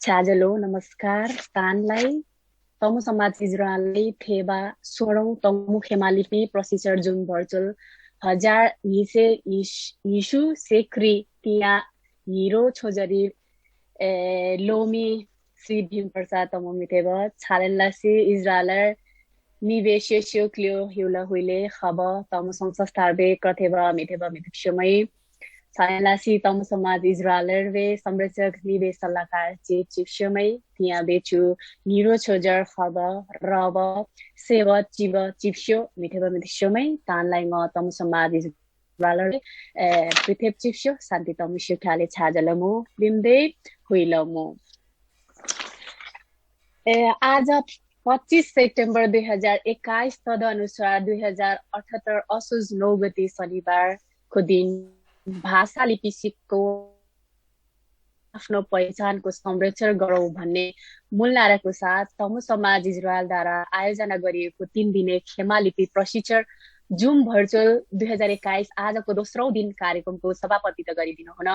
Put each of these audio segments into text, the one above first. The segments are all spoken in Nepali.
छ्याजलो नमस्कार तानलाई तमु समाज इजरायलले थेबा 16औं तमु खेमालिपी प्रशिक्षण जुम भर्चुअल हजार हिसे यीशु सेक्री तिया हिरो छोजरी लोमी श्री भीम प्रसाद तमु मिथेब छालेलासी इजरायलर निवेशेस्यो क्लियो हिउला हुइले खब तमु संस्थारबे कथेब मिथेब मिथक्षमय छालेलासी तमु समाज इजरायलर वे संरक्षक निवेश सल्लाहकार चिप्समय तिया बेचु निरो छोजर खब रब सेव चिब चिप्स्यो मिथेब मिथक्षमय तानलाई म तमु समाज इजरायलर पृथेब चिप्स्यो शान्ति तमु शिखाले छाजलमु बिम्दे हुइलमु आज 25 सेप्टेम्बर 2021 तदनुसार 2078 असोज 9 गते शनिबारको दिन भाषा लिपि सिक्को आफ्नो पहिचानको संरक्षण गरौँ भन्ने मूल नाराको साथ तमु समाज इजरायलद्वारा आयोजना गरिएको 3 दिने खेमा लिपि प्रशिक्षण जुम भर्चुअल 2021 आजको दोस्रो दिन कार्यक्रमको सभापतित्व गरिदिनु हुन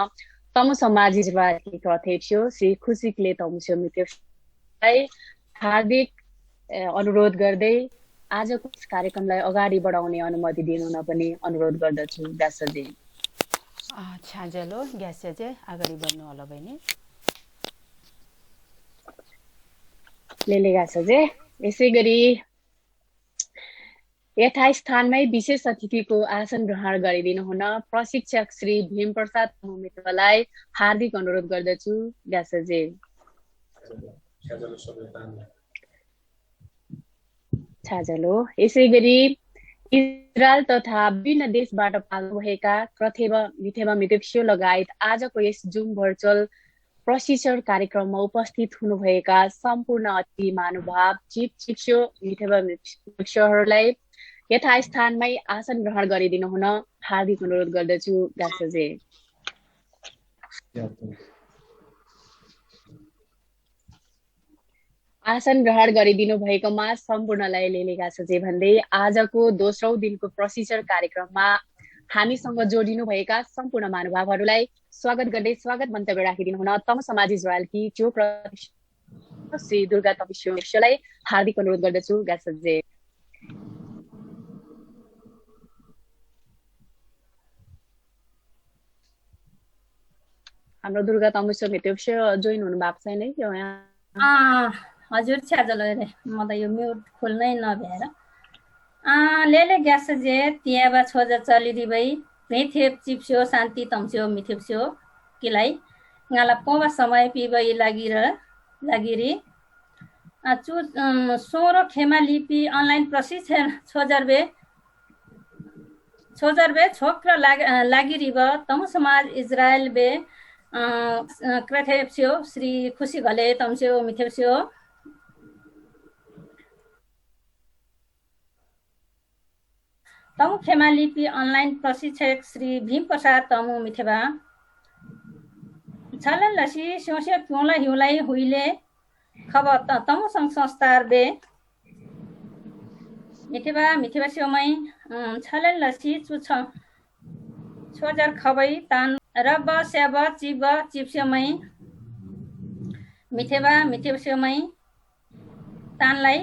तमु समाज इजरायलका अध्यक्ष श्री खुसिकले तमु समितिलाई हार्दिक अनुरोध गर्दै आजको कार्यक्रमलाई अगाडि बढाउने अनुमति दिनुहुन पनि अनुरोध गर्दछु व्यासजी। छ्याजलो ग्यासजे अगाडि बढ्नु होला बहिनी। लेले ग्यासजे यसैगरी यथास्थानमै विशेष अतिथिको आसन ग्रहण गरिदिनु हुन प्रशिक्षक श्री भीम प्रसाद मित्रलाई हार्दिक अनुरोध गर्दछु ग्यासजे। छ्याजलो यसैगरी इजरायल तथा विभिन्न देशबाट पाल्नु भएका क्रथेब मिथेब मिथेप्स्यो लगायत आजको यस जुम भर्चुअल प्रशिक्षण कार्यक्रममा उपस्थित हुनुभएका सम्पूर्ण अतिथि महानुभाव चिप्स्यो मिथेब मिथेप्स्योहरूलाई यथास्थानमै आसन ग्रहण गरिदिनु हुन हार्दिक अनुरोध गर्दछु ग्यासजे। आसन ग्रहण गरिदिनु भएकोमा सम्पूर्णलाई लेलेगा सजे भन्दै आजको दोस्रो दिनको प्रशिक्षण कार्यक्रममा हामीसँग जोडिनु भएका सम्पूर्ण महानुभावहरूलाई स्वागत गर्दै स्वागत मन्तव्य राखिदिनु हुन तमु समाज इजरायलकी चोक श्री दुर्गा तपिस्योलाई हार्दिक अनुरोध गर्दछु ग्यासजे। हाम्रो दुर्गा तपिस्यो मितेप्स्यो जोइन हुनु भएको छैन है यहाँ। हजुर छ्याजलो रे म त यो म्युट खोल्नै नभ्याएर लेले ग्यास जे तियाबा छोजा चलिदी भई भेथेप चिप्स्यो शान्ति तम्स्यो मिथेप्स्यो किलाई गाला पोवा समय पिबई लागिरी चु सोरो खेमा लिपि अनलाइन प्रशिक्षण छोजरबे छोक्र लागिरी ब तमु समाज इजरायल बे क्रथेप्स्यो श्री खुसी घले तम्स्यो मिथेप्स्यो तमु खेमा लिपि अनलाइन प्रशिक्षक श्री भीम प्रसाद तमु मिथेबा छलन लसी स्योसे प्योला हिउलाई हुइले खब तमु संस्थार बे मिथेबा स्योमै छलन लसी चुछ छोजर खबै तान रब सेब चिब चिप्स्योमै मिथेबा स्योमै तानलाई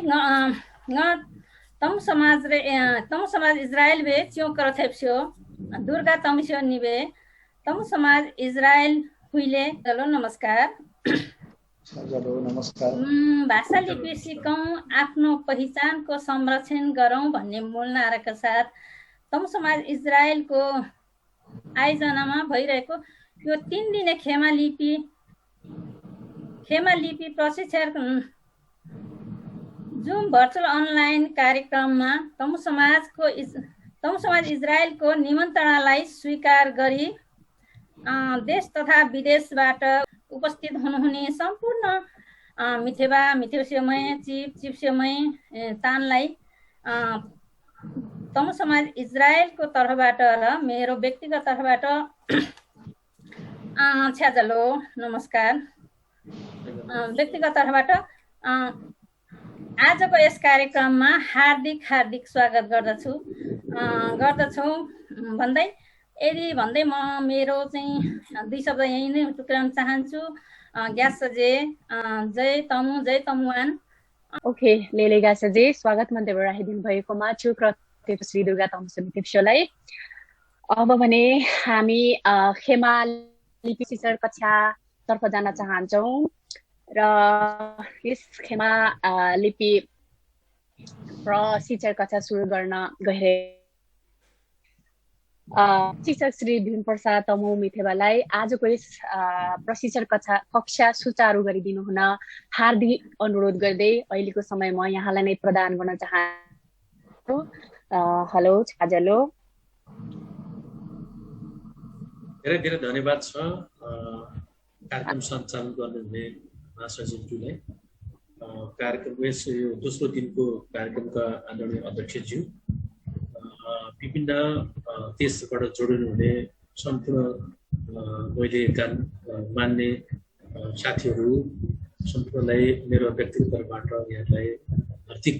तमु समाज इजरायल बे च्यों करथेप्स्यो दुर्गा तमिस्यो निबे तमु समाज इजरायल हुइले हेलो नमस्कार। भाषा लिपि सिकौं आफ्नो पहिचानको संरक्षण गरौँ भन्ने मूल नाराका साथ तमु समाज इजरायलको आयोजनामा भइरहेको यो 3 दिने खेमा लिपि प्रशिक्षण जुम भर्चुअल अनलाइन कार्यक्रममा तमु समाज इजरायलको निमन्त्रणालाई स्वीकार गरी देश तथा विदेशबाट उपस्थित हुनुहुने सम्पूर्ण मिथेप्स्योमै चिप्स्योमै तानलाई तमु समाज इजरायलको तर्फबाट र मेरो व्यक्तिगत तर्फबाट छ्याजलो नमस्कार। व्यक्तिगत तर्फबाट आजको यस कार्यक्रममा हार्दिक स्वागत गर्दछु भन्दै म मेरो चाहिँ 2 शब्द यही नै टुक्राउन चाहन्छु। ग्यासजे जय तमुवान ओके लेले ग्यासजे स्वागत मन्तव्य राखिदिनु भएकोमा छु कृत्य श्री दुर्गा तमुसुमी तिप्सोलाई। अब भने हामी खेमा लिपि शिक्षण कक्षातर्फ जान चाहन्छौँ र यस खेमा लिपि प्रशिक्षण कक्षा सुरु गर्न गए शिक्षक श्री भीम प्रसाद तमु मिथेवालाई आजको यस प्रशिक्षण कक्षा सुचारू गरिदिनु हुन हार्दिक अनुरोध गर्दै अहिलेको समय म यहाँलाई नै प्रदान गर्न चाहन्छु। हेलो छाजलो, धेरै धेरै धन्यवाद छ कार्यक्रम सञ्चालन गर्नुहुने महासचिवज्यूलाई। कार्यक्रम यो दोस्रो दिनको कार्यक्रमका आदरणीय अध्यक्षज्यू, विभिन्न देशबाट जोडिनु हुने सम्पूर्ण मैले मान्ने साथीहरू सम्पूर्णलाई मेरो व्यक्तिगत तर्फबाट यहाँलाई हार्दिक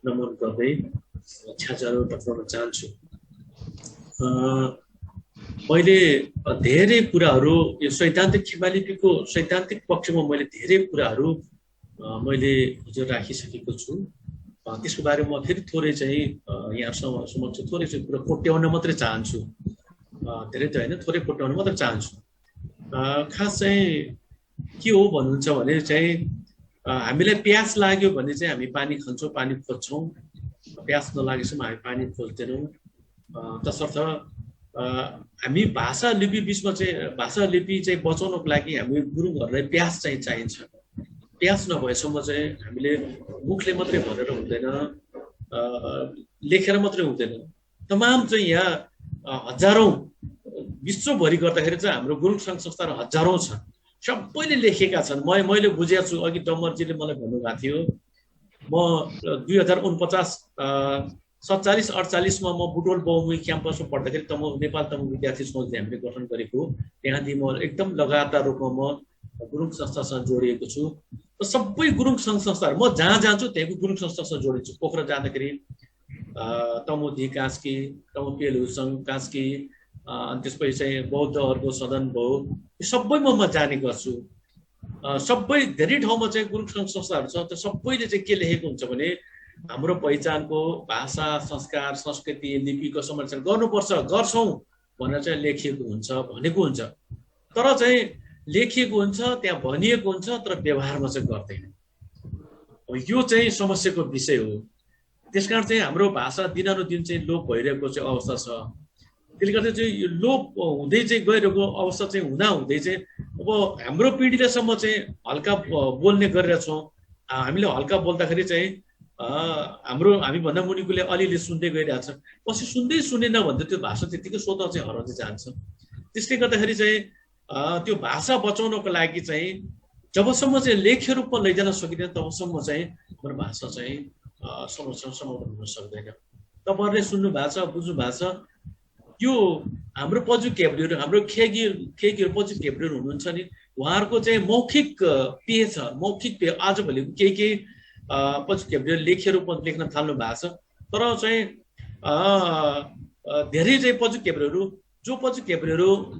नमन गर्दै छ्याजारो पठाउन चाहन्छु। मैले धेरै कुराहरू यो सैद्धान्तिक खेमा लिपिको सैद्धान्तिक पक्षमा मैले धेरै कुराहरू मैले हिजो राखिसकेको छु। त्यसको बारेमा फेरि थोरै चाहिँ यहाँ समक्ष थोरै चाहिँ कुरा कोट्याउन मात्रै चाहन्छु, धेरै त होइन, थोरै कोट्याउन मात्रै चाहन्छु। खास चाहिँ के हो भन्नुहुन्छ भने चाहिँ हामीलाई प्यास लाग्यो भने चाहिँ हामी पानी खान्छौँ, पानी खोज्छौँ। प्यास नलागेसम्म हामी पानी खोज्दैनौँ। तसर्थ हामी भाषा लिपि बिचमा चाहिँ भाषा लिपि चाहिँ बचाउनको लागि हामी गुरुङहरूलाई प्यास चाहिँ चाहिन्छ। प्यास नभएसम्म चाहिँ हामीले मुखले मात्रै भनेर हुँदैन, लेखेर मात्रै हुँदैन। तमाम चाहिँ यहाँ हजारौँ विश्वभरि गर्दाखेरि चाहिँ हाम्रो गुरुङ सङ्घ संस्थाहरू हजारौँ छन्, सबैले लेखेका छन्। मैले बुझेको छु, अघि डम्बरजीले मलाई भन्नुभएको थियो, म 2047-48 मा म बुटोल बहुमुखी क्याम्पसमा पढ्दाखेरि नेपाल तमु विद्यार्थी सङ्घले हामीले गठन गरेको, त्यहाँदेखि म एकदम लगातार रूपमा म गुरुङ संस्थासँग जोडिएको छु। र सबै गुरुङ सङ्घ संस्थाहरू म जहाँ जान्छु त्यहाँको गुरुङ संस्थासँग जोडिन्छु। पोखरा जाँदाखेरि तमुदी कास्की, तमु पेलु सङ्घ कास्की, अनि त्यसपछि चाहिँ बौद्धहरूको सदन भयो, यो सबैमा म जाने गर्छु। सबै धेरै ठाउँमा चाहिँ गुरुङ सङ्घ संस्थाहरू छ। त्यो सबैले चाहिँ के लेखेको हुन्छ भने हाम्रो पहिचानको भाषा, संस्कार, संस्कृति, लिपिको संरक्षण गर्नुपर्छ, गर्छौँ भनेर चाहिँ लेखिएको हुन्छ, भनेको हुन्छ। तर चाहिँ लेखिएको हुन्छ, त्यहाँ भनिएको हुन्छ, तर व्यवहारमा चाहिँ गर्दैन। यो चाहिँ समस्याको विषय हो। त्यसकारण चाहिँ हाम्रो भाषा दिनानुदिन चाहिँ लोप भइरहेको चाहिँ अवस्था छ। त्यसले गर्दा चाहिँ यो लोप हुँदै चाहिँ गइरहेको अवस्था चाहिँ हुँदै चाहिँ अब हाम्रो पिँढीलेसम्म चाहिँ हल्का बोल्ने गरिरहेछौँ। हामीले हल्का बोल्दाखेरि चाहिँ हामीभन्दा मुनिकोले अलिअलि सुन्दै गइरहेछ। पछि सुनेन भन्दा त्यो भाषा त्यतिकै स्वतः चाहिँ हराउँदै जान्छ। त्यसले गर्दाखेरि चाहिँ त्यो भाषा बचाउनको लागि चाहिँ जबसम्म चाहिँ लेख्य रूपमा लैजान सकिँदैन तबसम्म चाहिँ हाम्रो भाषा चाहिँ समस्या समाधान हुन सक्दैन। तपाईँहरूले सुन्नु भएको छ, बुझ्नु भएको छ, यो हाम्रो पजु केब्रीहरू, हाम्रो खेकीहरू पजु केब्रीहरू हुनुहुन्छ नि, उहाँहरूको चाहिँ मौखिक पेय छ। मौखिक पेय आजभोलि केही पजु केब्रीहरू लेख्य रूपमा लेख्न थाल्नु भएको छ। तर चाहिँ धेरै चाहिँ पजु केब्रीहरू, जो पजु केब्रीहरू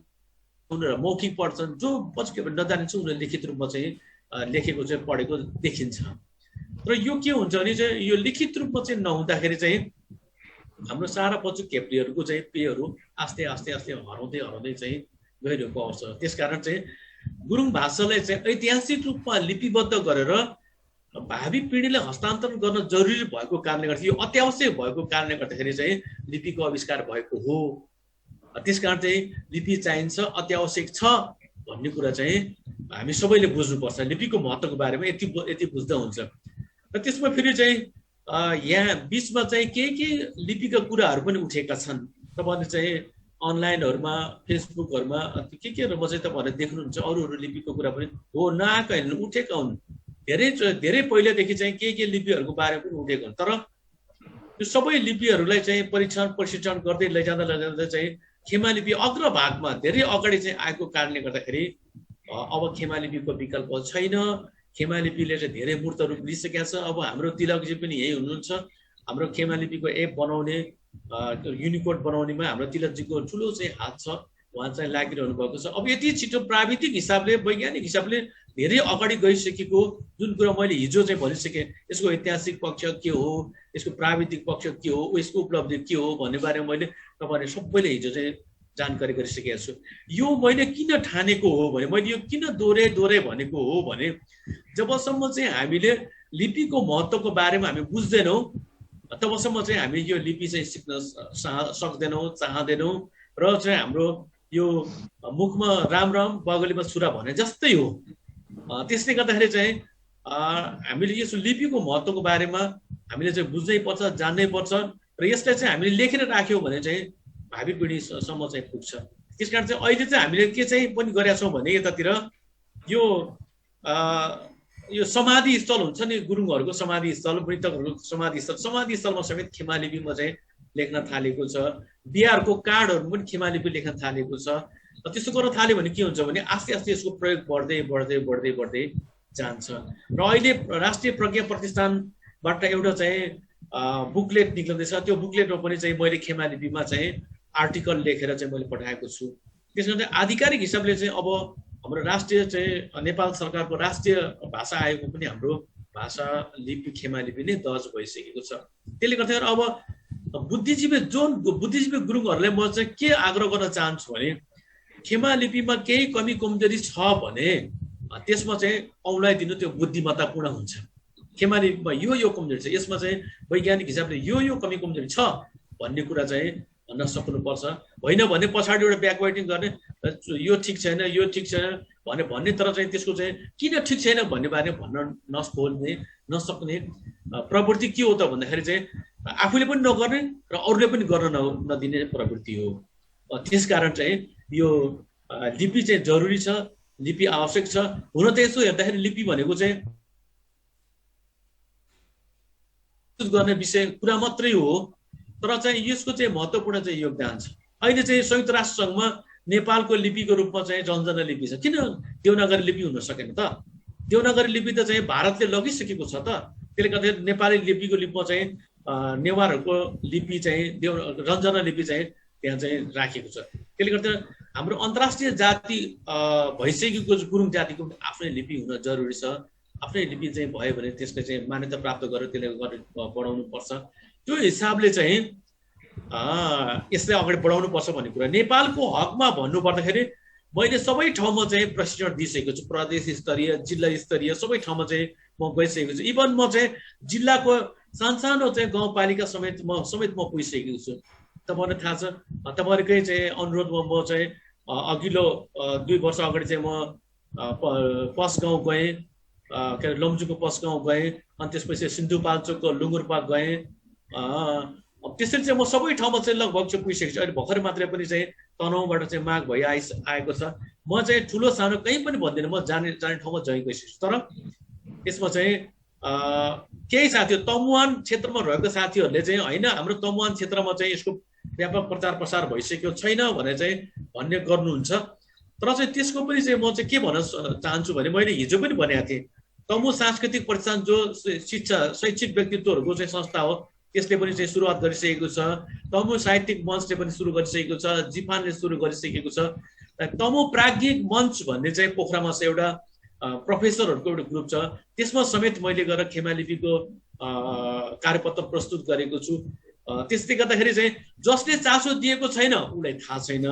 उनीहरू मौखिक पढ्छन्, जो पजु केब्री नजानिन्छ उनीहरूले लिखित रूपमा चाहिँ लेखेको चाहिँ पढेको देखिन्छ। तर यो के हुन्छ भने चाहिँ यो लिखित रूपमा चाहिँ नहुँदाखेरि चाहिँ हाम्रो सारा पजु केब्रीहरूको चाहिँ पेयहरू आस्ते आस्ते आस्ते हराउँदै चाहिँ गइरहेको अवस्था छ। त्यसकारण चाहिँ गुरुङ भाषालाई चाहिँ ऐतिहासिक रूपमा लिपिबद्ध गरेर भावी पिँढीलाई हस्तान्तरण गर्न जरुरी भएको कारणले गर्दा, यो अत्यावश्यक भएको कारणले गर्दाखेरि चाहिँ लिपिको आविष्कार भएको हो। त्यसकारण चाहिँ लिपि चाहिन्छ, अत्यावश्यक छ भन्ने कुरा चाहिँ हामी सबैले बुझ्नुपर्छ। लिपिको महत्त्वको बारेमा यति बुझ्दा हुन्छ। र त्यसमा फेरि चाहिँ यहाँ बिचमा चाहिँ के लिपिका कुराहरू पनि उठेका छन्। तपाईँले चाहिँ अनलाइनहरूमा, फेसबुकहरूमा केहरूमा चाहिँ तपाईँहरूले देख्नुहुन्छ अरू लिपिको कुरा पनि हो, नआएका होइन, उठेका हुन्। धेरै पहिलादेखि चाहिँ के लिपिहरूको बारेमा पनि उठेको हुन्। तर यो सबै लिपिहरूलाई चाहिँ प्रशिक्षण गर्दै लैजाँदा चाहिँ खेमा लिपि अग्रभागमा धेरै अगाडि चाहिँ आएको कारणले गर्दाखेरि अब खेमा लिपिको विकल्प छैन। खेमा लिपिले चाहिँ धेरै मूर्त रूप लिइसकेको छ। अब हाम्रो तिलकजी पनि यही हुनुहुन्छ। हाम्रो खेमा लिपिको एप बनाउने, युनिकोड बनाउनेमा हाम्रो तिलकजीको ठुलो चाहिँ हात छ। उहाँ चाहिँ लागिरहनु भएको छ। अब यति छिटो प्राविधिक हिसाबले वैज्ञानिक हिसाबले धेरै अगाडि गइसकेको जुन कुरा मैले हिजो चाहिँ भनिसकेँ, यसको ऐतिहासिक पक्ष के हो, यसको प्राविधिक पक्ष के हो, यसको उपलब्धि के हो भन्ने बारेमा मैले तपाईँले सबैले हिजो चाहिँ जानकारी गरिसकेको छु। यो मैले किन ठानेको हो भने, मैले यो किन दोहोरे भनेको हो भने, जबसम्म चाहिँ हामीले लिपिको महत्त्वको बारेमा हामी बुझ्दैनौँ तबसम्म चाहिँ हामी यो लिपि चाहिँ सिक्न सक्दैनौँ, चाहँदैनौँ र चाहिँ हाम्रो यो मुखमा राम राम बगलीमा छुरा भने जस्तै हो। त्यसले गर्दाखेरि चाहिँ हामीले यस लिपिको महत्त्वको बारेमा हामीले चाहिँ बुझ्नै पर्छ, जान्नै पर्छ र यसलाई चाहिँ हामीले लेखेर राख्यौँ भने चाहिँ भावी पिँढीसम्म चाहिँ पुग्छ। त्यसकारण चाहिँ अहिले चाहिँ हामीले के चाहिँ पनि गरेका छौँ भने यतातिर यो समाधि स्थल हुन्छ नि, गुरुङहरूको समाधि स्थल, मृतकहरूको समाधि स्थलमा समेत खेमा लिपिमा चाहिँ लेख्न थालेको छ। बिहारको कार्डहरू पनि खेमा लिपि लेख्न थालेको छ। त्यस्तो गर्न थाल्यो भने के हुन्छ भने आस्ते आस्ते यसको प्रयोग बढ्दै बढ्दै बढ्दै बढ्दै जान्छ। र अहिले राष्ट्रिय प्रज्ञा प्रतिष्ठानबाट एउटा चाहिँ बुकलेट निक्लिँदैछ। त्यो बुकलेटमा पनि चाहिँ मैले खेमा लिपिमा चाहिँ आर्टिकल लेखेर चाहिँ मैले पठाएको छु। त्यसमा चाहिँ आधिकारिक हिसाबले चाहिँ अब हाम्रो राष्ट्रिय चाहिँ नेपाल सरकारको राष्ट्रिय भाषा आयोगमा पनि हाम्रो भाषा लिपि खेमा लिपि नै दर्ज भइसकेको छ। त्यसले गर्दाखेरि अब बुद्धिजीवी गुरुङहरूलाई म चाहिँ के आग्रह गर्न चाहन्छु भने, खेमा लिपिमा केही कमी कमजोरी छ भने त्यसमा चाहिँ औँलाइदिनु, त्यो बुद्धिमत्तापूर्ण हुन्छ। खेमा लिपिमा यो कमजोरी छ, यसमा चाहिँ वैज्ञानिक हिसाबले यो कमी कमजोरी छ भन्ने कुरा चाहिँ भन्न सक्नुपर्छ। होइन भने पछाडि एउटा ब्याकवाइटिङ गर्ने, यो ठिक छैन यो ठिक छैन भन्ने, तर चाहिँ त्यसको चाहिँ किन ठिक छैन भन्ने बारेमा भन्न नसक्ने प्रवृत्ति के हो त भन्दाखेरि चाहिँ आफूले पनि नगर्ने र अरूले पनि गर्न नदिने प्रवृत्ति हो। त्यसकारण चाहिँ यो लिपि चाहिँ जरुरी छ, लिपि आवश्यक छ। हुन त यसो हेर्दाखेरि लिपि भनेको चाहिँ गर्ने विषय कुरा मात्रै हो, तर चाहिँ यसको चाहिँ महत्त्वपूर्ण चाहिँ योगदान छ। अहिले चाहिँ संयुक्त राष्ट्र सङ्घमा नेपालको लिपिको रूपमा चाहिँ जन्जना लिपि छ। किन देवनागरी लिपि हुन सकेन त? देवनागरी लिपि त चाहिँ भारतले लगिसकेको छ त। त्यसले गर्दाखेरि नेपाली लिपिको रूपमा चाहिँ नेवारहरूको लिपि चाहिँ रञ्जना लिपि चाहिँ त्यहाँ चाहिँ राखेको छ। त्यसले गर्दा हाम्रो अन्तर्राष्ट्रिय जाति भइसकेको गुरुङ जातिको आफ्नै लिपि हुन जरुरी छ। आफ्नै लिपि चाहिँ भयो भने त्यसले चाहिँ मान्यता प्राप्त गरेर त्यसले बढाउनु पर्छ। त्यो हिसाबले चाहिँ यसलाई अगाडि बढाउनु पर्छ भन्ने कुरा। नेपालको हकमा भन्नुपर्दाखेरि मैले सबै ठाउँमा चाहिँ प्रशिक्षण दिइसकेको छु। प्रदेश स्तरीय, जिल्ला स्तरीय सबै ठाउँमा चाहिँ म गइसकेको छु। इभन म चाहिँ जिल्लाको सानो चाहिँ गाउँपालिका समेत म पुगिसकेको छु। तपाईँलाई थाहा छ, तपाईँहरूकै चाहिँ अनुरोधमा म चाहिँ अघिल्लो 2 वर्ष अगाडि चाहिँ म पस गाउँ गएँ, के अरे लम्चुको पस गाउँ गएँ, अनि त्यसपछि सिन्धुपाल्चोकको लुङ्गुरपा गएँ। त्यसरी चाहिँ म सबै ठाउँमा चाहिँ लगभग चाहिँ पुगिसकेको छु। अहिले भर्खर मात्रै पनि चाहिँ तनहुँबाट चाहिँ माग भइ आएको छ। म चाहिँ ठुलो सानो कहीँ पनि भन्दिनँ, म जाने ठाउँमा गइसकेको छु। तर यसमा चाहिँ केही साथीहरू तमुवान क्षेत्रमा रहेको साथीहरूले चाहिँ होइन हाम्रो तमुवान क्षेत्रमा चाहिँ यसको व्यापक प्रचार प्रसार भइसक्यो छैन भनेर चाहिँ भन्ने गर्नुहुन्छ। तर चाहिँ त्यसको पनि चाहिँ म चाहिँ के भन्न चाहन्छु भने, मैले हिजो पनि भनेको थिएँ, तमु सांस्कृतिक प्रतिष्ठान जो शैक्षिक व्यक्तित्वहरूको चाहिँ संस्था हो, त्यसले पनि चाहिँ सुरुवात गरिसकेको छ। तमु साहित्यिक मञ्चले पनि सुरु गरिसकेको छ, जिफानले सुरु गरिसकेको छ। तमु प्राज्ञिक मञ्च भन्ने चाहिँ पोखरामा चाहिँ एउटा प्रोफेसरहरूको एउटा ग्रुप छ, त्यसमा समेत मैले गएर खेमा लिपिको कार्यपत्र प्रस्तुत गरेको छु। त्यसले गर्दाखेरि चाहिँ जसले चासो दिएको छैन उसलाई थाहा छैन,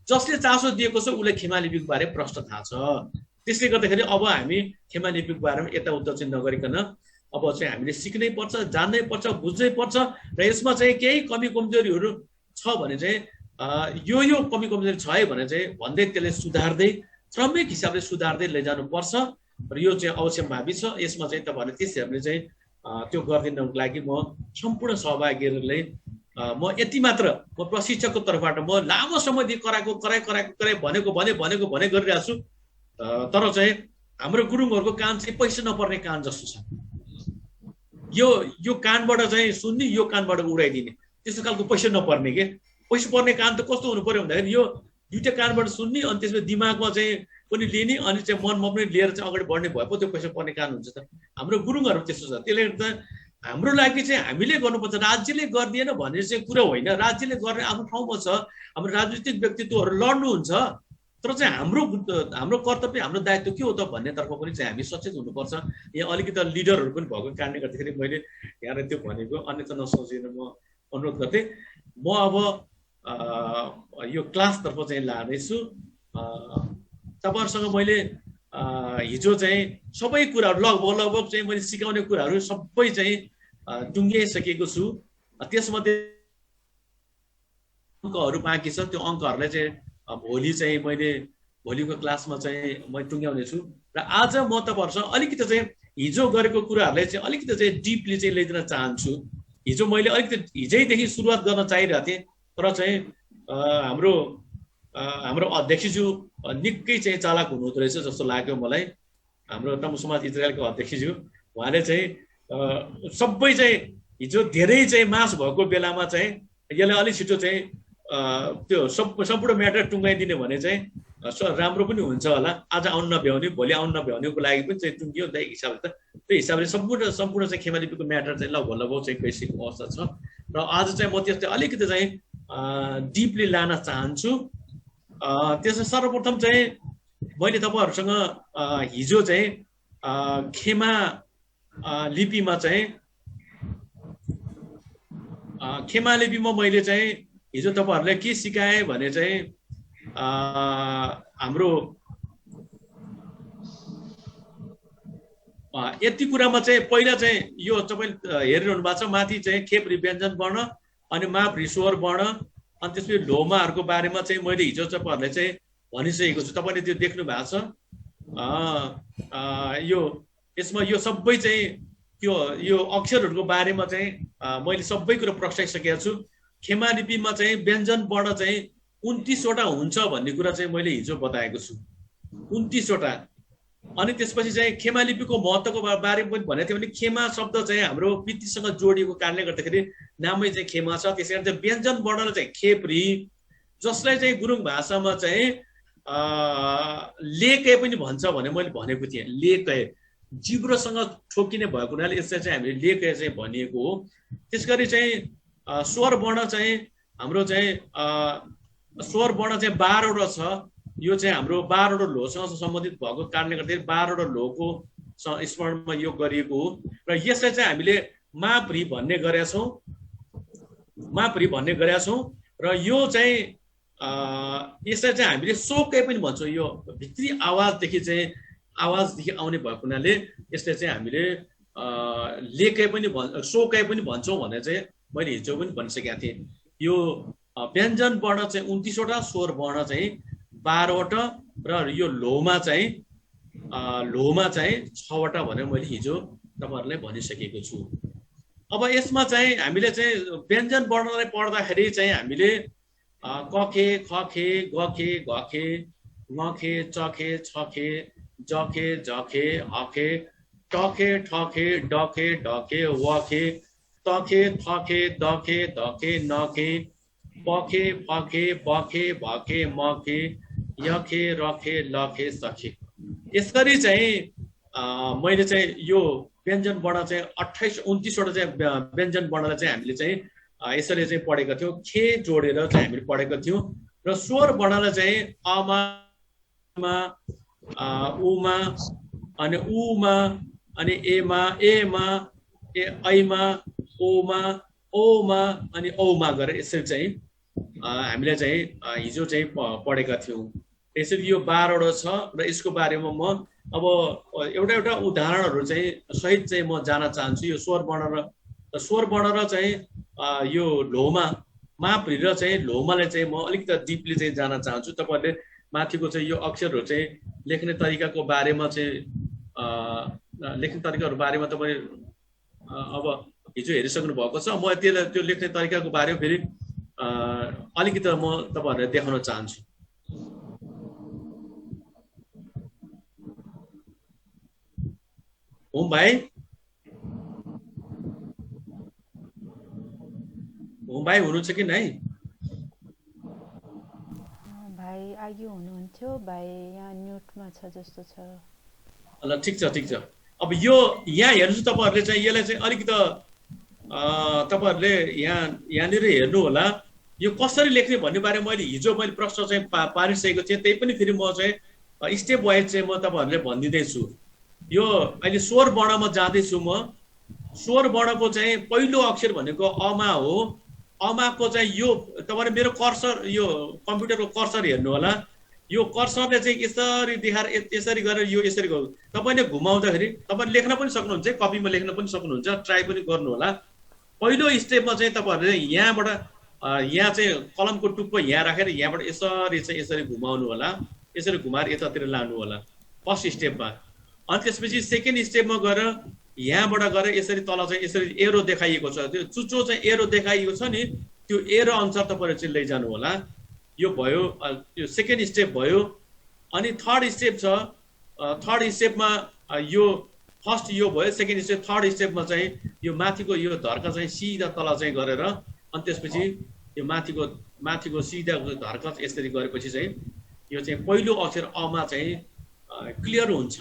जसले चासो दिएको छ उसलाई खेमा लिपिको बारे प्रश्न थाहा छ। त्यसले गर्दाखेरि अब हामी खेमा लिपिको बारेमा यताउता चाहिँ नगरिकन अब चाहिँ हामीले सिक्नै पर्छ, जान्नै पर्छ, बुझ्नै पर्छ। र यसमा चाहिँ केही कमी कमजोरीहरू छ भने चाहिँ यो कमी कमजोरी छ है भने चाहिँ भन्दै त्यसले सुधार्दै क्रमिक हिसाबले सुधार्दै लैजानुपर्छ। र यो चाहिँ अवश्यम्भावी छ। यसमा चाहिँ तपाईँहरूले त्यस हिसाबले चाहिँ त्यो गरिदिनको लागि म सम्पूर्ण सहभागीहरूलाई म यति मात्र म प्रशिक्षकको तर्फबाट म लामो समयदेखि कराई भनेको गरिरहेको छु। तर चाहिँ हाम्रो गुरुङहरूको कान चाहिँ पैसा नपर्ने कान जस्तो छ। यो कानबाट चाहिँ सुन्ने, यो कानबाट उडाइदिने, त्यस्तो खालको पैसा नपर्ने के। पैसा पर्ने कान त कस्तो हुनु पर्यो भन्दाखेरि यो दुईटा कानबाट सुन्ने अनि त्यसपछि दिमागमा चाहिँ पनि लिने अनि चाहिँ मनमा पनि लिएर चाहिँ अगाडि बढ्ने भए पो त्यो पैसा पर्ने कान हुन्छ त। हाम्रो गुरुङहरू त्यस्तो छ। त्यसले गर्दा हाम्रो लागि चाहिँ हामीले गर्नुपर्छ, राज्यले गरिदिएन भन्ने चाहिँ कुरा होइन। राज्यले गर्ने आफ्नो ठाउँमा छ, हाम्रो राजनीतिक व्यक्तित्वहरू लड्नुहुन्छ, तर चाहिँ हाम्रो कर्तव्य हाम्रो दायित्व के हो त भन्नेतर्फ पनि चाहिँ हामी सचेत हुनुपर्छ। यहाँ अलिकति लिडरहरू पनि भएको कारणले गर्दाखेरि मैले यहाँलाई त्यो भनेको, अन्यथा नसोचेर म अनुरोध गर्थेँ। म अब यो क्लासतर्फ चाहिँ लानेछु। तपाईँहरूसँग मैले हिजो चाहिँ सबै कुराहरू लगभग चाहिँ मैले सिकाउने कुराहरू सबै चाहिँ टुङ्ग्याइसकेको छु। त्यसमध्ये अङ्कहरू बाँकी छ, त्यो अङ्कहरूलाई चाहिँ भोलि चाहिँ मैले भोलिको क्लासमा चाहिँ म टुङ्ग्याउने छु। र आज म तपाईँहरूसँग अलिकति चाहिँ हिजो गरेको कुराहरूलाई चाहिँ अलिकति चाहिँ डिपली चाहिँ ल्याइदिन चाहन्छु। हिजो मैले अलिकति हिजैदेखि सुरुवात गर्न चाहिरहेको थिएँ, तर चाहिँ हाम्रो अध्यक्षज्यू निकै चाहिँ चालक हुनुहुँदो रहेछ जस्तो लाग्यो मलाई। हाम्रो तमु समाज इजरायलको अध्यक्षज्यू उहाँले चाहिँ सबै चाहिँ हिजो धेरै चाहिँ मास भएको बेलामा चाहिँ यसलाई अलिक छिटो चाहिँ त्यो सम्पूर्ण म्याटर टुङ्गाइदिने भने चाहिँ राम्रो पनि हुन्छ होला। आज आउनु नभ्याउने, भोलि आउनु नभ्याउनेको लागि पनि चाहिँ टुङ्गियो नि त एक हिसाबले। त त्यो हिसाबले सम्पूर्ण चाहिँ खेमालिपीको म्याटर चाहिँ लगभग चाहिँ गइसकेको अवस्था छ। र आज चाहिँ म त्यसलाई अलिकति चाहिँ डिपली लान चाहन्छु। त्यसमा सर्वप्रथम चाहिँ मैले तपाईँहरूसँग हिजो चाहिँ खेमा लिपिमा मैले चाहिँ हिजो तपाईँहरूलाई के सिकाएँ भने चाहिँ हाम्रो यति कुरामा चाहिँ पहिला चाहिँ यो तपाईँले हेरिरहनु भएको छ, माथि चाहिँ खेप्री व्यञ्जन वर्ण अनि माप्री स्वर वर्ण अनि त्यसपछि लोमाहरूको बारेमा चाहिँ मैले हिजो तपाईँहरूलाई चाहिँ भनिसकेको छु। तपाईँले त्यो देख्नु भएको छ। यसमा यो सबै चाहिँ यो अक्षरहरूको बारेमा चाहिँ मैले सबै कुरो प्रस्ताइसकेको छु। खेमा लिपिमा चाहिँ व्यञ्जन वर्ण चाहिँ 29वटा हुन्छ भन्ने कुरा चाहिँ मैले हिजो बताएको छु, 29वटा। अनि त्यसपछि चाहिँ खेमा लिपिको महत्त्वको बारेमा पनि भनेको थिएँ भने खेमा शब्द चाहिँ हाम्रो पितृसँग जोडिएको कारणले गर्दाखेरि नामै चाहिँ खेमा छ। त्यसै कारण चाहिँ व्यञ्जन वर्णलाई चाहिँ खेप्री, जसलाई चाहिँ गुरुङ भाषामा चाहिँ लेकै पनि भन्छ भने मैले भनेको थिएँ। लेकै जिब्रोसँग ठोकिने भएको हुनाले यसलाई चाहिँ हामीले लेकै चाहिँ भनिएको हो। त्यसगरी चाहिँ स्वर वर्ण चाहिँ हाम्रो चाहिँ स्वर वर्ण चाहिँ 12वटा छ। यो चाहिँ हाम्रो 12वटा लोसँग सम्बन्धित भएको कारणले गर्दाखेरि 12वटा लोको स्मरणमा यो गरिएको हो। र यसलाई चाहिँ हामीले माप्री भन्ने गरेका छौँ। र यो चाहिँ यसलाई चाहिँ हामीले सोकै पनि भन्छौँ। यो भित्री आवाजदेखि आउने भएको हुनाले यसलाई चाहिँ हामीले लेकै पनि सोकै पनि भन्छौँ भनेर चाहिँ मैले हिजो पनि भनिसकेको थिएँ। यो व्यञ्जन वर्ण चाहिँ 29वटा, स्वर वर्ण चाहिँ 12वटा र यो लोमा चाहिँ 6वटा भनेर मैले हिजो तपाईँहरूलाई भनिसकेको छु। अब यसमा चाहिँ हामीले चाहिँ व्यञ्जन वर्णलाई पढ्दाखेरि चाहिँ हामीले कखे, खखे, गखे, घखे, ngखे, चखे, छखे, जखे, झखे, हखे, टखे, ठखे, डखे, ढके, वखे, तखे, थखे, दखे, धखे, नखे, पखे, फखे, बखे, भखे, मखे, यखे, रखे, लखे, सखे। यसरी चाहिँ मैले चाहिँ यो व्यञ्जन वर्ण चाहिँ 29वटा चाहिँ व्यञ्जन वर्णलाई चाहिँ हामीले चाहिँ यसरी चाहिँ पढेका थियौँ। खे जोडेर चाहिँ हामीले पढेका थियौँ। र स्वर वर्णलाई चाहिँ अमा, उमा अनि उमा अनि एमा, ऐमा, ओमा, ओमा अनि औमा गरेर यसरी चाहिँ हामीले चाहिँ हिजो चाहिँ पढेका थियौँ। यसरी यो 12वटा छ र यसको बारेमा म अब एउटा उदाहरणहरू चाहिँ सहित चाहिँ म जान चाहन्छु। यो स्वर वर्ण र चाहिँ यो लोमा, माप्री र चाहिँ लोमालाई चाहिँ म अलिकति डिपली चाहिँ जान चाहन्छु। तपाईँहरूले माथिको चाहिँ यो अक्षरहरू चाहिँ लेख्ने तरिकाको बारेमा चाहिँ लेख्ने तरिकाहरू बारेमा तपाईँ अब हिजो हेरिसक्नु भएको छ। म त्यो लेख्ने तरिकाको बारेमा फेरि अलिकति म तपाईँहरूलाई देखाउन चाहन्छु। ओम भाइ हुनुहुन्छ कि नै? भाइ अघि हुनुहुन्थ्यो, भाइ यहाँ म्युटमा छ जस्तो छ। ल ठिक छ। अब यो यहाँ हेर्नुहोस्, तपाईँहरूले चाहिँ यसलाई चाहिँ अलिकति तपाईहरुले यहाँनिर हेर्नु होला यो कसरी लेख्ने भन्ने बारे मैले हिजो प्रश्न चाहिँ पारिसकेको थिएँ। त्यही पनि फेरि म चाहिँ स्टेप वाइज चाहिँ म तपाईहरुले भनिदिँदै छु। यो अहिले स्वर वर्णमा जाँदैछु म। स्वर वर्णको चाहिँ पहिलो अक्षर भनेको अमा हो। अमाको चाहिँ यो तपाईले मेरो कर्सर यो कम्प्युटरको कर्सर हेर्नु होला। यो कर्सरले चाहिँ यसरी देखाएर यसरी गरेर यो यसरी गर्नु। तपाईले घुमाउँदाखेरि तपाईले लेख्न पनि सक्नुहुन्छ, कपीमा लेख्न पनि सक्नुहुन्छ, ट्राई पनि गर्नु होला। पहिलो स्टेपमा चाहिँ तपाईहरुले यहाँबाट यहाँ चाहिँ कलमको टुप्पो यहाँ राखेर यहाँबाट यसरी चाहिँ यसरी घुमाउनु होला। यसरी घुमाएर यतातिर लानु होला फर्स्ट स्टेपमा। अनि त्यसपछि सेकेन्ड स्टेपमा गएर यहाँबाट गएर यसरी तल चाहिँ यसरी एरो देखाइएको छ। त्यो चुच्चो चाहिँ एरो देखाइएको छ नि, त्यो एरो अनुसार तपाईहरु चाहिँ लैजानु होला। यो भयो, यो सेकेन्ड स्टेप भयो। अनि थर्ड स्टेप छ। थर्ड स्टेपमा यो फर्स्ट यो भयो, सेकेन्ड स्टेप। थर्ड स्टेपमा चाहिँ यो माथिको यो धर्का चाहिँ सिधा तल चाहिँ गरेर अनि त्यसपछि यो माथिको सिधा धर्का यसरी गरेपछि चाहिँ यो चाहिँ पहिलो अक्षर अमा चाहिँ क्लियर हुन्छ।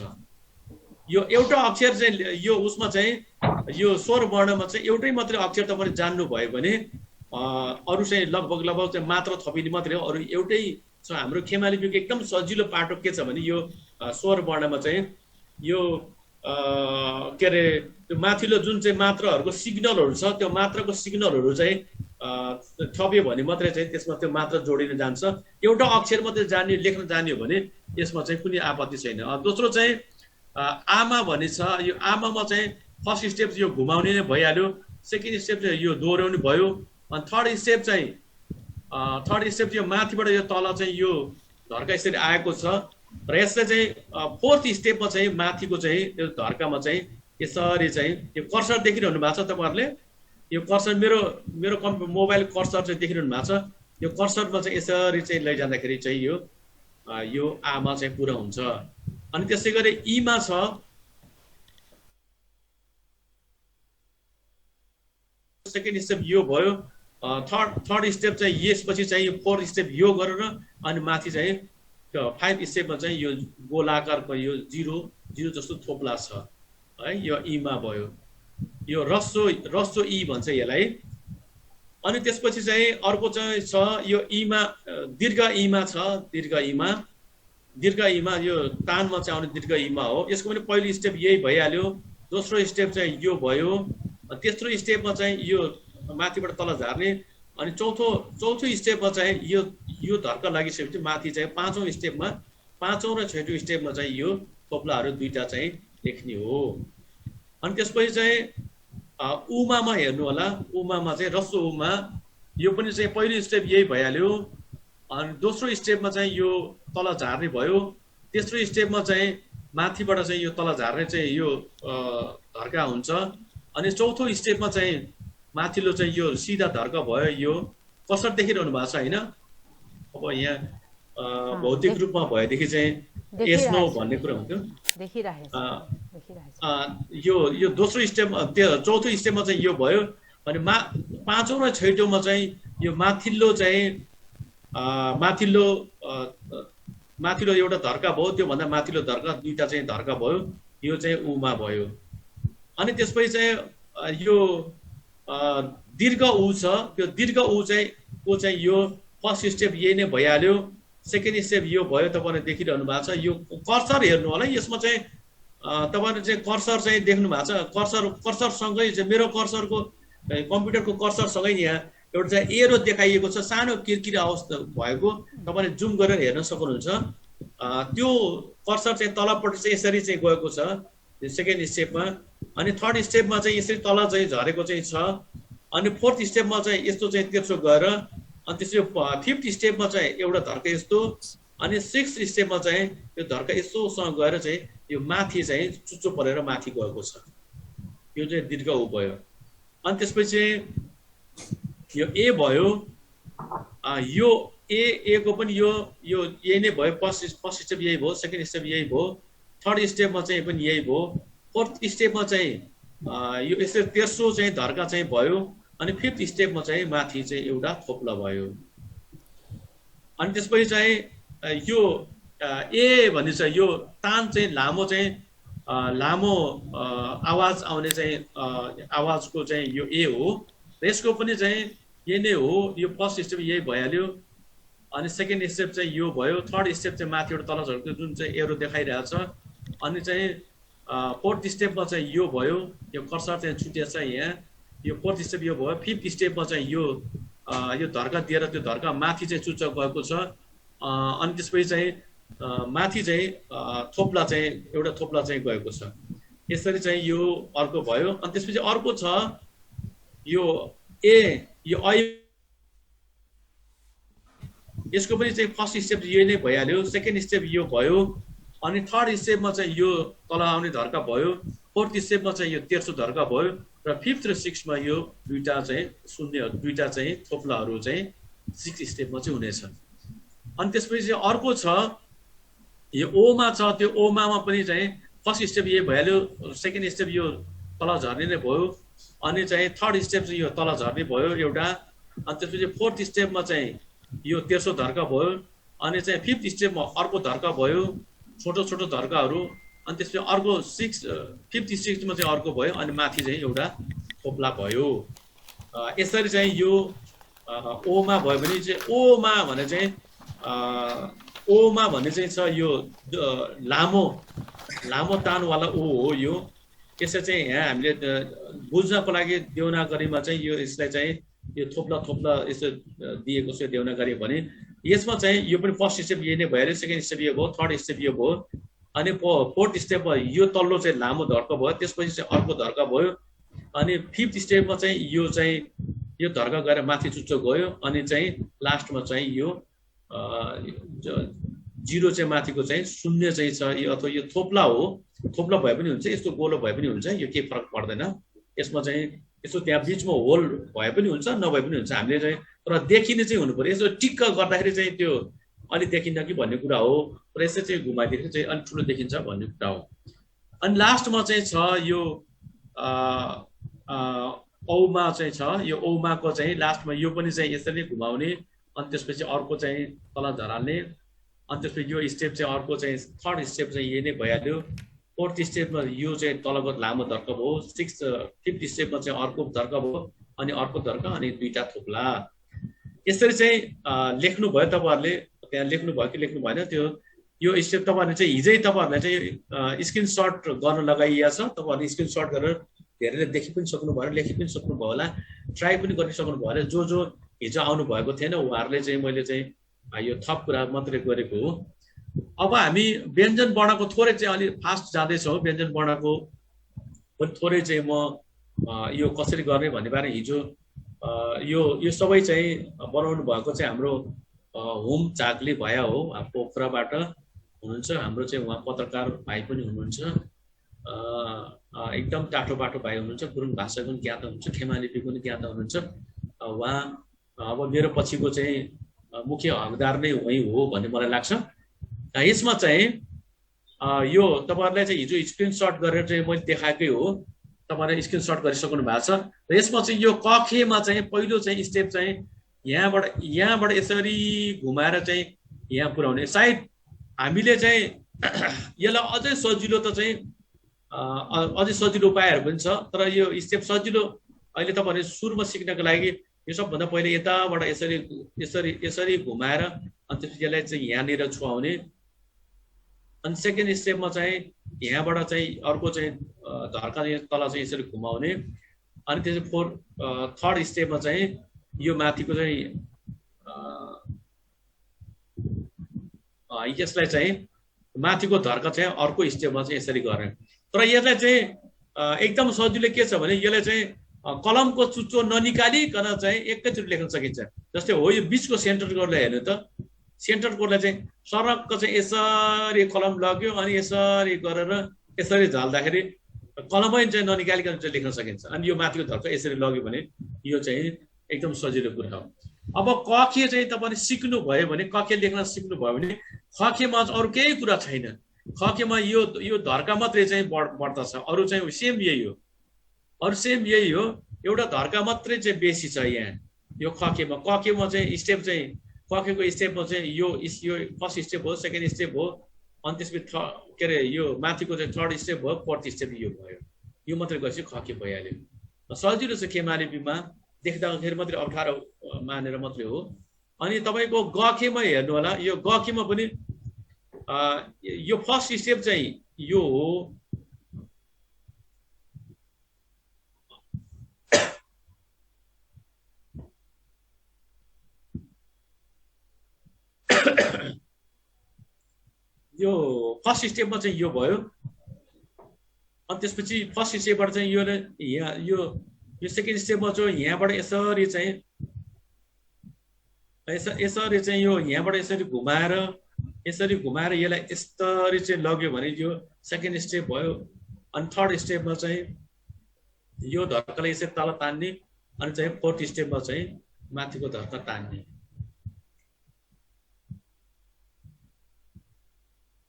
यो एउटा अक्षर चाहिँ यो उसमा चाहिँ यो स्वर वर्णमा चाहिँ एउटै मात्रै अक्षर तपाईले जान्नु भयो भने अरु चाहिँ लगभग चाहिँ मात्र थपिने मात्रै हो। अरु एउटै छ। हाम्रो खेमा लिपिको एकदम सजिलो पाटो के छ भने यो स्वर वर्णमा चाहिँ यो के अरे त्यो माथिल्लो जुन चाहिँ मात्राहरूको सिग्नलहरू छ त्यो मात्राको सिग्नलहरू चाहिँ थप्यो भने मात्रै चाहिँ त्यसमा त्यो मात्रा जोडिन जान्छ। एउटा अक्षर मात्रै जान्ने लेख्न जान्यो भने यसमा चाहिँ कुनै आपत्ति छैन। दोस्रो चाहिँ आमा भन्ने छ। यो आमामा चाहिँ फर्स्ट स्टेप यो घुमाउने नै भइहाल्यो। सेकेन्ड स्टेप चाहिँ यो दोहोऱ्याउने भयो। अनि थर्ड स्टेप चाहिँ यो माथिबाट यो तल चाहिँ यो धर्का यसरी आएको छ र यसले चाहिँ फोर्थ स्टेपमा चाहिँ माथिको चाहिँ यो धर्कामा चाहिँ यसरी चाहिँ यो कर्सर देखिरहनु भएको छ तपाईहरुले। यो कर्सर मेरो मोबाइल कर्सर चाहिँ देखिरहनु भएको छ। यो कर्सरमा चाहिँ यसरी चाहिँ लैजाँदाखेरि चाहिँ यो आमा चाहिँ पुरा हुन्छ। अनि त्यसै गरी ईमा छ। सेकेन्ड स्टेप यो भयो। थर्ड स्टेप चाहिँ यसपछि चाहिँ यो फोर्थ स्टेप यो गरेर अनि माथि चाहिँ फाइभ स्टेपमा चाहिँ यो गोलाकारको यो जिरो जस्तो थोप्ला छ है। यो ईमा भयो। यो रस्सो ई भन्छ यसलाई। अनि त्यसपछि चाहिँ अर्को चाहिँ छ यो ईमा दीर्घ ईमा छ। दीर्घ ईमा यो तानमा चाहिँ आउने दीर्घ ईमा हो। यसको पनि पहिलो स्टेप यही भइहाल्यो। दोस्रो स्टेप चाहिँ यो भयो। तेस्रो स्टेपमा चाहिँ यो माथिबाट तल झार्ने। अनि चौथो स्टेपमा चाहिँ यो धर्का लागिसकेपछि माथि चाहिँ पाँचौं स्टेपमा पाँचौं र छैटौं स्टेपमा चाहिँ यो थोप्लाहरू दुईटा चाहिँ लेख्ने हो। अनि त्यसपछि चाहिँ उमामा हेर्नु होला। उमामा चाहिँ रस्सो उमा। यो पनि चाहिँ पहिलो स्टेप यही भइहाल्यो। अनि दोस्रो स्टेपमा चाहिँ यो तल झार्ने भयो। तेस्रो स्टेपमा चाहिँ माथिबाट चाहिँ यो तल झार्ने चाहिँ यो धर्का हुन्छ। अनि चौथो स्टेपमा चाहिँ माथिल्लो चाहिँ यो सिधा धर्का भयो। यो कसरी देखिरहनु भएको छ हैन। अब यहाँ भौतिक रूपमा भएदेखि चाहिँ एस्नो भन्ने कुरा हुन्थ्यो। यो दोस्रो स्टेप चौथो स्टेपमा चाहिँ यो भयो। अनि पाँचौं र छैटौंमा चाहिँ यो माथिल्लो एउटा धर्का भयो। त्योभन्दा माथिल्लो धर्का दुईटा चाहिँ धर्का भयो। यो चाहिँ उमा भयो। अनि त्यसपछि चाहिँ यो दीर्घ उ छ। त्यो दीर्घ उ चाहिँ यो फर्स्ट स्टेप यही नै भइहाल्यो। सेकेन्ड स्टेप यो भयो। तपाईले देखिरहनु भएको छ। यो कर्सर हेर्नु होला। यसमा चाहिँ तपाईले चाहिँ कर्सर चाहिँ देख्नु भएको छ। कर्सरसँगै चाहिँ मेरो कर्सरको कम्प्युटरको कर्सरसँगै यहाँ एउटा चाहिँ एरो देखाइएको छ। सानो किरकिरा अवस्था भएको तपाईले जुम गरेर हेर्न सक्नुहुन्छ। त्यो कर्सर चाहिँ तलपट्टि चाहिँ यसरी चाहिँ गएको छ सेकेन्ड स्टेपमा। अनि थर्ड स्टेपमा चाहिँ यसरी तल चाहिँ झरेको चाहिँ छ। अनि फोर्थ स्टेपमा चाहिँ यस्तो चाहिँ तेर्सो गएर अनि त्यसरी फिफ्थ स्टेपमा चाहिँ एउटा धर्का यस्तो। अनि सिक्स्थ स्टेपमा चाहिँ यो धर्का यस्तोसँग गएर चाहिँ यो माथि चाहिँ चुच्चो परेर माथि गएको छ। यो चाहिँ दीर्घ उ भयो। अनि त्यसपछि यो ए भयो। यो ए को पनि यो यही नै भयो। फर्स्ट स्टेप यही भयो। सेकेन्ड स्टेप यही भयो। थर्ड स्टेपमा चाहिँ पनि यही भयो। फोर्थ स्टेपमा चाहिँ यो यसरी तेर्सो चाहिँ धर्का चाहिँ भयो। अनि फिफ्थ स्टेपमा चाहिँ माथि चाहिँ एउटा थोप्ला भयो। अनि त्यसपछि चाहिँ यो ए भन्ने छ। यो तान चाहिँ लामो चाहिँ लामो आवाज आउने चाहिँ आवाजको चाहिँ यो ए हो र यसको पनि चाहिँ यही नै हो यो फर्स्ट स्टेप यही भइहाल्यो अनि सेकेन्ड स्टेप चाहिँ यो भयो थर्ड स्टेप चाहिँ माथिबाट तल झर्को जुन चाहिँ एरो देखाइरहेछ अनि चाहिँ फोर्थ स्टेपमा चाहिँ यो भयो यो कर्सर चाहिँ छुटेछ यहाँ यो फोर्थ स्टेप यो भयो फिफ्थ स्टेपमा चाहिँ यो धर्का दिएर त्यो धर्का माथि चाहिँ चुच्च गएको छ अनि त्यसपछि चाहिँ माथि चाहिँ थोप्ला चाहिँ एउटा थोप्ला चाहिँ गएको छ यसरी चाहिँ यो अर्को भयो अनि त्यसपछि अर्को छ यो ए यो यसको पनि चाहिँ फर्स्ट स्टेप यही नै भइहाल्यो सेकेन्ड स्टेप यो भयो अनि थर्ड स्टेपमा चाहिँ यो तल आउने धर्का भयो फोर्थ स्टेपमा चाहिँ यो तेर्सो धर्का भयो र फिफ्थ र सिक्समा यो दुईटा चाहिँ शून्य दुईटा चाहिँ थोप्लाहरू चाहिँ सिक्स स्टेपमा चाहिँ हुनेछ अनि त्यसपछि अर्को छ यो ओमा छ त्यो ओमामा पनि चाहिँ फर्स्ट स्टेप यही भइहाल्यो सेकेन्ड स्टेप यो तल झर्ने नै भयो अनि चाहिँ थर्ड स्टेप चाहिँ यो तल झर्ने भयो एउटा अनि त्यसपछि फोर्थ स्टेपमा चाहिँ यो तेर्सो धर्का भयो अनि चाहिँ फिफ्थ स्टेपमा अर्को धर्का भयो छोटो छोटो धर्काहरू अनि त्यसपछि अर्को फिफ्थ स्टेपमा चाहिँ अर्को भयो अनि माथि चाहिँ एउटा थोप्ला भयो यसरी चाहिँ यो ओमा भयो भने चाहिँ ओमा भने चाहिँ छ यो लामो तानवाला ओ हो यो यसै चाहिँ यहाँ हामीले बुझ्नको लागि देवनागरीमा चाहिँ यो यसलाई चाहिँ यो थोप्ला यसो दिएको छ देवनागरी भने यसमा चाहिँ यो पनि फर्स्ट स्टेप यही नै भइहाल्यो सेकेन्ड स्टेप यो भयो थर्ड स्टेप यो भयो अनि फोर्थ स्टेपमा यो तल्लो चाहिँ लामो धर्का भयो त्यसपछि चाहिँ अर्को धर्का भयो अनि फिफ्थ स्टेपमा चाहिँ यो धर्का गएर माथि चुच्चो गयो अनि चाहिँ लास्टमा चाहिँ यो जिरो चाहिँ माथिको चाहिँ शून्य चाहिँ छ यो अथवा यो थोप्ला हो थोप्ला भए पनि हुन्छ यस्तो गोलो भए पनि हुन्छ यो केही फरक पर्दैन यसमा चाहिँ यसो त्यहाँ बिचमा होल भए पनि हुन्छ नभए पनि हुन्छ हामीले चाहिँ तर देखिने चाहिँ हुनु पर्यो यसो टिक्क गर्दाखेरि चाहिँ त्यो अलि देखिन्न कि भन्ने कुरा हो र यसै चाहिँ घुमाइदिएर चाहिँ अलि ठुलो देखिन्छ भन्ने कुरा हो अनि लास्टमा चाहिँ छ यो औमा चाहिँ छ यो औमाको चाहिँ लास्टमा यो पनि चाहिँ यसरी घुमाउने अनि त्यसपछि अर्को चाहिँ तल झराल्ने अनि त्यसपछि यो स्टेप चाहिँ अर्को चाहिँ थर्ड स्टेप चाहिँ यही नै भइहाल्यो फोर्थ स्टेपमा यो चाहिँ तलको लामो धर्का भयो फिफ्थ स्टेपमा चाहिँ अर्को धर्का भयो अनि अर्को धर्का अनि दुईटा थोप्ला यसरी चाहिँ लेख्नु भयो तपाईँहरूले त्यहाँ लेख्नु भयो कि लेख्नु भएन त्यो यो स्टेप तपाईँहरूले चाहिँ हिजै तपाईँहरूलाई चाहिँ स्क्रिनसट गर्न लगाइएको छ तपाईँहरूले स्क्रिनसट गरेर धेरैले देखि पनि सक्नु भयो लेखि पनि सक्नुभयो होला ट्राई पनि गर्न सक्नुभयो होला जो हिजो आउनु भएको थिएन उहाँहरूले चाहिँ मैले चाहिँ यो थप कुरा मात्रै गरेको हो अब हामी व्यञ्जन वर्णको थोरै चाहिँ अलि फास्ट जाँदैछौँ व्यञ्जन वर्णको पनि थोरै चाहिँ म यो कसरी गर्ने भन्ने बारे हिजो यो सबै चाहिँ बनाउनु भएको चाहिँ हाम्रो होम झागले भया हो पोखराबाट हुनुहुन्छ हाम्रो चाहिँ उहाँ पत्रकार भाइ पनि हुनुहुन्छ एकदम टाठो बाटो भाइ हुनुहुन्छ गुरुङ भाषा पनि ज्ञात हुनुहुन्छ खेमालिपी पनि ज्ञात हुनुहुन्छ उहाँ अब मेरो पछिको चाहिँ मुख्य हकदार नै उही हो भन्ने मलाई लाग्छ यसमा चाहिँ यो तपाईहरुलाई चाहिँ हिजो स्क्रिनशट गरेर चाहिँ मैले देखाएकै हो तपाईहरुले स्क्रिनशट गरिसक्नु भएको छ र यसमा चाहिँ यो कखेमा चाहिँ पहिलो चाहिँ स्टेप चाहिँ यहाँबाट यसरी घुमाएर चाहिँ यहाँ पुर्याउने सायद हामीले चाहिँ यसलाई अझै सजिलो त चाहिँ अझै सजिलो उपायहरु पनि छ तर यो स्टेप सजिलो अहिले तपाईहरुले सुरुमा सिक्नको लागि यो सबभन्दा पहिले यताबाट यसरी घुमाएर अनि त्यसपछि यसलाई चाहिँ यहाँनिर छुवाउने अनि सेकेन्ड स्टेपमा चाहिँ यहाँबाट चाहिँ अर्को चाहिँ धर्का तल चाहिँ यसरी घुमाउने अनि त्यसपछि थर्ड स्टेपमा चाहिँ यो माथिको चाहिँ यसलाई चाहिँ माथिको धर्का चाहिँ अर्को स्टेपमा चाहिँ यसरी गर्ने तर यसलाई चाहिँ एकदम सजिलो के छ भने यसलाई चाहिँ कलमको चुच्चो ननिकालिकन चाहिँ एकैचोटि लेख्न सकिन्छ जस्तै हो यो बीचको सेन्टर कोडलाई हेर्नु त सेन्टर कोडलाई चाहिँ सरक्क चाहिँ यसरी कलम लग्यो अनि यसरी गरेर यसरी झाल्दाखेरि कलमै चाहिँ ननिकालिकन चाहिँ लेख्न सकिन्छ अनि यो माथिको धर्का यसरी लग्यो भने यो चाहिँ एकदम सजिलो कुरा हो अब कखे चाहिँ तपाईले सिक्नु भयो भने कखे लेख्न सिक्नु भयो भने खखेमा अरु केही कुरा छैन खखेमा यो धर्का मात्रै चाहिँ बढ्दछ अरु चाहिँ सेम यही हो अरु सेम यही हो एउटा धर्का मात्रै चाहिँ बेसी छ यहाँ यो कखेमा चाहिँ स्टेप चाहिँ कखेको स्टेपमा चाहिँ यो फर्स्ट स्टेप हो सेकेन्ड स्टेप हो अनि त्यसपछि के अरे यो माथिको चाहिँ थर्ड स्टेप भयो, फोर्थ स्टेप यो भयो। यो मात्रै गएपछि खके भइहाल्यो। सजिलो छ खेमा लिपिमा, देख्दाखेरि मात्रै अप्ठ्यारो मानेर मात्रै हो। अनि तपाईँको गखेमा हेर्नु होला, यो गखेमा पनि यो फर्स्ट स्टेप चाहिँ यो हो। यो फर्स्ट स्टेपमा चाहिँ यो भयो। अनि त्यसपछि फर्स्ट स्टेपबाट चाहिँ यो यहाँ यो सेकेन्ड स्टेपमा चाहिँ यहाँबाट यसरी चाहिँ यसरी चाहिँ यो यहाँबाट यसरी घुमाएर यसलाई यसरी चाहिँ लग्यो भने यो सेकेन्ड स्टेप भयो। अनि थर्ड स्टेपमा चाहिँ यो धर्कालाई यसरी तल तान्ने, अनि चाहिँ फोर्थ स्टेपमा चाहिँ माथिको धर्का तान्ने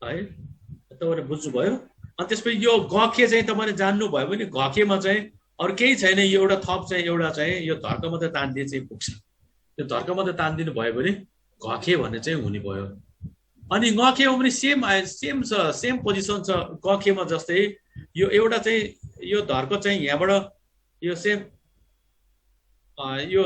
है। तपाईँले बुझ्नुभयो? अनि त्यसपछि यो गखे चाहिँ तपाईँले जान्नुभयो भने गखेमा चाहिँ अरू केही छैन, यो एउटा थप चाहिँ एउटा चाहिँ यो धर्का मात्रै तान्दिए चाहिँ पुग्छ। त्यो धर्का मात्रै तान्दिनु भयो भने गखे भन्ने चाहिँ हुने भयो। अनि गखेमा पनि सेम छ, सेम पोजिसन छ गखेमा जस्तै। यो एउटा चाहिँ यो धर्को चाहिँ यहाँबाट यो सेम यो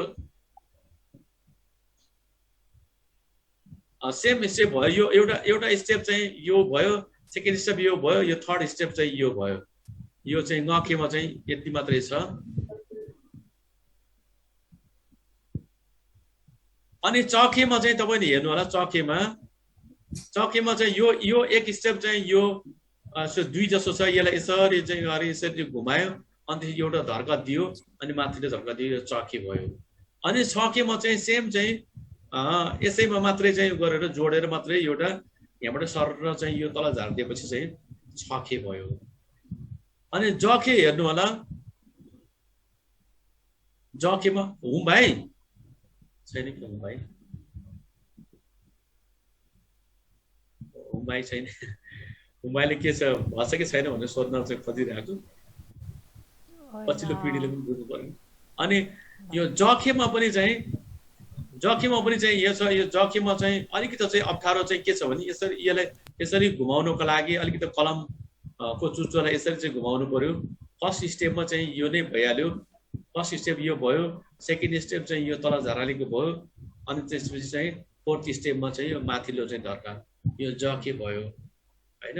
सेम स्टेप भयो। यो एउटा स्टेप चाहिँ यो भयो, सेकेन्ड स्टेप यो भयो, यो थर्ड स्टेप चाहिँ यो भयो। यो चाहिँ गखेमा चाहिँ यति मात्रै छ। अनि चखेमा चाहिँ तपाईँले हेर्नु होला, चखेमा चाहिँ यो एक स्टेप चाहिँ यो दुई जस्तो छ। यसलाई यसरी चाहिँ गरे यसरी घुमायो, अनि एउटा धर्का दियो, अनि माथिले धर्का दियो, यो चखे भयो। अनि छखेमा चाहिँ सेम चाहिँ यसैमा मात्रै चाहिँ गरेर जोडेर मात्रै एउटा यहाँबाट सर चाहिँ यो तल झारिदिएपछि चाहिँ छखे भयो। अनि जखे हेर्नु होला, जखेमा हुम भाइ छैन कि हुम भाइ छैन, हुम भाइले के छ भन्छ कि छैन भनेर सोध्न चाहिँ खोजिरहेको, पछिल्लो पिँढीले पनि बुझ्नु पर्यो। अनि यो जखेमा पनि चाहिँ यो छ। यो जखेमा चाहिँ अलिकति चाहिँ अप्ठ्यारो चाहिँ के छ भने यसलाई यसरी घुमाउनको लागि अलिकति कलम को चुच्चोलाई यसरी चाहिँ घुमाउनु पर्यो। फर्स्ट स्टेपमा चाहिँ यो नै भइहाल्यो, फर्स्ट स्टेप यो भयो, सेकेन्ड स्टेप चाहिँ यो तल झरालीको भयो, अनि त्यसपछि चाहिँ फोर्थ स्टेपमा चाहिँ यो माथिल्लो चाहिँ धर्का यो जखे भयो हैन।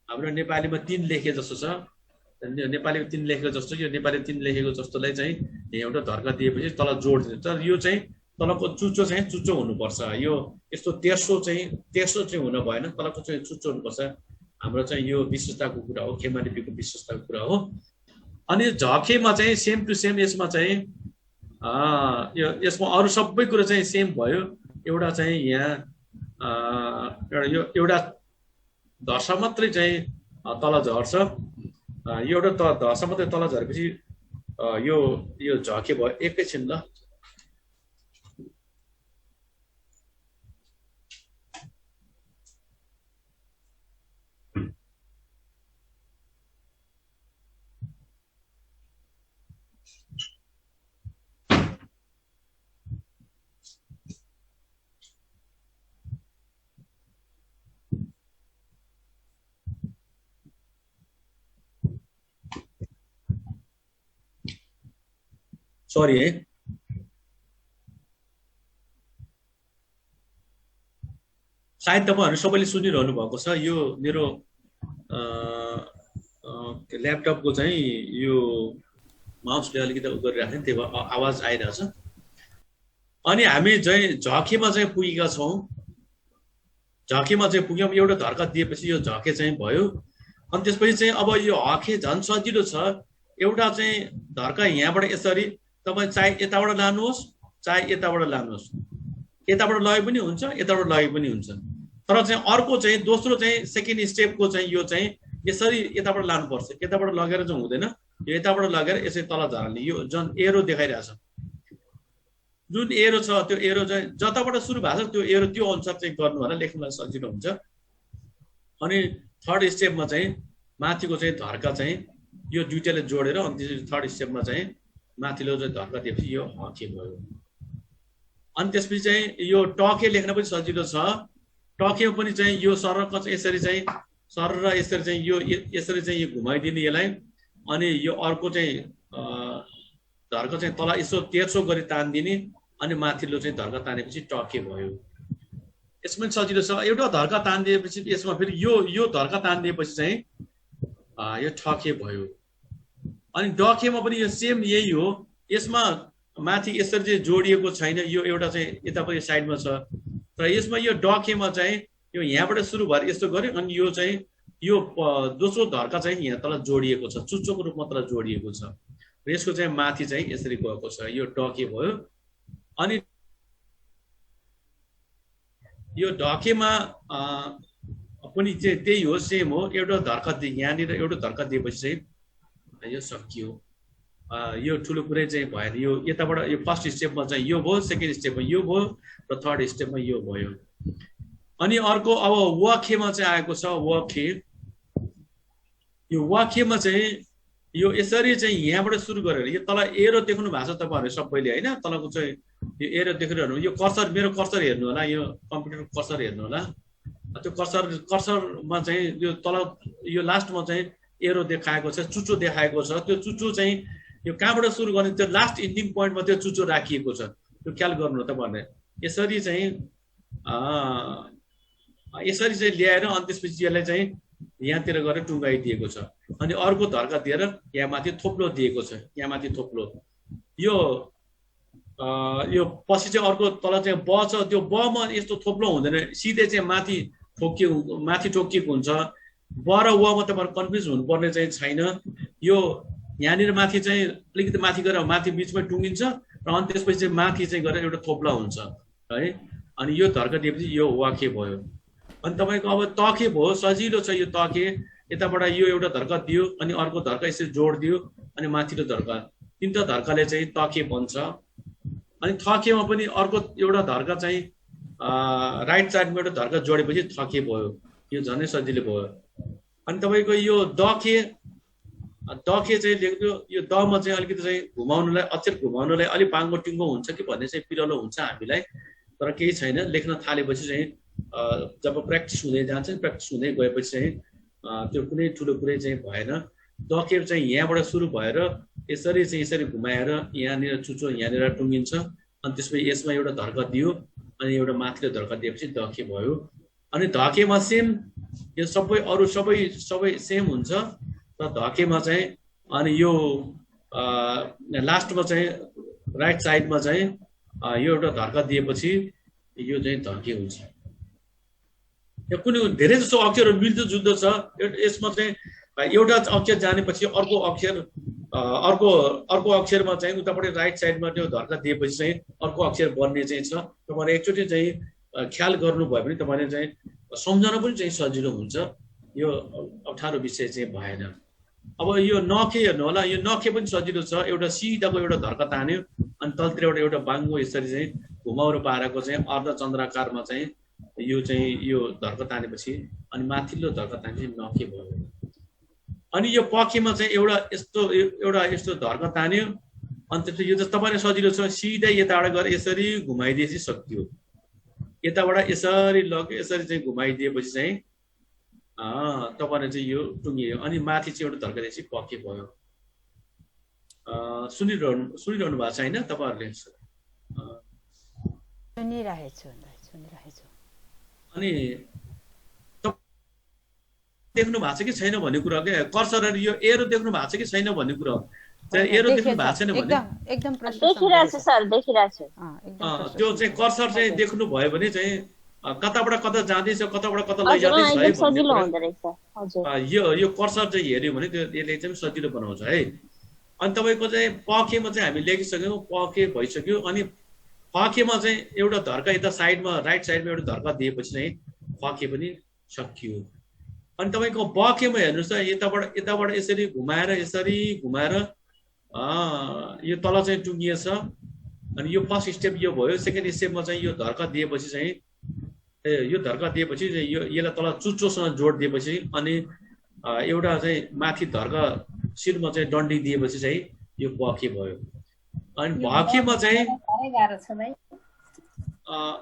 हाम्रो नेपालीमा 3 लेखे जस्तो छ, नेपालीमा 3 लेखेको जस्तो, यो नेपाली 3 लेखेको जस्तोलाई चाहिँ एउटा धर्का दिएपछि तल जोड दिन्छ। तर यो चाहिँ तलको चुच्चो चाहिँ चुच्चो हुनुपर्छ। यो यस्तो तेर्सो चाहिँ हुन भएन, तलको चाहिँ चुच्चो हुनुपर्छ। हाम्रो चाहिँ यो विशेषताको कुरा हो, खेमा लिपिको विशेषताको कुरा हो। अनि झखेमा चाहिँ सेम टु सेम यसमा चाहिँ यसमा अरू सबै कुरा चाहिँ सेम भयो। एउटा चाहिँ यहाँ एउटा धर्सा मात्रै चाहिँ तल झर्छ, एउटा धर्सा मात्रै तल झरेपछि यो झखे भयो। एकैछिन ल, सरी है। सायद तपाईहरु सबैले सुनिरहनु भएको छ। यो मेरो ल्यापटपको चाहिँ यो माउसले अलिकति गरिराख्ने, त्यही भएर आवाज आइरहेछ। अनि हामी चाहिँ झखेमा चाहिँ पुगेका छौं। झखेमा चाहिँ पुग्यौं, एउटा धर्का दिएपछि यो झखे चाहिँ भयो। अनि त्यसपछि चाहिँ अब यो हखे झन् सजिलो छ। एउटा चाहिँ धर्का यहाँबाट यसरी तपाई चाहे यताबाट लानुहोस् चाहे यताबाट लानुहोस्, यताबाट लगे पनि हुन्छ यताबाट लगे पनि हुन्छ। तर चाहिँ अर्को चाहिँ दोस्रो चाहिँ सेकेन्ड स्टेपको चाहिँ यो चाहिँ यसरी यताबाट लानुपर्छ, यताबाट लगेर चाहिँ हुँदैन। यो यताबाट लगेर यसै तल झर्ने, यो जुन एरो देखाइरहेछ, जुन एरो छ त्यो एरो चाहिँ जताबाट सुरु भएको छ त्यो एरो त्यो अनुसार चाहिँ गर्नु होला, लेख्नलाई सजिलो हुन्छ। अनि थर्ड स्टेपमा चाहिँ माथिको चाहिँ धर्का चाहिँ यो दुईटाले जोडेर, अनि थर्ड स्टेपमा चाहिँ माथिल्लो चाहिँ धर्का दिएपछि यो हखे भयो। अनि त्यसपछि चाहिँ यो टके लेख्न पनि सजिलो छ। टकेमा पनि चाहिँ यो सरक यसरी चाहिँ सर र यसरी चाहिँ यो यसरी चाहिँ यो घुमाइदिने यसलाई अनि यो अर्को चाहिँ धर्का चाहिँ तल यसो तेर्सो गरी तान्दिने अनि माथिल्लो चाहिँ धर्का तानेपछि टके भयो। यसमा सजिलो छ। एउटा धर्का तानिदिएपछि यसमा फेरि यो धर्का तानिदिएपछि चाहिँ यो ठके भयो। अनि डकेमा पनि यो सेम यही हो। यसमा माथि यसरी चाहिँ जोडिएको छैन, यो एउटा चाहिँ यतापट्टि साइडमा छ। तर यसमा यो डकेमा चाहिँ यो यहाँबाट सुरु भएर यस्तो गर्यो अनि यो चाहिँ यो दोस्रो धर्का चाहिँ यहाँ तल जोडिएको छ, चुच्चोको रूपमा तल जोडिएको छ। र यसको चाहिँ माथि चाहिँ यसरी गएको छ, यो डके भयो। अनि यो ढकेमा पनि चाहिँ त्यही हो, सेम हो। एउटा धर्का यहाँनिर एउटा धर्का दिएपछि चाहिँ यो सकियो। यो ठुलो कुरै चाहिँ भएन। यो यताबाट यो फर्स्ट स्टेपमा चाहिँ यो भयो, सेकेन्ड स्टेपमा यो भयो र थर्ड स्टेपमा यो भयो। अनि अर्को अब वाखेमा चाहिँ आएको छ। वाखे, यो वाखेमा चाहिँ यो यसरी चाहिँ यहाँबाट सुरु गरेर यो तल एरो देख्नु भएको छ तपाईँहरू सबैले होइन? तलको चाहिँ यो एरो देखिरहनु, यो कर्सर मेरो कर्सर हेर्नु होला, यो कम्प्युटर कर्सर हेर्नु होला। त्यो कर्सरमा चाहिँ यो तल यो लास्टमा चाहिँ एरो देखाएको छ, चुचो देखाएको छ। त्यो चुचो चाहिँ यो कहाँबाट सुरु गर्ने, त्यो लास्ट इन्डिङ पोइन्टमा त्यो चुचो राखिएको छ। त्यो ख्याल गर्नु तपाईँहरूले। यसरी चाहिँ यसरी चाहिँ ल्याएर अनि त्यसपछि यसलाई चाहिँ यहाँतिर गएर टुङ्गाइदिएको छ। अनि अर्को धर्का दिएर यहाँ माथि थोप्लो दिएको छ, यहाँ माथि थोप्लो। यो पछि चाहिँ अर्को तल चाहिँ ब छ, त्यो बमा यस्तो थोप्लो हुँदैन, सिधै चाहिँ माथि ठोकिएको हुन्छ। ब र वमा तपाईँहरू कन्फ्युज हुनुपर्ने चाहिँ छैन। यो यहाँनिर माथि चाहिँ अलिकति माथि गएर माथि बिचमा टुङ्गिन्छ र अनि त्यसपछि चाहिँ माथि चाहिँ गएर एउटा थोप्ला हुन्छ है। अनि यो धर्का दिएपछि यो वाखे भयो। अनि तपाईँको अब तके भयो, सजिलो छ यो तके। यताबाट यो एउटा धर्का दियो अनि अर्को धर्का यसरी जोड दियो अनि माथिल्लो धर्का, तिनवटा धर्काले चाहिँ तके बन्छ। अनि थकेमा पनि अर्को एउटा धर्का चाहिँ राइट साइडमा एउटा धर्का जोडेपछि थके भयो। यो झनै सजिलो भयो। अनि तपाईँको यो दके चाहिँ लेख्नु, यो दमा चाहिँ अलिकति चाहिँ घुमाउनुलाई, अक्षर घुमाउनुलाई अलिक बाङ्गो टिङ्गो हुन्छ कि भन्ने चाहिँ पिरलो हुन्छ हामीलाई। तर केही छैन, लेख्न थालेपछि चाहिँ जब प्र्याक्टिस हुँदै जान्छ, प्र्याक्टिस हुँदै गएपछि चाहिँ त्यो कुनै ठुलो कुरै चाहिँ भएन। दके चाहिँ यहाँबाट सुरु भएर यसरी चाहिँ यसरी घुमाएर यहाँनिर चुचो यहाँनिर टुङ्गिन्छ। अनि त्यसपछि यसमा एउटा धर्का दियो अनि एउटा माथिल्लो धर्का दिएपछि दके भयो। अनि धकेमा सेम, यो सबै अरू सबै सेम हुन्छ। र धकेमा चाहिँ अनि यो लास्टमा चाहिँ राइट साइडमा चाहिँ यो एउटा धर्का दिएपछि यो चाहिँ धके हुन्छ। यो कुनै धेरै जस्तो अक्षरहरू मिल्दो जुल्दो छ। यसमा चाहिँ एउटा अक्षर जानेपछि अर्को अक्षरमा चाहिँ उतापट्टि राइट साइडमा त्यो धर्का दिएपछि चाहिँ अर्को अक्षर बन्ने चाहिँ छ। तपाईँले एकचोटि चाहिँ ख्याल गर्नुभयो भने तपाईँले चाहिँ सम्झन पनि चाहिँ सजिलो हुन्छ। यो अप्ठ्यारो विषय चाहिँ भएन। अब यो नखे हेर्नु होला, यो नखे पनि सजिलो छ। एउटा सिधाको एउटा धर्का तान्यो अनि तलतिर एउटा बाङ्गो यसरी चाहिँ घुमाउरो पारेको चाहिँ अर्धचन्द्राकारमा चाहिँ यो धर्का तानेपछि अनि माथिल्लो धर्का तानेपछि नखे भयो। अनि यो पखेमा चाहिँ एउटा यस्तो धर्का तान्यो अनि त्यसपछि यो चाहिँ तपाईँले सजिलो छ। सिधै यताबाट गएर यसरी घुमाइदिएपछि सकियो। यताबाट यसरी लग्यो, यसरी चाहिँ घुमाइदिएपछि चाहिँ तपाईँले चाहिँ यो टुङ्गियो। अनि माथि चाहिँ एउटा धर्का दिएपछि पखे भयो। सुनिरहनु भएको छ होइन तपाईँहरूले? सुनिरहेछु। अनि देख्नु भएको छ कि छैन भन्ने कुरा के कर्सरहरू यो एरो देख्नु भएको छ कि छैन भन्ने कुरा। एरो देख्नु भएको छैन भने एकदम देखिरहेछ सर, देखिरहेछ। त्यो चाहिँ कर्सर चाहिँ देख्नु भयो भने चाहिँ कताबाट कता जाँदैछ, कताबाट कता लैजाँदैछ है सजिलो हुँदो रहेछ। हजुर, यो कर्सर चाहिँ हेर्यो भने त्यो यसले चाहिँ सजिलो बनाउँछ है। अनि तपाईँको चाहिँ पखेमा चाहिँ हामी लेखिसक्यौँ, पखे भइसक्यो। अनि पखेमा चाहिँ एउटा धर्का यता साइडमा राइट साइडमा एउटा धर्का दिएपछि चाहिँ पखे पनि सकियो। अनि तपाईँको बखेमा हेर्नुहोस् त, यताबाट यसरी घुमाएर यो तल चाहिँ टुङ्गिएछ। अनि यो फर्स्ट स्टेप यो भयो। सेकेन्ड स्टेपमा चाहिँ यो धर्का दिएपछि चाहिँ यसलाई तल चुच्चोसँग जोड दिएपछि अनि एउटा चाहिँ माथि धर्का शिरमा चाहिँ डन्डी दिएपछि चाहिँ यो बखे भयो। अनि भखेमा चाहिँ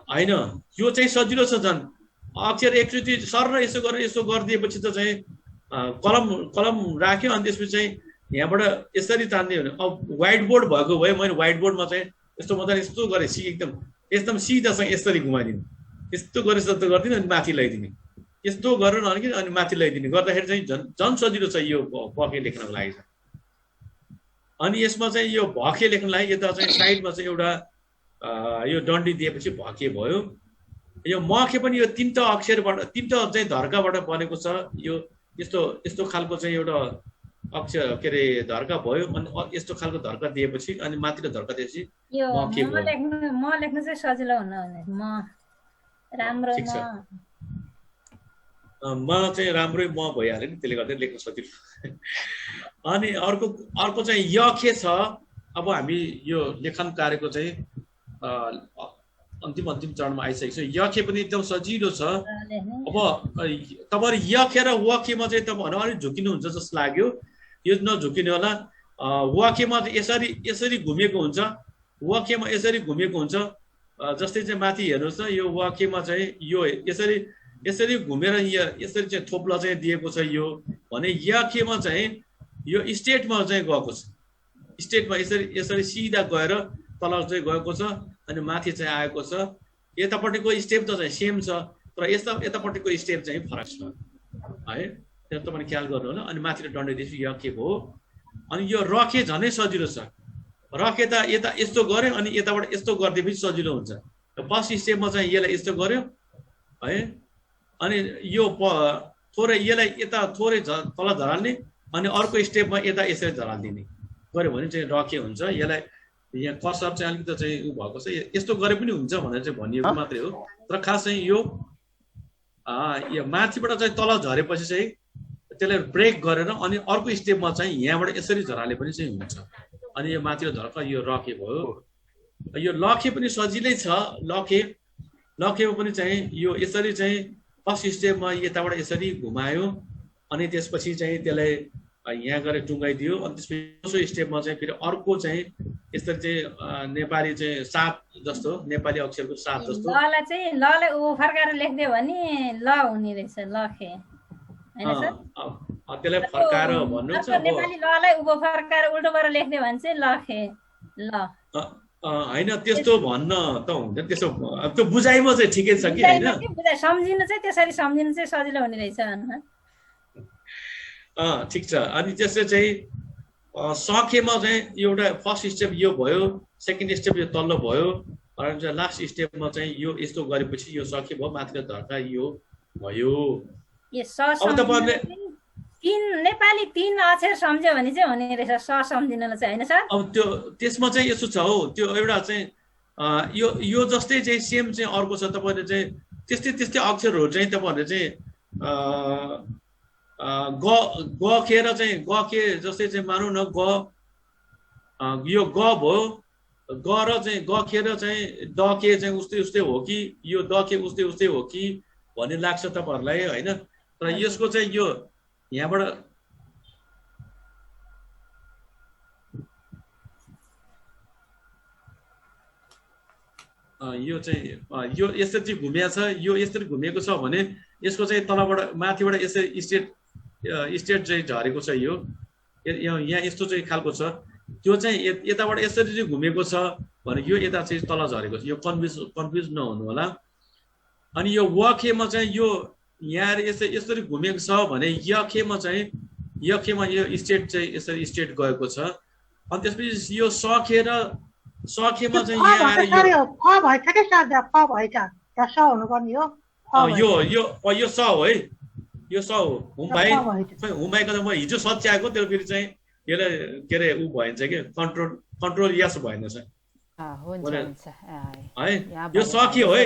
होइन, यो चाहिँ सजिलो छ झन्। अक्षर एकचोटि सर र यसो गरेर यसो गरिदिएपछि त चाहिँ कलम राख्यो अनि त्यसपछि चाहिँ यहाँबाट यसरी तान्ने भने अब व्हाइट बोर्ड भएको भए मैले व्हाइट बोर्डमा चाहिँ यस्तो मजाले यस्तो गरेँ एकदम सिधासँग यसरी घुमाइदिने यस्तो गरेर जस्तो गरिदिने अनि माथि ल्याइदिने यस्तो गरेर नअर्किने अनि माथि ल्याइदिने गर्दाखेरि चाहिँ झन् सजिलो छ यो भके लेख्नको लागि चाहिँ। अनि यसमा चाहिँ यो भके लेख्नलाई यता चाहिँ साइडमा चाहिँ एउटा यो डन्डी दिएपछि भके भयो। यो मखे पनि यो तीनटा अक्षरबाट तीनटा चाहिँ धर्काबाट बनेको छ। यो यस्तो खालको चाहिँ एउटा अक्षर के अरे धर्का भयो अनि यस्तो खालको धर्का दिएपछि अनि माथिल्लो धर्का दिएपछि यो म लेख्न चाहिँ सजिलो हुन म राम्रो म चाहिँ राम्रै म भइहाल्यो नि त्यसले गर्दा लेख्न सजिलो। अनि अर्को चाहिँ यखे छ। अब हामी यो लेखन कार्यको चाहिँ अन्तिम चरणमा आइसकेको छ। यखे पनि एकदम सजिलो छ। अब तपाईहरु यखे र वखेमा चाहिँ तपाईहरु अलिक झुकिनुहुन्छ जस्तो लाग्यो, यो नझुकिने होला। वखेमा यसरी घुमेको हुन्छ, वखेमा यसरी घुमेको हुन्छ। जस्तै चाहिँ माथि हेर्नुहोस् न, यो वखेमा चाहिँ यो यसरी घुमेर यसरी चाहिँ थोप्ला चाहिँ दिएको छ। यो भने यखेमा चाहिँ यो स्टेटमा चाहिँ गएको छ। स्टेटमा यसरी सिधा गएर तल चाहिँ गएको छ अनि माथि चाहिँ आएको छ। यतापट्टिको स्टेप त चाहिँ सेम छ तर यतापट्टिको स्टेप चाहिँ फरक छ है, त्यो तपाईले ख्याल गर्नु होला। अनि माथिको डन्डी दिएपछि यखे हो। अनि यो रखे झनै सजिलो छ। रखे त यता यस्तो गर्यो अनि यताबाट यस्तो गरिदिएपछि सजिलो हुन्छ। फर्स्ट स्टेपमा चाहिँ यसलाई यस्तो गर्यो है, अनि यो थोरै यसलाई यता थोरै तल झराल्ने अनि अर्को स्टेपमा यता यसरी झराल्दिने गर्यो भने चाहिँ रखे हुन्छ। यसलाई यहाँ कसर चाहिँ अलिकति चाहिँ उ भएको छ, यस्तो गरे पनि हुन्छ भनेर चाहिँ भनिएको मात्रै हो। तर खास चाहिँ यो माथिबाट चाहिँ तल झरेपछि चाहिँ त्यसलाई ब्रेक गरेर अनि अर्को स्टेपमा चाहिँ यहाँबाट यसरी झराले पनि चाहिँ हुन्छ। अनि यो माथिको धर्का यो रखे भयो। यो लखे पनि सजिलै छ। लखेमा पनि चाहिँ यो यसरी चाहिँ फर्स्ट स्टेपमा यताबाट यसरी घुमायो अनि त्यसपछि चाहिँ त्यसलाई यहाँ गएर टुङ्गाइदियो। अनि त्यसपछि दोस्रो स्टेपमा चाहिँ फेरि अर्को चाहिँ यसरी चाहिँ नेपाली चाहिँ साप जस्तो, नेपाली अक्षरको साप जस्तो ललाई चाहिँ लले उ फर्काएर लेख्दियो भने ल हुने रहेछ लखे हैन सर। त्यसलाई फर्काएर भन्नुहुन्छ। नेपाली ललाई उभो फर्काएर उल्टो गरेर लेख्दियो भने चाहिँ लखे ल हैन, त्यस्तो भन्न त हुँदैन। त्यसो त्यो बुझाइमा चाहिँ ठिकै छ कि हैन, सम्झिनु चाहिँ त्यसरी सम्झिनु चाहिँ सजिलो हुने रहेछ भन्न। ठिक छ। अनि त्यसले चाहिँ सकेमा चाहिँ एउटा फर्स्ट स्टेप यो भयो, सेकेन्ड स्टेप यो तल्लो भयो अनि चाहिँ लास्ट स्टेपमा चाहिँ यो यस्तो गरेपछि यो सके भयो, माथिको धर्का यो भयो। अब तपाईहरुले नेपाली 3 अक्षर सम्झ्यो भने चाहिँ हुने रहेछ स सम्झिनलाई चाहिँ हैन सर। अब त्यो त्यसमा चाहिँ यसो छ हो, त्यो एउटा चाहिँ यो जस्तै चाहिँ सेम चाहिँ अर्को छ। तपाईहरुले चाहिँ त्यस्तै अक्षरहरु चाहिँ तपाईहरुले चाहिँ गखेर चाहिँ गखे जस्तै चाहिँ मानौ न यो ग भयो, ग र चाहिँ गखेर चाहिँ दके चाहिँ उस्तै हो कि यो दके उस्तै हो कि भन्ने लाग्छ तपाईहरुलाई हैन। तर यसको चाहिँ यो यहाँबाट यो चाहिँ यो यसरी चाहिँ घुमेको छ, यो यसरी घुमेको छ भने यसको चाहिँ तलबाट माथिबाट यसरी स्टेट चाहिँ झरेको छ। यो यहाँ यस्तो चाहिँ खालको छ, त्यो चाहिँ यताबाट यसरी चाहिँ घुमेको छ भने यो यता चाहिँ तल झरेको छ। यो कन्फ्युज नहुनु होला। अनि यो वखेमा चाहिँ यो यहाँ यसरी घुमेको छ भने यखेमा यो स्टेट चाहिँ यसरी स्टेट गएको छ। अनि त्यसपछि यो सखेमा चाहिँ यहाँ आएर यो स हो है, यो स हो। हुम्बाईको त म हिजो सच्याएको, त्यो फेरि चाहिँ यसलाई के अरे ऊ भइन्छ कि कन्ट्रोल यस भएन चाहिँ है। यो सके हो है,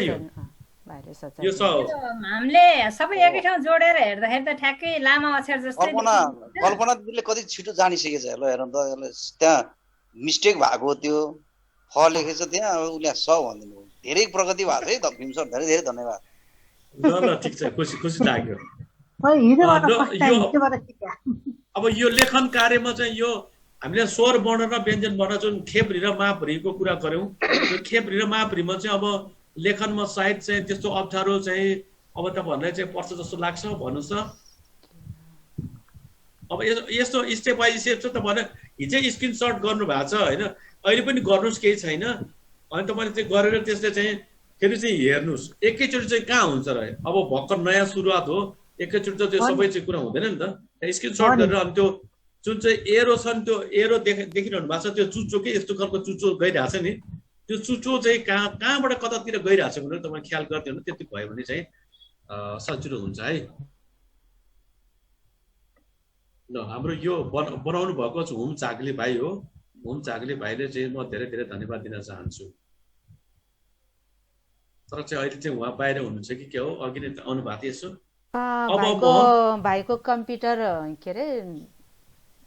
यो स हो। हामीले सबै एकै ठाउँ जोडेर हेर्दाखेरि त ठ्याक्कै लामा अक्षर जस्तै कल्पना दिदीले कति छिटो जानिसकेछ। ल हेर त त्यहाँ मिस्टेक भएको त्यो फ लेखेछ त्यहाँ, अब उसले स भनिदिनु। धेरै प्रगति भएको छ है त भीम सर, धेरै धेरै धन्यवाद। ल ठिक छ, खुसी लाग्यो। अब यो लेखन कार्यमा चाहिँ यो हामीले स्वर वर्ण र व्यञ्जन वर्ण जुन खेप्री र मापरीको कुरा गर्यौं, त्यो खेप्री र मापरीमा चाहिँ अब लेखनमा सायद चाहिँ त्यस्तो अप्ठ्यारो चाहिँ अब तपाईँहरूलाई चाहिँ पर्छ जस्तो लाग्छ भन्नुहोस् त। अब यस्तो स्टेप बाई स्टेप छ। तपाईँहरूले हिजै स्क्रिनसट गर्नु भएको छ होइन, अहिले पनि गर्नुहोस्, केही छैन। अनि तपाईँले चाहिँ गरेर त्यसले चाहिँ फेरि चाहिँ हेर्नुहोस् एकैचोटि चाहिँ कहाँ हुन्छ र। अब भर्खर नयाँ सुरुवात हो, एकैचोटि त त्यो सबै चाहिँ कुरा हुँदैन नि त। स्क्रिनसट गरेर अनि त्यो जुन चाहिँ एरो छ नि, त्यो एरो देखिरहनु भएको छ, त्यो चुच्चो के यस्तो खालको चुच्चो गइरहेको छ नि, त्यो चुच्चो चाहिँ कहाँबाट कतातिर गइरहेको छ भनेर तपाईँ ख्याल गरिदिनु न। त्यति भयो भने चाहिँ सजिलो हुन्छ है। ल हाम्रो यो बनाउनु भएको छ हुम चाग्ले भाइ हो। हुम चाग्ले भाइले चाहिँ म धेरै धेरै धन्यवाद दिन चाहन्छु। तर चाहिँ अहिले चाहिँ उहाँ बाहिर हुनुहुन्छ कि के हो, अघि नै आउनु भएको थियो यसो। भाइको कम्प्युटर के अरे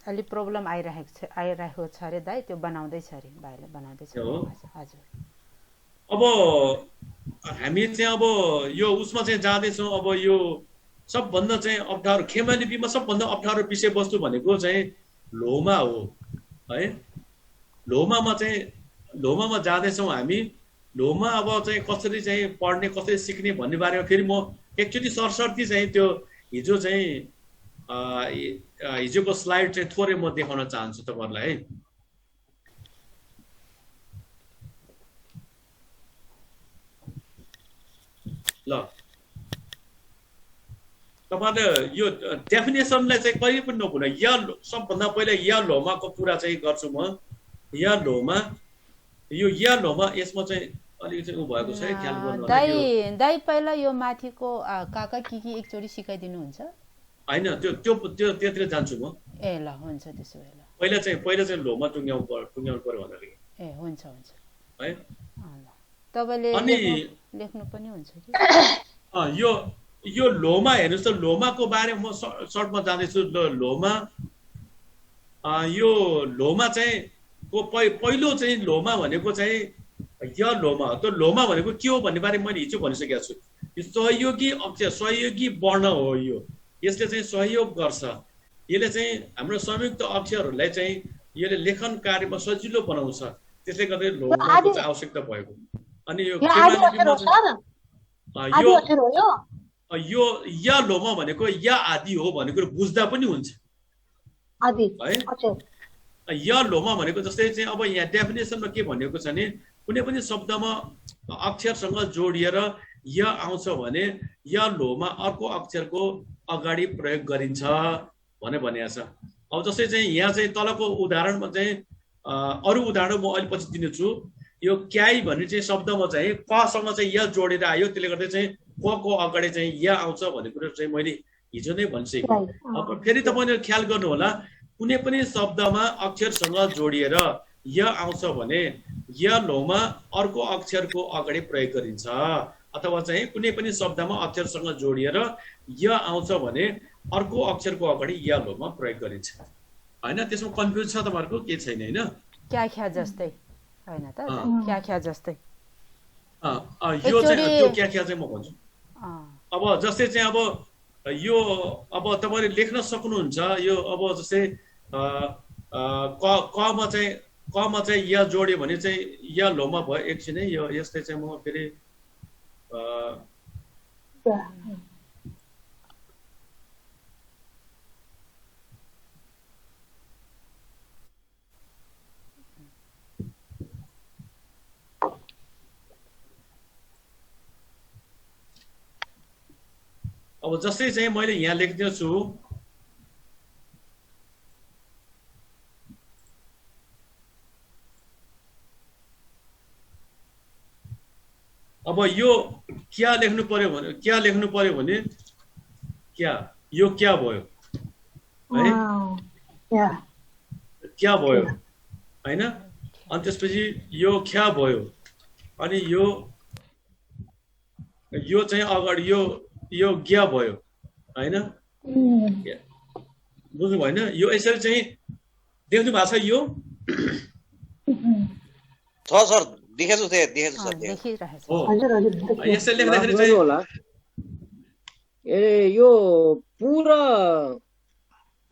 अलि प्रब्लम आइरहेको छ अरे दाइ, त्यो बनाउँदैछ अरे, भाइले बनाउँदैछ। हजुर अब हामी चाहिँ अब यो उसमा चाहिँ जाँदैछौँ। अब यो सबभन्दा चाहिँ अप्ठ्यारो खेमा लिपिमा सबभन्दा अप्ठ्यारो विषयवस्तु भनेको चाहिँ लोमा हो है। लोमामा जाँदैछौँ हामी। लोमा अब चाहिँ कसरी चाहिँ पढ्ने, कसरी सिक्ने भन्ने बारेमा फेरि म एकचोटि सरसर्ती चाहिँ त्यो हिजोको स्लाइड चाहिँ थोरै म देखाउन चाहन्छु तपाईँहरूलाई है। ल तपाईँले यो डेफिनेसनलाई चाहिँ कहिले पनि नभुल्नु। या सबभन्दा पहिला या लोमाको कुरा चाहिँ गर्छु म। या लोमा, यो या लोमा यसमा चाहिँ अलिकति उ भएको छ है, ख्याल गर्नु। दाइ पहिला यो माथिको काका के एकचोटि सिकाइदिनुहुन्छ? होइन त्यो त्यतिर जान्छु म। ए ल हुन्छ, त्यसो भए ल पहिला चाहिँ लोमा टुङ्ग्याउनु पर्यो भनेर। ए हुन्छ है। तपाईँले अनि लेख्नु पनि हुन्छ कि यो लोमा हेर्नुहोस् त। लोमाको बारेमा म सर्टमा जाँदैछु। लोमा, यो लोमा चाहिँ पहिलो चाहिँ लोमा भनेको चाहिँ या लोमा हो। त्यो लोमा भनेको के हो भन्ने बारेमा मैले हिजो भनिसकेको छु। यो सहयोगी अक्षर, सहयोगी वर्ण हो। यो यसले चाहिँ सहयोग गर्छ। यसले चाहिँ हाम्रो संयुक्त अक्षरहरूलाई चाहिँ यसले लेखन कार्यमा सजिलो बनाउँछ। त्यसले गर्दा लोमाको चाहिँ आवश्यकता भएको। अनि यो या लोमा भनेको या आदि हो भन्ने कुरो बुझ्दा पनि हुन्छ है। या लोमा भनेको जस्तै चाहिँ अब यहाँ डेफिनेसनमा के भनेको छ भने कुनै पनि शब्दमा अक्षरसँग जोडिएर या आउँछ भने या लोमा अर्को अक्षरको अगाडि प्रयोग गरिन्छ भनेको छ। अब जस्तै चाहिँ यहाँ चाहिँ तलको उदाहरणमा चाहिँ अरू उदाहरण म अहिले पछि दिनेछु। यो क्याई भन्ने चाहिँ शब्दमा चाहिँ कसँग चाहिँ या जोडेर आयो, त्यसले गर्दा चाहिँ को अगाडि चाहिँ या आउँछ भन्ने कुरो चाहिँ मैले हिजो नै भनिसकेको। अब फेरि तपाईँले ख्याल गर्नु होला, कुनै पनि शब्दमा अक्षरसँग जोडिएर या आउँछ भने या लोमा अर्को अक्षरको अगाडि प्रयोग गरिन्छ। अथवा चाहिँ कुनै पनि शब्दमा अक्षरसँग जोडिएर या आउँछ भने अर्को अक्षरको अगाडि या लोमा प्रयोग गरिन्छ हैन। त्यसमा कन्फ्युज छ तपाईहरुको? के छैन हैन? क्या जस्तै हैन त? क्या जस्तै यो चाहिँ त्यो क्या चाहिँ म भन्छु। अब जस्तै चाहिँ अब यो अब तपाईले लेख्न सक्नुहुन्छ। यो अब जस्तै कमा चाहिँ या जोड्यो भने चाहिँ या लोमा भयो। एकछिन है, यो यस्तै चाहिँ म फेरि अब जस्तै चाहिँ मैले यहाँ लेख्दैछु अब यो क्या लेख्नु पर्यो भने क्या यो क्या भयो है? क्या भयो हैन? अनि त्यसपछि यो क्या भयो अनि यो चाहिँ अगाडि यो ज्ञा भयो हैन? बुझ्नु भएन? यो यसरी चाहिँ देख्नु भएको छ? यो छ सर, देखेछु सर, हो। यसरी लेख्दाखेरि चाहिँ होला ए यो पुरा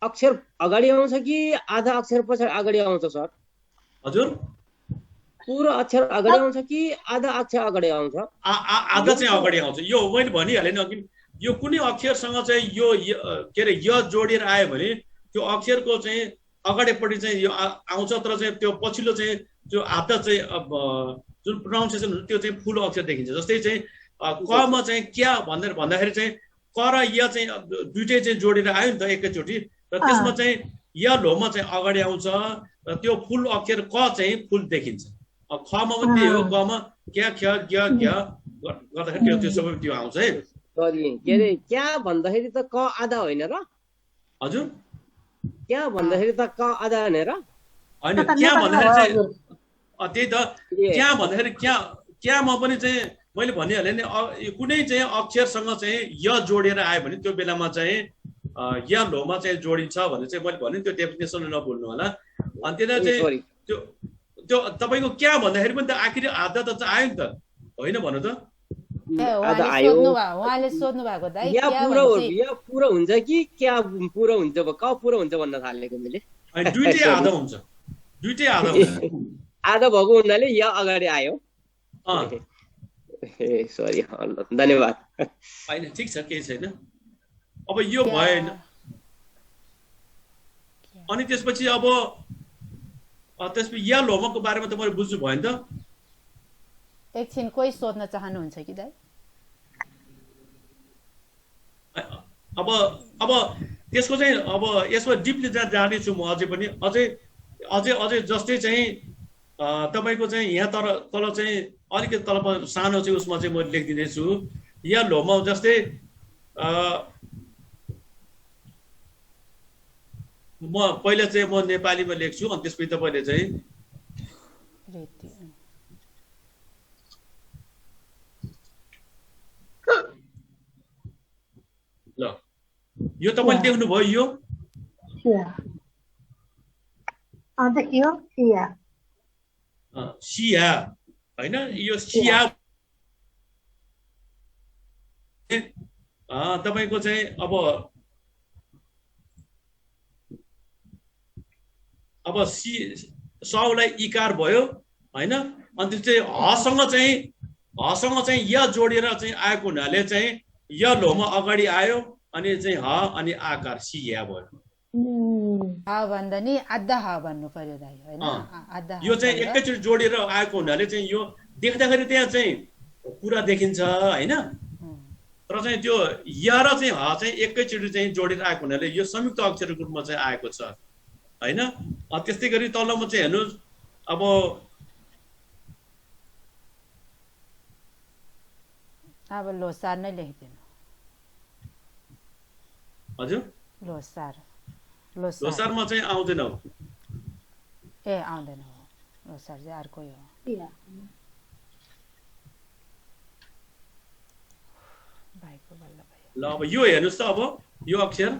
अक्षर अगाडि आउँछ कि आधा अक्षर पछाडि अगाडि आउँछ सर? हजुर पुरो अक्षर अगाडि आउँछ कि आधा अक्षर अगाडि आउँछ? आधा चाहिँ अगाडि आउँछ। यो मैले भनिहालेँ नि अघि, यो कुनै अक्षरसँग चाहिँ यो के अरे य जोडिएर आयो भने त्यो अक्षरको चाहिँ अगाडिपट्टि चाहिँ यो आउँछ, तर चाहिँ त्यो पछिल्लो चाहिँ त्यो आधा चाहिँ जुन प्रोनाउन्सिएसन हुन्छ त्यो चाहिँ फुल अक्षर देखिन्छ। जस्तै चाहिँ कमा चाहिँ क्या भन्दाखेरि चाहिँ क र य चाहिँ दुइटै चाहिँ जोडेर आयो नि त एकैचोटि, र त्यसमा चाहिँ य लोमा चाहिँ अगाडि आउँछ र त्यो फुल अक्षर क चाहिँ फुल देखिन्छ। खमा पनि त्यही हो, गमा क्या ख्य ज्ञ ज्ञ गर्दाखेरि त्यो सबै त्यो आउँछ है। सरी, के अरे क्या भन्दाखेरि त क आधा होइन र? हजुर, क्या भन्दाखेरि त क आधा होइन र? होइन, क्या भन्दाखेरि चाहिँ त्यही त, क्या भन्दाखेरि क्यामा पनि चाहिँ मैले भनिहालेँ नि, कुनै चाहिँ अक्षरसँग चाहिँ य जोडेर आयो भने त्यो बेलामा चाहिँ य लोमा चाहिँ जोडिन्छ भने चाहिँ मैले भने त्यो डेफिनेसन नभुल्नु होला। अनि त्यसलाई चाहिँ त्यो तपाईँको क्या भन्दाखेरि पनि त आखिर आधा त आयो नि त, होइन भन्नु त? उहाँले सोध्नु भएको दाइ या पुरो हुन्छ कि क्या पुरो हुन्छ, क पुरो हुन्छ भन्न थालेको मैले। दुइटै आधा हुन्छ, दुइटै आधा हुन्छ। आधा भएको हुनाले या अगाडि आयो। सरी, धन्यवाद। होइन, ठिक छ, केही छैन। अब यो भएन, अनि त्यसपछि अब त्यसपछि या लोमाको बारेमा त मैले बुझ्नु भयो नि त। एकछिन कोही सोध्न चाहनुहुन्छ कि दाइ? अब त्यसको चाहिँ अब यसमा डिपली जानेछु म अझै पनि, अझै जस्तै चाहिँ तपाईँको चाहिँ यहाँ तल चाहिँ अलिकति तल सानो चाहिँ उसमा चाहिँ म लेखिदिँदैछु या लोमा। जस्तै म पहिला चाहिँ म नेपालीमा लेख्छु, अनि त्यसपछि तपाईँले चाहिँ ल, यो तपाईँले देख्नुभयो? यो सिया होइन, यो सिया तपाईँको चाहिँ अब सलाई इकार भयो होइन। अनि त्यो चाहिँ हसँग चाहिँ य जोडेर चाहिँ आएको हुनाले चाहिँ य लोमा अगाडि आयो, अनि चाहिँ ह अनि आकार सिया भयो। भन्दा नि आधा ह भन्नु पर्यो दाइ, हैन? आधा यो चाहिँ एकैचोटि जोडेर आएको हुनाले चाहिँ यो देख्दाखेरि त्यहाँ चाहिँ पुरा देखिन्छ हैन, तर चाहिँ त्यो य र चाहिँ ह चाहिँ एकैचोटि चाहिँ जोडेर आएको हुनाले यो संयुक्त अक्षरको रूपमा चाहिँ आएको छ हैन। त्यस्तै गरी तलमा चाहिँ हेर्नुस्, अब लोसार नै लेखिदिनु। हजुर, लोसारमा चाहिँ आउँदैन हो? ए आउँदैन हो, लोसार चाहिँ अर्कै हो। भाइको बल्ल भयो। ल अब यो हेर्नुस् त, अब यो अक्षर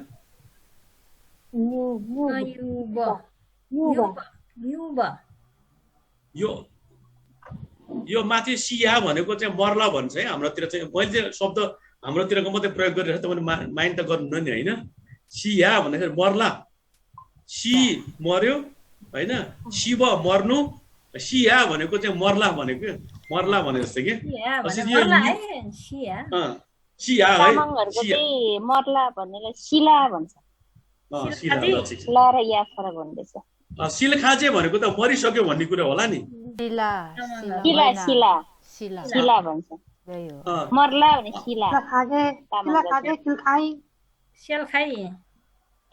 यो माथि सिया भनेको चाहिँ मर्ला भन्छ है हाम्रोतिर चाहिँ। मैले चाहिँ शब्द हाम्रोतिरको मात्रै प्रयोग गरेर तपाईँले माइन्ड त गर्नु नि होइन। सिया भन्दाखेरि मर्ला, सी मर्यो होइन, शिव मर्नु, सिया भनेको चाहिँ मर्ला भनेको, मर्ला भने जस्तो कि सिया है। मर्ला भन्नेलाई शिला भन्छ। शिलखाजे भनेको त मरिसक्यो भन्ने कुरा होला नि। शिला भन्छ, मर्ला भने शिला।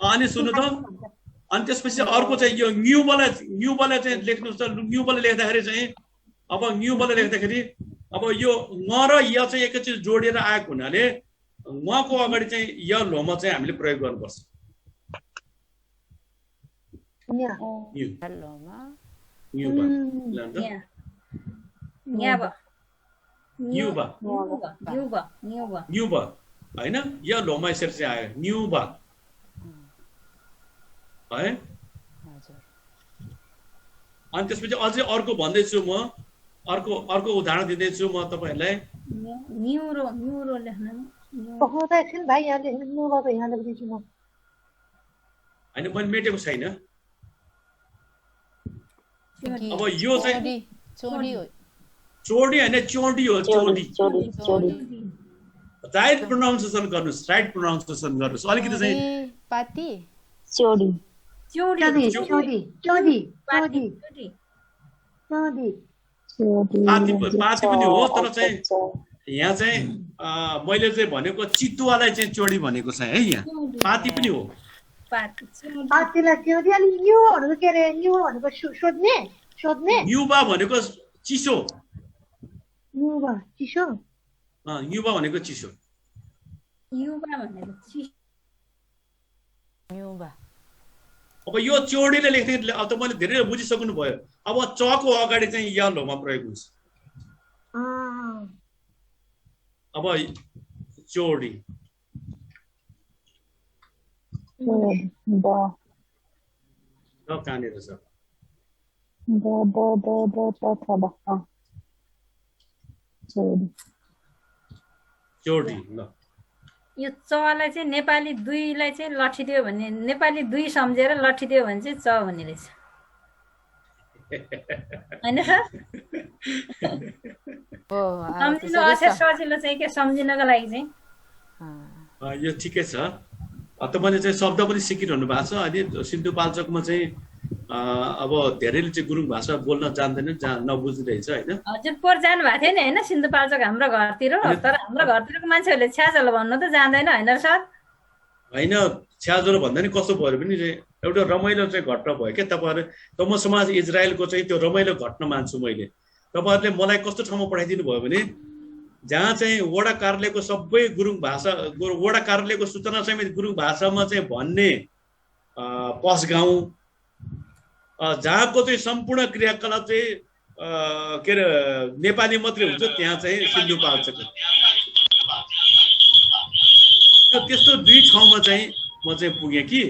अनि सुन्नु त, अनि त्यसपछि अर्को चाहिँ यो न्युबलाई चाहिँ लेख्नुहोस् त। न्युबलाई लेख्दाखेरि चाहिँ न्युबलाई लेख्दाखेरि यो म र य चाहिँ एकैचोटि जोडेर आएको हुनाले उहाँको अगाडि चाहिँ य लोमा चाहिँ हामीले प्रयोग गर्नुपर्छ। होइन, य लोमा यसरी चाहिँ आयो न्युबा है। अनि त्यसपछि अझै अर्को भन्दैछु म, अर्को उदाहरण दिँदैछु म तपाईँहरूलाई। होइन, मैले मेटेको छैन। अब यो चाहिँ चोडी हो चोडी हैन चोडी हो चोडी राइट प्रोनाउन्सिएसन गर्नुस् राइट प्रोनाउन्सिएसन गर्नुस् अलिकति चाहिँ पाती चोडी चोडी चोडी पाती पनि हो तर चाहिँ यहाँ चाहिँ मैले चाहिँ भनेको चितुवालाई चाहिँ चोडी भनेको छ है यहाँ पाती पनि हो पातीलाई चोडी अनि युहरू के रे यु भनेको सोध्ने युवा भनेको चिसो युवा चिसो युवा भनेको चिसो अब यो चोडीले लेख्ने अब त मैले धेरै बुझिसक्नु भयो अब चको अगाडि चाहिँ या लोमा प्रयोग हुन्छ अब चोडी कहाँनिर छ चोडी ल यो चलाई चाहिँ नेपाली दुईलाई चाहिँ लठिदियो भने नेपाली दुई सम्झेर लठिदियो भने चाहिँ च हुने रहेछ हैन सर सम्झिनु अझै सजिलो चाहिँ के सम्झिनको लागि चाहिँ यो ठिकै छ तपाईले चाहिँ शब्द पनि सिकिरहनु भएको छ अनि सिन्धुपाल्चोकमा चाहिँ अब धेरैले चाहिँ गुरुङ भाषा बोल्न जान्दैन नबुझिरहेछ हैन हजुर पोहोर जानु भएको थियो नि हैन सिन्धुपाल्चोक हाम्रो घरतिर तर हाम्रो घरतिरको मान्छेहरूले छ्याजलो भन्नु त जान्दैन हैन सर हैन छ्याजलो भन्दा नि कस्तो भयो पनि एउटा रमाइलो चाहिँ घटना भयो के तपाईहरु तम समाज इजरायलको चाहिँ त्यो रमाइलो घटना मान्छु मैले तपाईहरुले मलाई कस्तो ठाउँमा पठाइदिनु भयो भने जहाँ चाहिँ वडा कार्यालयको सबै गुरुङ भाषा वडा कार्यालयको सूचना समेत गुरुङ भाषामा चाहिँ भन्ने पस गाउँ जहाँको चाहिँ सम्पूर्ण क्रियाकलाप चाहिँ के अरे नेपाली मात्रै हुन्छ त्यहाँ चाहिँ सिन्धुपाल्चोक त्यस्तो दुई ठाउँमा चाहिँ म चाहिँ पुगेँ कि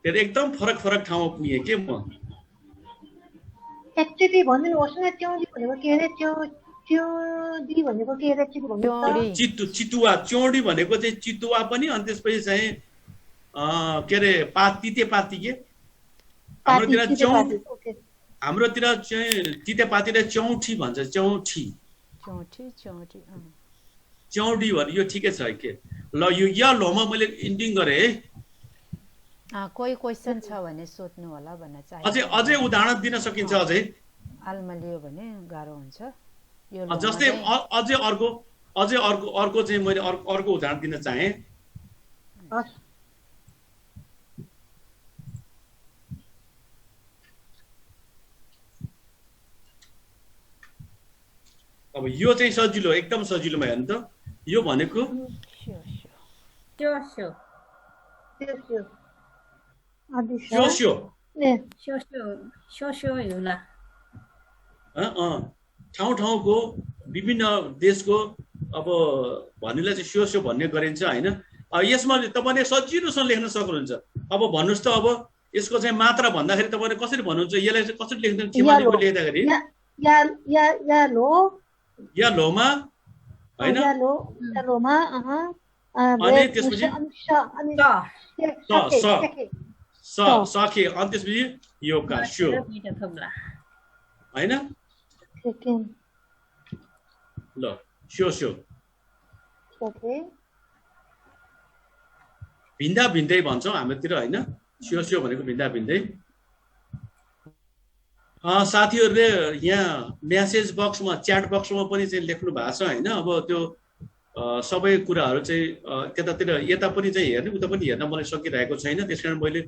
त्यो एकदम फरक फरक ठाउँमा पुगेँ के म एकचोटि भनिदिनुहोस् न चौडी भनेको के अरे चौडी भनेको के अरे चितुवा चौडी भनेको चाहिँ चितुवा पनि अनि त्यसपछि चाहिँ के अरे तितेपाती के हाम्रोतिर चाहिँ तितेपातीले चौठी भन्छ चौठी चौडी भने यो ठिकै छ के ल यो या लोमा मैले इन्डिङ गरे है कोही क्वेशन छ भने सोध्नु होला भन्न चाहे अझै उदाहरण दिन सकिन्छ अझै आलमा लियो भने गाह्रो हुन्छ यो जस्तै अझै अर्को चाहिँ मैले अर्को उदाहरण दिन चाहे अब यो चाहिँ सजिलो एकदम सजिलोमा हेर्नु त यो भनेको ठाउँ ठाउँको विभिन्न देशको अब भन्नेलाई चाहिँ स्यो भन्ने गरिन्छ हैन यसमा तपाईले सजिलोसँग लेख्न सक्नुहुन्छ अब भन्नुस् त अब यसको चाहिँ मात्रा भन्दाखेरि तपाईले कसरी भन्नुहुन्छ यसलाई चाहिँ कसरी लेख्नुहुन्छ खेमालीको लेख्दाखेरि या लोमा हैन अनि त्यसपछि सके अनि त्यसपछि यो का स्यो हैन ल स्यो भिन्दा भिन्दै भन्छौँ हाम्रोतिर हैन स्यो भनेको भिन्दा भिन्दै साथीहरूले यहाँ मेसेज बक्समा च्याट बक्समा पनि चाहिँ लेख्नु भएको छ हैन अब त्यो सबै कुराहरू चाहिँ त्यतातिर यता पनि चाहिँ हेर्ने उता पनि हेर्न मलाई सकिरहेको छैन त्यसकारण मैले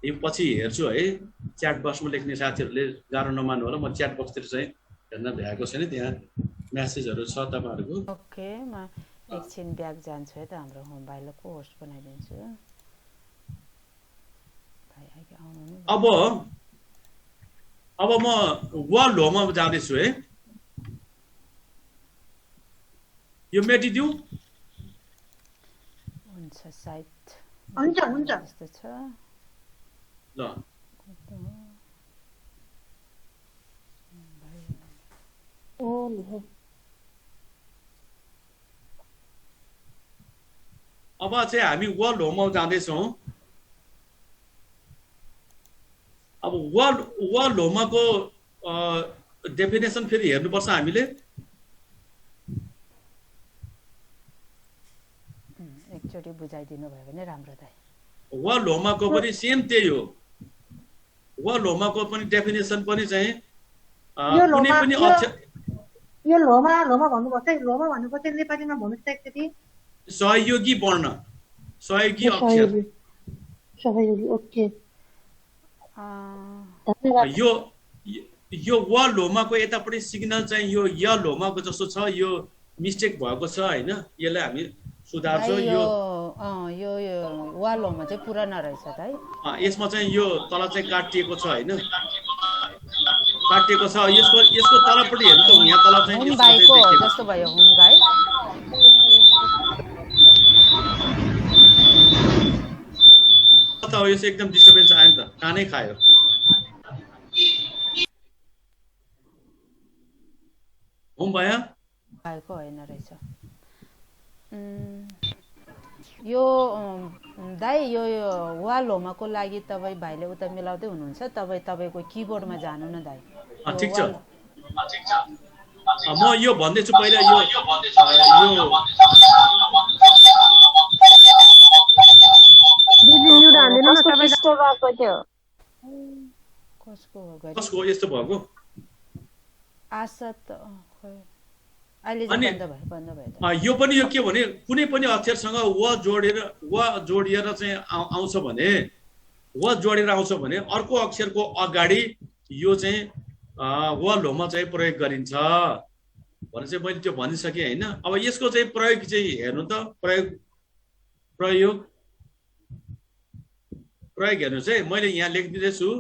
यो पछि हेर्छु है च्याट बक्समा लेख्ने साथीहरूले गाह्रो नमान्नु होला म च्याट बक्सतिर चाहिँ हेर्न भ्याएको छैन त्यहाँ मेसेजहरू छ तपाईहरुको ओके म एकछिन ब्याक जान्छु है त हाम्रो मोबाइलको होस्ट बनाइदिन्छु भाइ आगे आउनु नि अब म वा लोमा जाँदैछु है यो मेटिदिउ हुन्छ साइट हुन्छ यस्तो छ ल अब चाहिँ हामी वा लोमा जाँदैछौँ अब वा लोमाको डेफिनेसन फेरि हेर्नुपर्छ हामीले। एकचोटि बुझाइदिनु भयो भने राम्रो दाइ। वा लोमाको पनि सेम त्यही हो। वा लोमाको पनि डेफिनेसन पनि चाहिँ कुनै पनि अक्षर यो लोमा भन्नुभएको चाहिँ लोमा भनेको चाहिँ नेपालीमा भन्नुस् त एकचोटि। सहयोगी वर्ण, सहयोगी अक्षर। सहयोगी, ओके। यो वा लोमाको यतापट्टि सिग्नल चाहिँ यो य लोमाको जस्तो छ, यो मिस्टेक भएको छ हैन, यसलाई हामी सुधार्छौँ। यो वा लोमा चाहिँ पुरानो रहेछ दाइ। यसमा चाहिँ यो तल चाहिँ काटिएको छ हैन, काटिएको छ। यसको तलपट्टि हेर्नु त, यहाँ तल चाहिँ होम गाईको जस्तो भयो, होम गाई। त यो चाहिँ एकदम डिस्टर्बेन्स आयो नि त, कानै खायो। होम भयो गाईको होइन रहेछ यो दाइ। यो वा लोमाको लागि तपाईँ भाइले उता मिलाउँदै हुनुहुन्छ, तपाईँको किबोर्डमा जानु न दाइ। ठिक छ, म यो भन्दैछु पहिला। यो कसको यस्तो भएको आशा त यो पनि यो के भने कुनै पनि अक्षरसँग व जोडिएर चाहिँ आउँछ भने, व जोडेर आउँछ भने अर्को अक्षरको अगाडि यो चाहिँ व लोमा चाहिँ प्रयोग गरिन्छ भने चाहिँ मैले त्यो भनिसकेँ हैन। अब यसको चाहिँ प्रयोग चाहिँ हेर्नु त, प्रयोग हेर्नु चाहिँ मैले यहाँ लेखिदिँदैछु।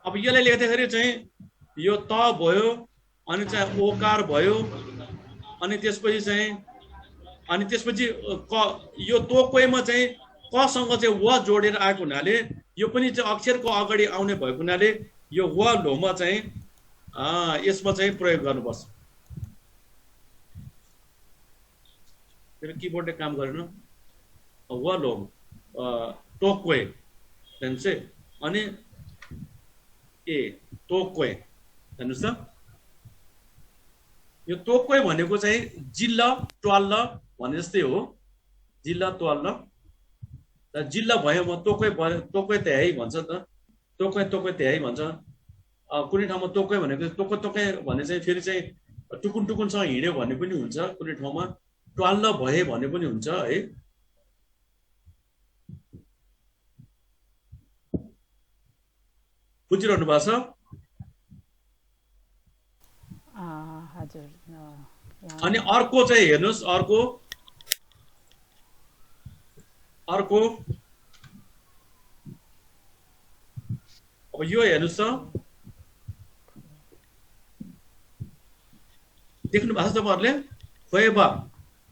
अब यसलाई लेख्दाखेरि चाहिँ यो त भयो, अनि चाहिँ ओकार भयो, अनि त्यसपछि चाहिँ यो तोक्वेमा चाहिँ कसँग चाहिँ व जोडेर आएको हुनाले यो पनि चाहिँ अक्षरको अगाडि आउने भएको हुनाले यो व लोमा चाहिँ यसमा चाहिँ प्रयोग गर्नुपर्छ। मेरो किबोर्डले काम गरेन। व लोम तोक्वे चाहिँ अनि तोक्वे हेर्नुहोस् त, यो तोक्वे भनेको चाहिँ जिल्ला ट्वाल्ल भने जस्तै हो। जिल्ला ट्वाल्ल जिल्ला भयो, म तोक्वे त्यही भन्छ त, तोक्वे त्यही भन्छ। कुनै ठाउँमा तोक्वे भनेको तोक्वे भने चाहिँ फेरि चाहिँ टुकुनसँग हिँड्यो भन्ने पनि हुन्छ, कुनै ठाउँमा ट्वाल्ल भए भन्ने पनि हुन्छ है। बुझिरहनु भएको छ? अनि अर्को चाहिँ हेर्नुहोस्, अर्को अब यो हेर्नुहोस् त, देख्नु भएको छ तपाईँहरूले? खोएबा,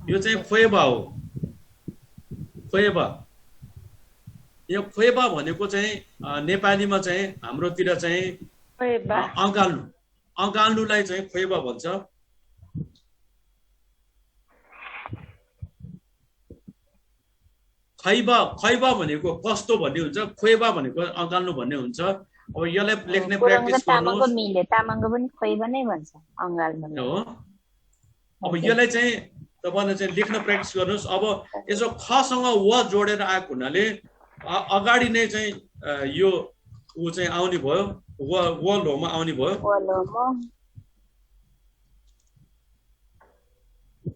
यो चाहिँ खोएबा हो। खोएबा, यो खोएबा भनेको चाहिँ नेपालीमा चाहिँ हाम्रोतिर चाहिँ अँगाल्नुलाई चाहिँ खोएबा भन्छ। खैबा भनेको कस्तो भन्ने हुन्छ, खोएबा भनेको अँगाल्नु भन्ने हुन्छ। अब यसलाई लेख्ने प्र्याक्टिस गर्नुहोस्। तामाङको पनि खोएबा नै भन्छ, अँगाल्नु हो। अब यसलाई चाहिँ तपाईले चाहिँ लेख्न प्र्याक्टिस गर्नुहोस्। अब यसो खसँग व जोडेर आएको हुनाले अगाडि नै चाहिँ यो उ चाहिँ आउने भयो, व लोमा आउने भयो।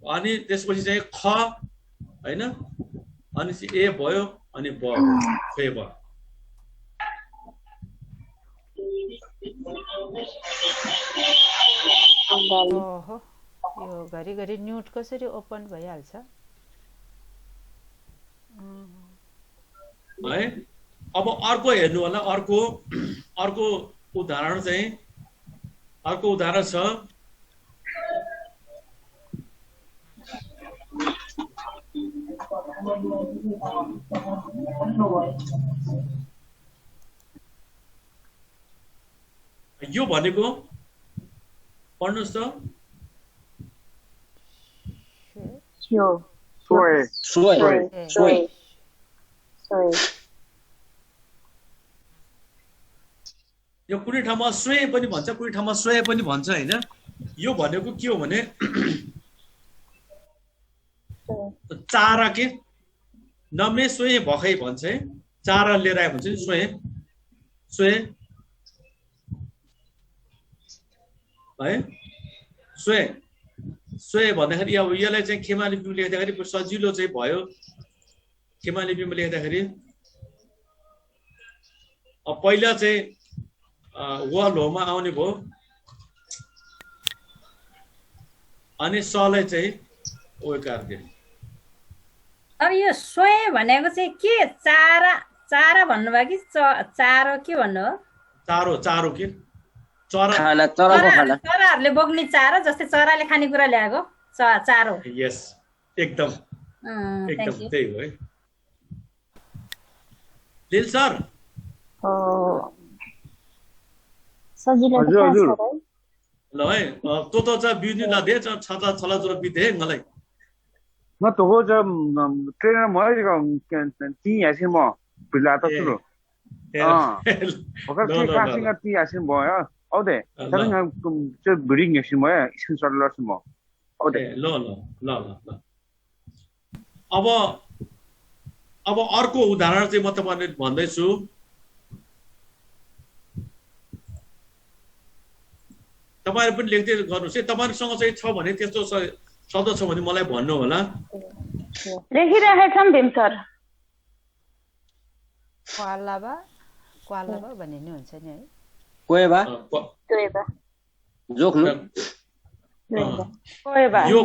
अनि त्यसपछि चाहिँ ख हैन, अनि ए भयो, अनि ब खोएबा। यो घरिघरि म्युट कसरी ओपन भइहाल्छ है। अब अर्को हेर्नु होला, अर्को उदाहरण चाहिँ छ यो भनेको पढ्नुस् त छ्यो सोय सोय सोय सोय यो कुनै ठाउँमा स्वयं पनि भन्छ कुनै ठाउँमा स्वयं पनि भन्छ हैन यो भनेको के हो भने चारा के नम्ने स्वयं भकै भन्छ है चारा लिएर आयो भन्छ नि स्वयं स्वयं है स्वयं स्वयं भन्दाखेरि अब यसलाई चाहिँ खेमा लिपिमा लेख्दाखेरि सजिलो चाहिँ भयो खेमा लिपिमा लेख्दाखेरि अब पहिला चाहिँ व लोमा आउने भयो अनि सलाई चाहिँ ओकार दिए अब यो स्वयं भनेको चाहिँ के चारा चारा भन्नुभयो कि चारो के भन्नु हो चारो चारो के चरा खाना चराको खाना चराहरूले बोक्ने चारो जस्तै चराले खानेकुरा ल्याएको चारो यस एकदम त्यही हो है लिल सर सजिलो हजुर हजुर ल है तो चाहिँ बिउनु ला दे छला छला जुरो बिदे मलाई म तो हो जब ट्रेनर म ती यासिन म बिलाता सुरो ओकर के कासिंग ती यासिन भयो औदे तंग 저 브링 यासिन म स्क्रिनशट लर्छु म औदे ल अब अर्को उदाहरण चाहिँ म तपाईहरुले भन्दै छु तपाईहरु पनि लेख्दै गर्नुस् है तपाईहरुसँग चाहिँ छ भने त्यस्तो शब्द छ भने मलाई भन्नु होला लेखिरहेछौं भीम सर क्वालाबा भन्ने नि हुन्छ नि है कोएबा कोएबा जोख्नु कोएबा यो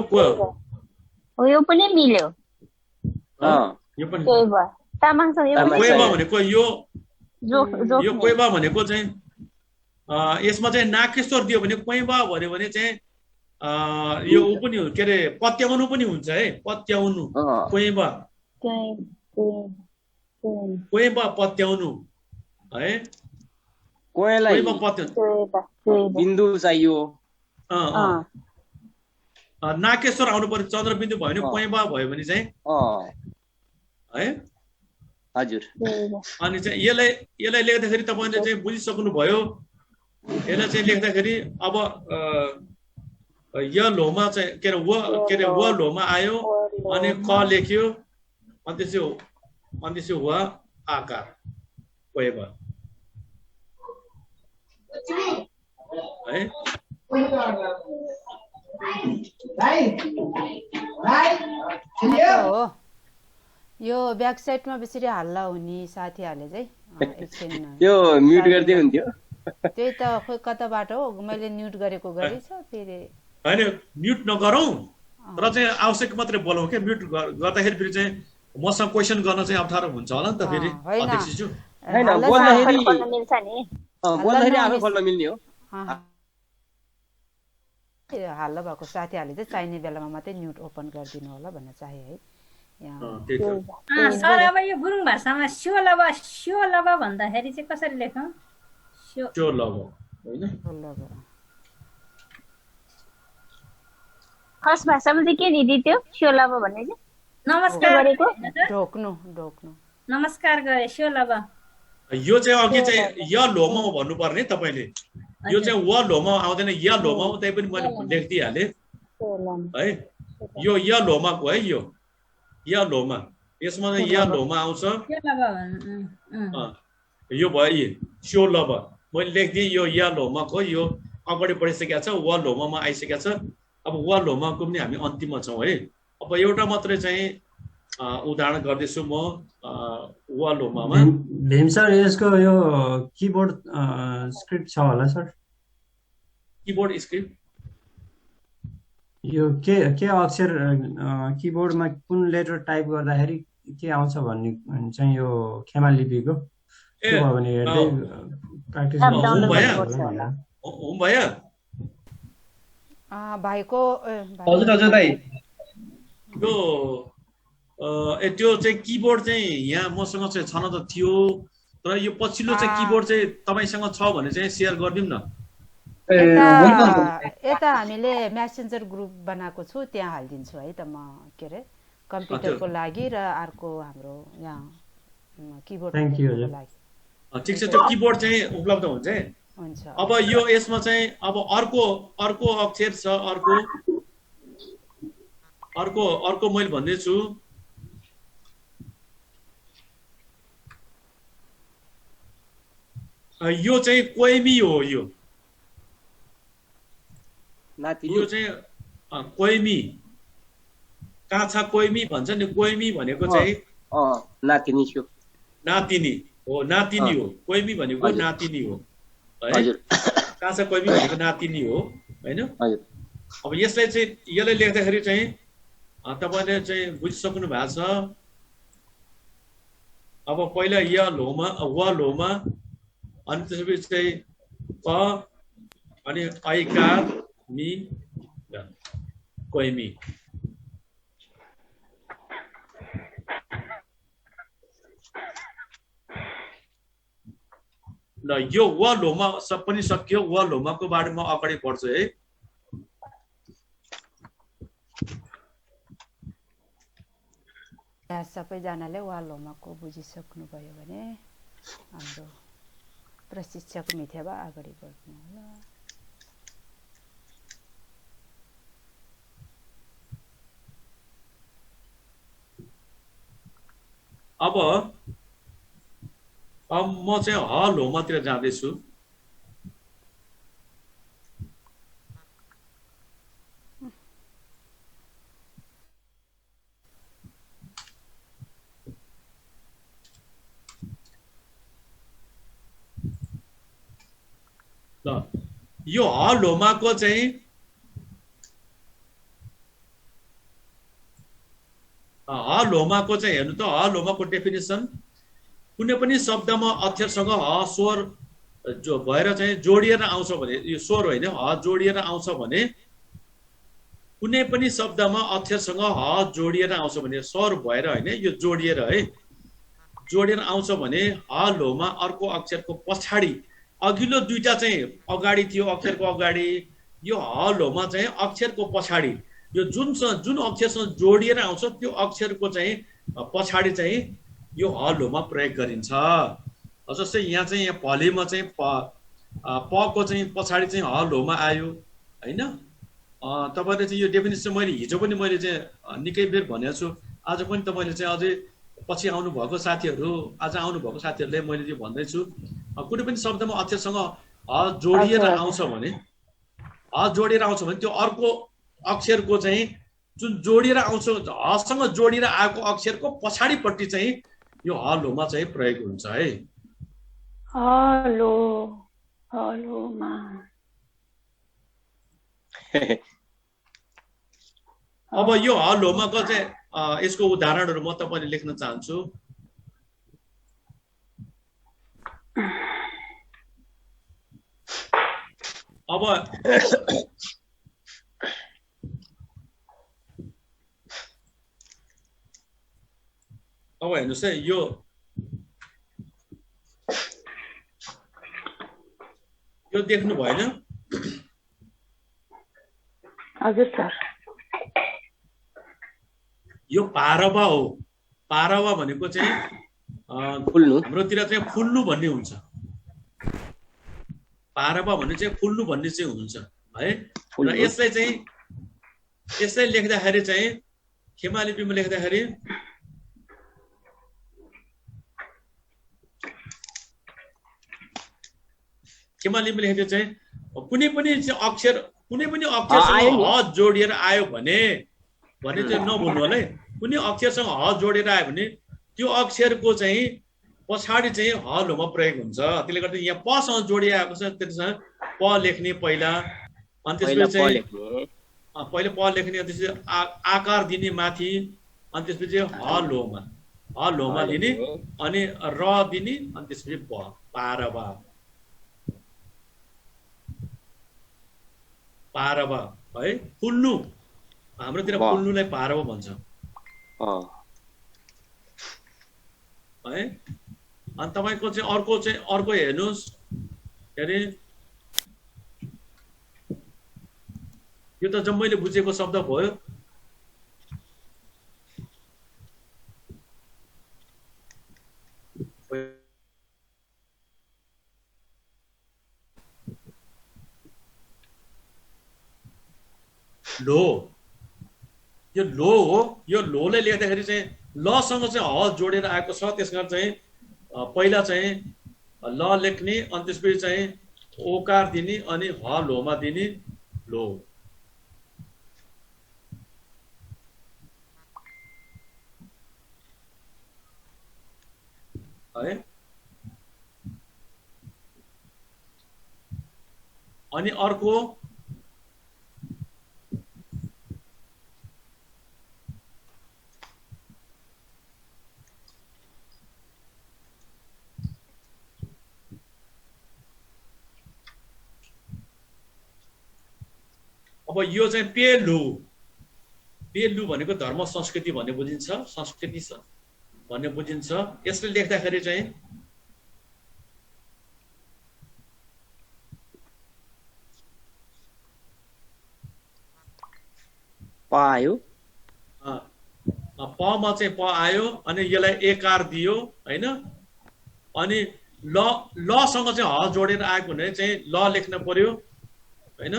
यो पनि मिल्यो यो पनि कोएबा तामाङसँग यो कोएबा भनेको यो जोख कोएबा भनेको चाहिँ यसमा चाहिँ नाकेश्वर दियो भने कोइबा भन्यो भने चाहिँ यो उ पनि के रे पत्याउनु पनि हुन्छ है पत्याउनु कोइबा कोइबा पत्याउनु है कोएलाई बिन्दु चाहियो नाकेश्वर आउनु पर्यो चन्द्रबिन्दु भयो भने कोइबा भयो भने चाहिँ है हजुर अनि चाहिँ यसलाई लेख्दाखेरि तपाईले चाहिँ बुझिसक्नु भयो यसलाई चाहिँ लेख्दाखेरि अब य लोमा चाहिँ के रे व लोमा आयो अनि क लेख्यो अनि त्यसो व आकार कोइबा है यो ब्याक साइडमा बेसरी हल्ला हुने साथीहरुले चाहिँ एकछिन यो म्युट गर्दै हुन्थ्यो त्यही त खोइ कताबाट हो मैले म्युट गरेको गरेछ फेरि हैन म्युट नगरौं तर चाहिँ आवश्यक मात्रै बोलाऊ के म्युट गर्दाखेरि फेरि चाहिँ मसँग क्वेशन गर्न चाहिँ अप्ठ्यारो हुन्छ होला नि त फेरि अध्यक्षज्यू हैन बोल्दाखेरि बोल्दाखेरि आफै खोल्न मिल्ने हो हल्ला भएको साथीहरुले चाहिँ चाहिने बेलामा मात्रै म्युट ओपन गरिदिनु होला भन्न चाहे है सर अब यो गुरुङ भाषामा स्योलबा भन्दाखेरि चाहिँ कसरी लेखौं स्योलबा हैन खस भाषामा चाहिँ के दिदी त्यो स्योलबा भन्ने चाहिँ नमस्कार गरेको ढोक्नु नमस्कार गरे स्योलबा यो चाहिँ अघि चाहिँ य लोमा भन्नु पर्ने तपाईले यो चाहिँ व लोमा आउँदैन य लोमा त्यही पनि मैले लेख्दै हाले है यो य लोमाको है यो य लोमा यसमा चाहिँ य लोमा आउँछ यो भयो स्योलबा मैले लेख्दिएँ यो य लोमाको यो अगाडि बढिसकेको छ व लोमामा आइसकेको छ अब व लोमाको पनि हामी अन्तिममा छौँ है अब एउटा मात्रै चाहिँ उदाहरण गर्दैछु म व लोमामा भीम सर यसको यो किबोर्ड स्क्रिप्ट छ होला सर किबोर्ड स्क्रिप्ट यो के अक्षर किबोर्डमा कुन लेटर टाइप गर्दाखेरि के आउँछ भन्ने चाहिँ यो खेमा लिपिको के भयो भने हेर्दै प्र्याक्टिस भाइको हजुर दाइ यो त्यो चाहिँ किबोर्ड चाहिँ यहाँ मसँग चाहिँ छन त थियो, तर यो पछिल्लो चाहिँ किबोर्ड चाहिँ तपाईसँग छ भने चाहिँ सेयर गरिदिउँ न। यता हामीले मेसेन्जर ग्रुप बनाएको छु, त्यहाँ हालिदिन्छु है त म, के अरे कम्प्युटरको लागि र अर्को हाम्रो यहाँ किबोर्डको लागि। ठिक छ, त्यो किबोर्ड चाहिँ उपलब्ध हुन्छ। अब यो यसमा चाहिँ अब अर्को अक्षर छ, अर्को मैले भन्दैछु। यो चाहिँ कोइमी हो, यो चाहिँ कोइमी, काछा कोइमी भन्छ नि। कोइमी भनेको चाहिँ नातिनी हो, नातिनी हो। कोइमी भनेको नातिनी हो है, काछा कोइमी भनेको नातिनी हो हैन। अब यसलाई लेख्दाखेरि चाहिँ तपाईले चाहिँ बुझिसक्नु भएको छ। अब पहिला य लोमा व लोमा, अनि त्यसपछि चाहिँ क, अनि ऐकार मी कोइमी। ल यो व लोमा सब पनि सक्यो। व लोमाको बारेमा अगाडि बढ्छु है। सबैजनाले वा लोमाको बुझिसक्नुभयो भने हाम्रो प्रशिक्षक मिथेबा अगाडि बढ्नु होला। अब म चाहिँ ह लोमातिर जाँदैछु। ल यो ह लोमाको चाहिँ हेर्नु त। ह लोमाको डेफिनेसन कुनै पनि शब्दमा अक्षरसँग ह स्वर जो भएर चाहिँ जोडिएर आउँछ भने, यो स्वर होइन, ह जोडिएर आउँछ भने, कुनै पनि शब्दमा अक्षरसँग ह जोडिएर आउँछ भने, स्वर भएर होइन, यो जोडिएर है, जोडिएर आउँछ भने ह लोमा अर्को अक्षरको पछाडि, अघिल्लो दुईटा चाहिँ अगाडि थियो अक्षरको अगाडि, यो ह लोमा चाहिँ अक्षरको पछाडि, यो जुन अक्षरसँग जोडिएर आउँछ त्यो अक्षरको चाहिँ पछाडि चाहिँ यो ह लोमा प्रयोग गरिन्छ। जस्तै यहाँ चाहिँ यहाँ भलेमा चाहिँ पको चाहिँ पछाडि चाहिँ ह लोमा आयो हैन। तपाईले चाहिँ यो डेफिनेसन मैले हिजो पनि मैले चाहिँ निकै बेर भनेको छु। आज पनि तपाईले चाहिँ अझै पछि आउनु भएको साथीहरु, आज आउनु भएको साथीहरुले मैले यो भन्दैछु, कुनै पनि शब्दमा अक्षरसँग ह जोडिएर आउँछ भने, त्यो अर्को अक्षरको चाहिँ जुन जोडिएर आउँछ, हसँग जोडिएर आएको अक्षरको पछाडिपट्टि चाहिँ यो ह लोमा चाहिँ प्रयोग हुन्छ है। हलोमा। अब यो ह लोमाको चाहिँ यसको उदाहरणहरु म तपाईले लेख्न चाहन्छु। अब हेर्नुस् है, यो देख्नु भएन? हजुर सर। यो पारवा हो। पारवा भनेको चाहिँ हाम्रोतिर चाहिँ फुल्नु भन्ने हुन्छ। पारवा भन्ने चाहिँ फुल्नु भन्ने चाहिँ हुन्छ है। र यसलाई लेख्दाखेरि चाहिँ खेमा लिपिमा लेख्दाखेरि चाहिँ कुनै पनि अक्षरसँग ह जोडिएर आयो भने चाहिँ नभुल्नु होला है। कुनै अक्षरसँग ह जोडिएर आयो भने त्यो अक्षरको चाहिँ पछाडि चाहिँ ह लोमा प्रयोग हुन्छ। त्यसले गर्दा यहाँ प सँग जोडिएको छ, त्यसमा प लेख्ने पहिला, अनि त्यसपछि चाहिँ पहिले प लेख्ने, त्यसपछि आकार दिने माथि, अनि त्यसपछि ह लोमा दिने, अनि र दिने, अनि त्यसपछि प, पारवा है। फुल्नु, हाम्रोतिर फुल्नुलाई पारवा भन्छ। है। अनि तपाईको चाहिँ अर्को हेर्नुस् के अरे यो त जम्मैले बुझेको शब्द भयो। लो यो लो हो। यो लोले लेख्दाखेरि चाहिँ लसँग चाहिँ ह जोडेर आएको छ। त्यसकारण चाहिँ पहिला चाहिँ ल लेख्ने अनि त्यसपछि चाहिँ ओकार दिने अनि ह लोमा दिने लो। है अनि अर्को अब यो चाहिँ पेलु भनेको धर्म संस्कृति भन्ने बुझिन्छ। संस्कृति भन्ने बुझिन्छ। यसले लेख्दाखेरि चाहिँ प आयो। पमा चाहिँ प आयो अनि यसलाई एकार दियो हैन। अनि लसँग चाहिँ ह जोडेर आएको भने चाहिँ ल लेख्न पर्यो हैन।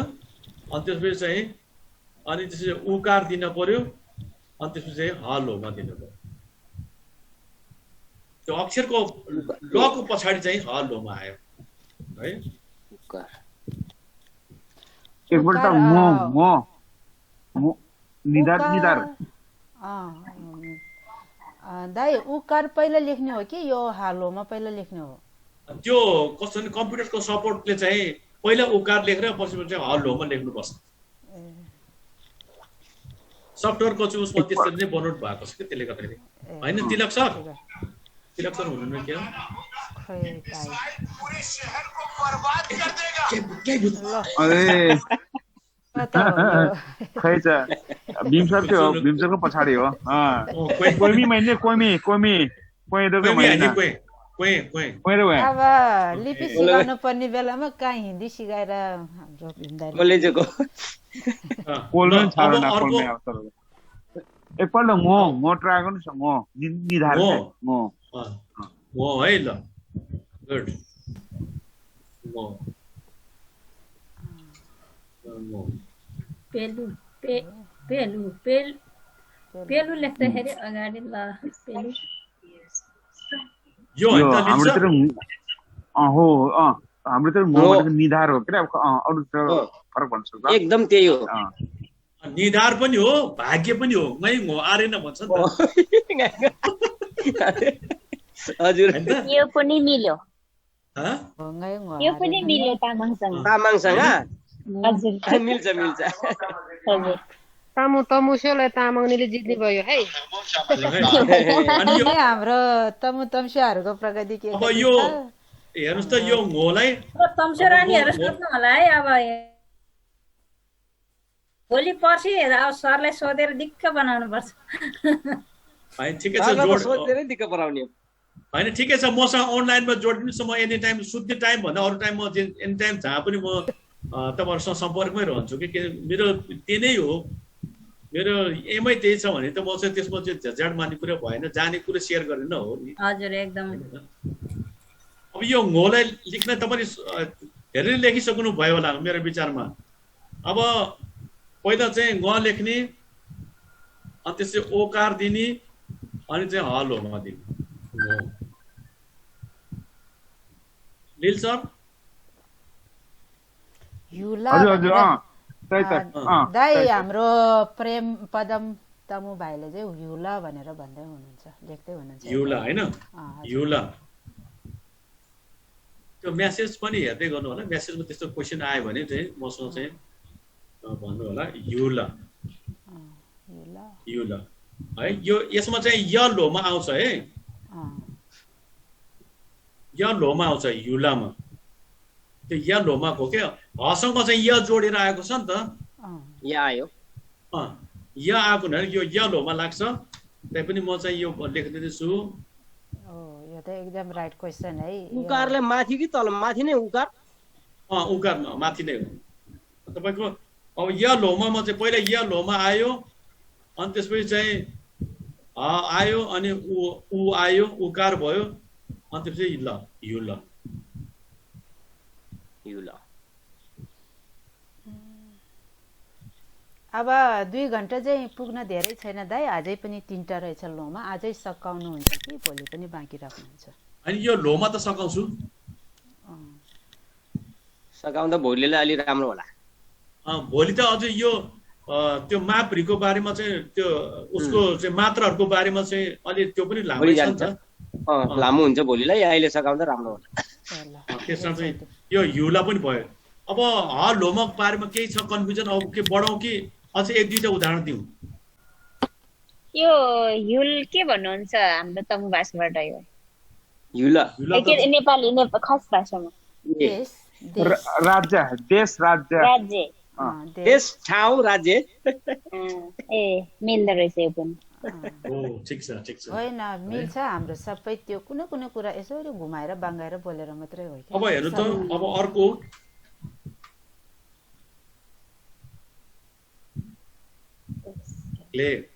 अनि त्यसपछि चाहिँ अनि त्यसपछि उकार दिन पर्यो अनि त्यसपछि चाहिँ ह लोमा दिनु पर्यो। त्यो अक्षरको लको पछाडि चाहिँ ह लोमा आयो है। एकपल्ट म निधार दाइ उकार पहिला लेख्ने हो कि यो हालोमा पहिला लेख्ने हो? त्यो कस्तो नि कम्प्युटरको सपोर्टले चाहिँ पहिला उकार लेखेर पछि चाहिँ ह लोमा लेख्नुपर्छ। सफ्टवेयरको चाहिँ उसमा त्यसरी नै बनोट भएको छ कि त्यसले गर्दाखेरि हैन। तिलक सर हुनुहुन्न के खै छ भीमसरको पछाडि हो। कोइमी मैले अब लिपि सिकाउनु पर्ने बेलामा कहाँ हिन्दी सिकाएर हाम्रो कलेजको एकपल्ट म ट्राई गर्नुहोस् न। म निधार म है ल गुड पेलु लेख्दाखेरि अगाडि ल पेलु यो हाम्रोतिर हो हाम्रोतिर म निधार हो के अरु फरक भन्न सक्छ। एकदम त्यही हो। निधार पनि हो भाग्य पनि हो। मै हो आरेन भन्छ नि त। हजुर यो पनि मिल्यो। यो पनि मिल्यो तामाङसँग। हजुर मिल्छ हजुर। तमुसेलाई तामाङले जित्ने भयो है। हाम्रो तमुसेहरूको प्रगति के? अब यो हेर्नुस् त यो घोलाई तम्से रानीहरु सोध्नु होला है। अब भोलि पर्सि अब सरलाई सोधेर दिक्क बनाउनु पर्छ। हैन ठिकै छ जोड सोधेरै दिक्क बनाउने हो। हैन ठिकै छ मसँग अनलाइनमा जोडिदिनुस्। म एनी टाइम सुत्ने टाइम भन्दा अरु टाइम म एनी टाइम जहाँ पनि म तपाईहरुसँग सम्पर्कमै रहन्छु कि मेरो त्यही नै हो। मेरो एमै त्यही छ भने त म चाहिँ त्यसमा चाहिँ झ्याड मान्ने कुरा भएन। जाने कुरा शेयर गरेन हो नि। हजुर एकदम। अब यो घोलाई लेख्न तपाईले धेरै लेखिसक्नु भयो होला मेरो विचारमा। अब पहिला चाहिँ ग लेख्ने अनि त्यसै ओकार दिने अनि चाहिँ ह लोमा दिने। लील सर दाइ हाम्रो प्रेम पदम तमु भाइले चाहिँ युला भनेर भन्दै हुनुहुन्छ, लेख्दै हुनुहुन्छ। युला हैन, युला। त्यो मेसेज पनि हेर्दै गर्नु होला। मेसेजमा त्यस्तो क्वेशन आयो भने चाहिँ मसँग चाहिँ भन्नु होला। युला युला युला है। यो यसमा चाहिँ य लोमा आउँछ है। य लोमा आउँछ युलामा। त्यो य लोमाको के हसँग चाहिँ य जोडेर आएको छ नि त। य आयो। य आएको भने यो य लोमा लाग्छ। तै पनि म चाहिँ यो लेख्दै छु। यो त एकदम राइट क्वेसन है। उकारले माथि कि तल? माथि नै उकार? उकार माथि नै हो। तपाईको अब य लोमा म चाहिँ पहिला य लोमा आयो, अनि त्यसपछि चाहिँ आयो, अनि उ आयो, उकार भयो, अनि त्यसपछि ल यु ल। अब 2 घण्टा चाहिँ पुग्न धेरै छैन दाइ, अझै पनि 3टा रहेछ लोमा। आजै सकाउनु हुन्छ कि भोलि पनि बाँकी राख्नुहुन्छ? अनि यो लोमा त सकाउँछु, सकाउँदा भोलिलाई अलि राम्रो होला। भोलि त अझै यो त्यो मापहरुको बारेमा चाहिँ त्यो उसको चाहिँ मात्राहरुको बारेमा चाहिँ अलि त्यो पनि लामो छ नि त। लामो हुन्छ भोलिलाई, अहिले सकाउँदा राम्रो होला। त्यसमा चाहिँ यो युला पनि भयो। अब लोमक बारेमा केही छ कन्फ्युजन? अब के बढाउँ कि अझै 1-2टा उदाहरण दिउँ? यो युल के भन्नुहुन्छ हाम्रो तमु भाषाबाट? यो युला नेपाली खास भाषामा राज्य, देश, राज्य, देश, ठाउँ, राज्य। मिल्दो रहेछ यो पनि। ठिक छ। होइन, मिल्छ हाम्रो सबै। त्यो कुनै कुनै कुरा यसरी घुमाएर बाङ्गाएर बोलेर मात्रै हो कि। अब हेर्नु त, अब अर्को क्ले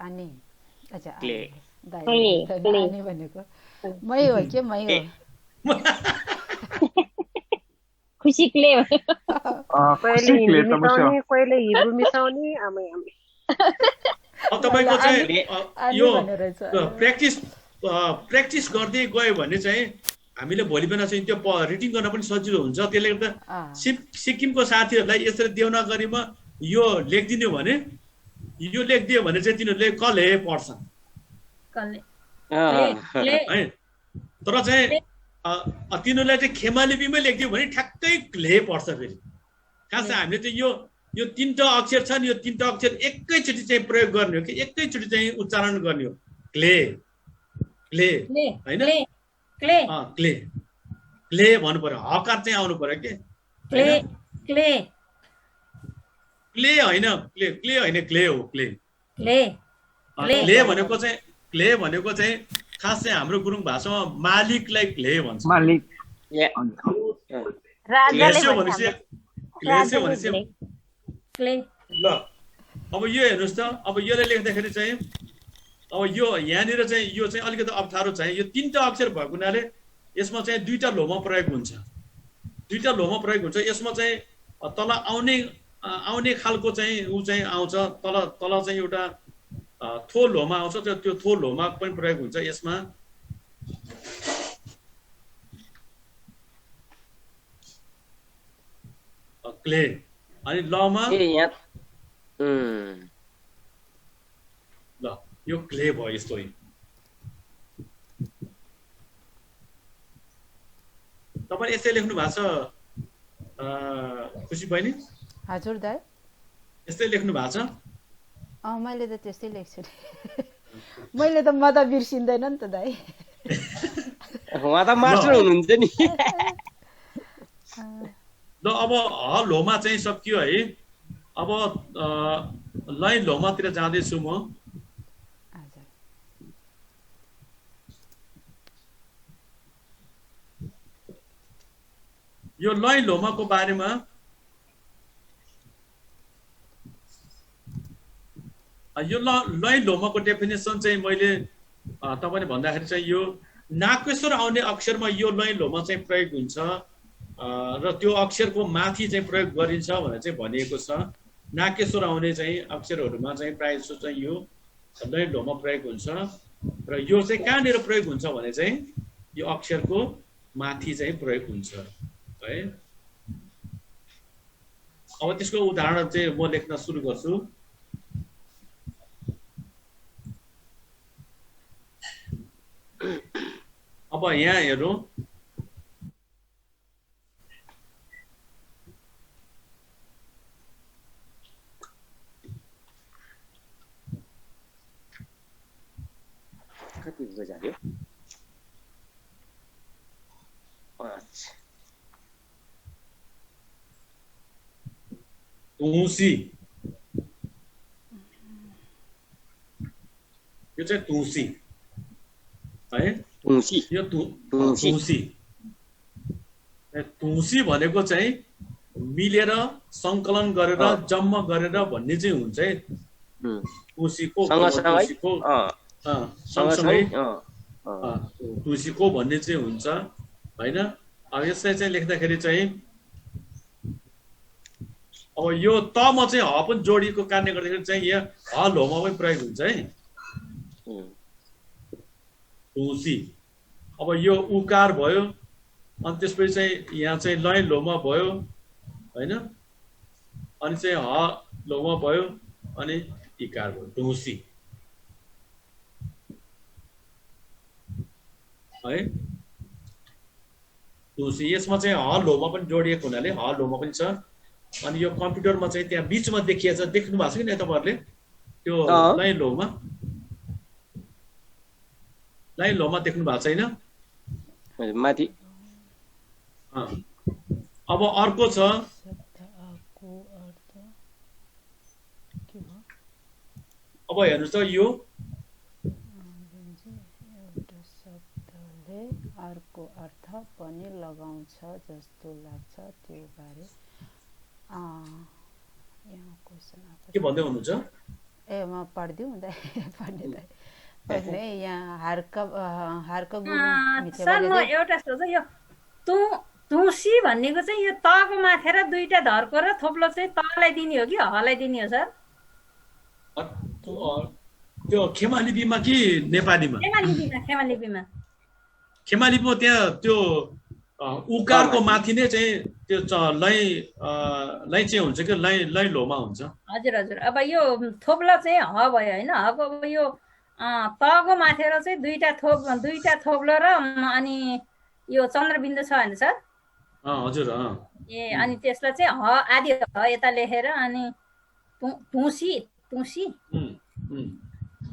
अनि अच्छा क्ले अनि भनेको मै हो के? मै हो खुसी क्ले। कहिले हिन्दी मिसाउने, कहिले हिब्रू मिसाउने। अब तपाईको चाहिँ यो प्र्याक्टिस गर्दै गयो भने चाहिँ हामीले भोलि बिहान चाहिँ त्यो रिडिङ गर्न पनि सजिलो हुन्छ। त्यसले गर्दा सिक्किमको साथीहरूलाई यसरी देवनागरीमा यो लेखिदिनु भने, यो लेखिदियो भने चाहिँ तिनीहरूले कले पढ्छन् है। तर चाहिँ तिनीहरूलाई चाहिँ खेमा लिपिमै लेखिदियो भने ठ्याक्कै क्ले पढ्छ। फेरि खास चाहिँ हामीले चाहिँ यो 3टा अक्षर छ नि, यो 3टा अक्षर एकैचोटि चाहिँ प्रयोग गर्ने हो कि एकैचोटि चाहिँ उच्चारण गर्ने हो। क्ले क्ले हैन, क्ले क्ले भन्नु पर्यो, हकार चाहिँ आउनु पर्यो के? क्ले होइन, क्ले होइन, क्ले हो। क्ले भनेको चाहिँ खास चाहिँ हाम्रो गुरुङ भाषामा मालिकलाई क्ले भन्छ। मालिक ल अब यो हेर्नुहोस् त। अब यसले लेख्दाखेरि चाहिँ अब यो यहाँनिर चाहिँ यो चाहिँ अलिकति अप्ठ्यारो चाहिँ, यो 3टा अक्षर भएको हुनाले यसमा चाहिँ 2टा लोमा प्रयोग हुन्छ। 2टा लोमा प्रयोग हुन्छ। यसमा चाहिँ तल आउने खालको चाहिँ ऊ चाहिँ आउँछ। तल चाहिँ एउटा थो लोमा आउँछ, त्यो थो लोमा पनि प्रयोग हुन्छ यसमा। क्ले अनि लमा ल यो क्ले भयो। यस्तो तपाईले यसै लेख्नु भएको छ खुसी बहिनी? हजुर दाइ, यस्तै लेख्नु भएको छ? मैले त त्यस्तै लेख्छु नि। मैले त म त बिर्सिँदैन नि त दाइ। उहाँ त मास्टर हुनुहुन्छ नि। ल अब लोमा चाहिँ सकियो है। अब लय लोमातिर जाँदैछु म। यो लय लोमाको बारेमा यो लय लोमाको डेफिनेसन चाहिँ मैले तपाईले भन्दाखेरि चाहिँ यो नाकेश्वर आउने अक्षरमा यो लय लोमा चाहिँ प्रयोग हुन्छ र त्यो अक्षरको माथि चाहिँ प्रयोग गरिन्छ भनेर चाहिँ भनिएको छ। नाकेश्वर आउने चाहिँ अक्षरहरूमा चाहिँ प्रायः जसो चाहिँ यो लय लोमा प्रयोग हुन्छ र यो चाहिँ कहाँनिर प्रयोग हुन्छ भने चाहिँ यो अक्षरको माथि चाहिँ प्रयोग हुन्छ है। अब त्यसको उदाहरण चाहिँ म लेख्न सुरु गर्छु। अब यहाँ हेरौँ, कति बजायो? 5 तुलसी, यो चाहिँ तुलसी। है यो तुसी भनेको चाहिँ मिलेर संकलन गरेर जम्मा गरेर भन्ने चाहिँ हुन्छ है तुसीको तुसीको भन्ने चाहिँ हुन्छ हैन। अब यसलाई चाहिँ लेख्दाखेरि चाहिँ अब यो त म चाहिँ ह पनि जोडिएको कारणले गर्दाखेरि चाहिँ यहाँ ह लोमा पनि प्रयोग हुन्छ है तुसी। अब यो उकार भयो अनि त्यसपछि चाहिँ यहाँ चाहिँ लय लोमा भयो हैन अनि चाहिँ ह लोमा भयो अनि इकार भयो तुसी है तुसी। यसमा चाहिँ ह लोमा पनि जोडिएको हुनाले ह लोमा पनि छ। अनि यो कम्प्युटरमा चाहिँ त्यहाँ बीचमा देखिएको छ, देख्नु भएको छ कि नै तपाईहरुले त्यो लाइन लोमा देख्नु भएको छैन माथि। अब अर्को छ अब हेर्नुस् त यो अर्को अर्थ पनि लगाउँछ जस्तो लाग्छ त्यो बारे यहाँ क्वेशन के भन्दै हुनुहुन्छ? ए म पढ्दिउ पढ्ने यहाँ हार्क सर म एउटा सोच यो तुसी भन्नेको चाहिँ यो तको माथि र दुईटा धर्को र थोप्लो चाहिँ तलाई दिने हो कि हलाई दिने हो सर? त्यो खेमालिपीमा कि नेपालीमा? खेमालिपीमा त्यहाँ त्यो उकारको माथि नै चाहिँ त्यो लय चाहिँ हुन्छ कि लय लोमा हुन्छ। हजुर हजुर। अब यो थोप्लो चाहिँ ह भयो हैन, हको अब यो तको माथि र चाहिँ दुईटा थोप्लो र अनि यो चन्द्रबिन्दु छ हैन सर? हजुर ए अनि त्यसलाई चाहिँ ह आदि ह यता लेखेर अनि तुसी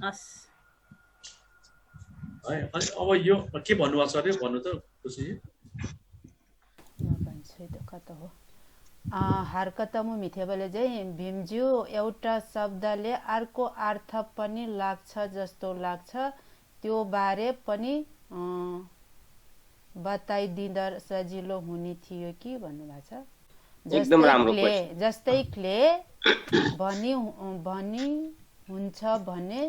हस् अब यो के भन्नुभएको छ अरे भन्नु त तुसी हार्कतमु मिथेबले चाहिँ भीमज्यू एउटा शब्दले अर्को अर्थ पनि लाग्छ जस्तो लाग्छ त्यो बारे पनि बताइदिँदा सजिलो हुने थियो कि भन्नुभएको छ। एकदम राम्रो जस्तै क्ले भनी हुन्छ भने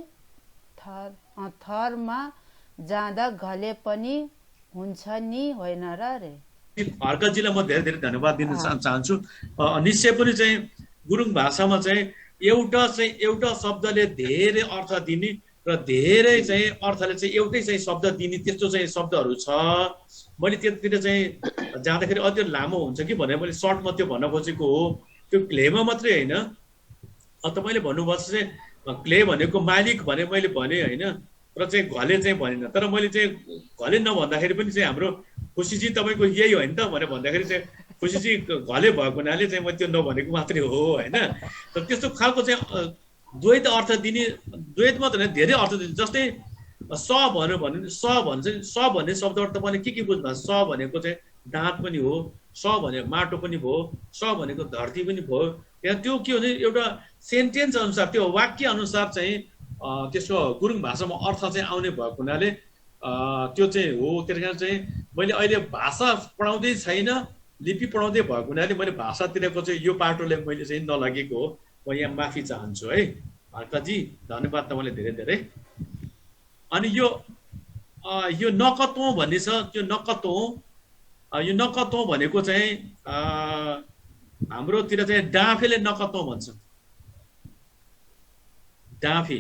थरमा जाँदा घले पनि हुन्छ नि होइन र रे। हर्कजीलाई म धेरै धेरै धन्यवाद दिन चाहन्छु। निश्चय पनि चाहिँ गुरुङ भाषामा चाहिँ एउटा शब्दले धेरै अर्थ दिने र धेरै चाहिँ अर्थले चाहिँ एउटै चाहिँ शब्द दिने त्यस्तो चाहिँ शब्दहरू छ। मैले त्यतिर चाहिँ जाँदाखेरि अझ लामो हुन्छ कि भनेर मैले सर्टमा त्यो भन्न खोजेको हो। त्यो क्लेमा मात्रै होइन, तपाईँले भन्नुभएको चाहिँ क्ले भनेको मालिक भने मैले भने होइन, र चाहिँ घले चाहिँ भनेन। तर मैले चाहिँ घले नभन्दाखेरि पनि चाहिँ हाम्रो खुसीजी तपाईँको यही हो नि त भनेर भन्दाखेरि चाहिँ खुसीजी घले भएको हुनाले चाहिँ मैले त्यो नभनेको मात्रै हो होइन। तर त्यस्तो खालको चाहिँ द्वैत अर्थ दिने, द्वैत मात्र होइन धेरै अर्थ दिने। जस्तै स भन्यो भने स भन्ने शब्दबाट तपाईँले के बुझ्नु भएको? स भनेको चाहिँ दाँत पनि हो, स भनेको माटो पनि भयो, स भनेको धरती पनि भयो। यहाँ त्यो के हुन्छ एउटा सेन्टेन्स अनुसार त्यो वाक्य अनुसार चाहिँ त्यसको गुरुङ भाषामा अर्थ चाहिँ आउने भएको हुनाले त्यो चाहिँ हो। त्यस कारण चाहिँ मैले अहिले भाषा पढाउँदै छैन, लिपि पढाउँदै भएको हुनाले मैले भाषातिरको चाहिँ यो पाटोले मैले चाहिँ नलगेको हो। म यहाँ माफी चाहन्छु है हर्कजी, धन्यवाद तपाईँलाई धेरै धेरै। अनि यो नकतौँ भन्ने छ। त्यो नकतौँ भनेको चाहिँ हाम्रोतिर चाहिँ डाँफेले नकतौँ भन्छ। डाँफे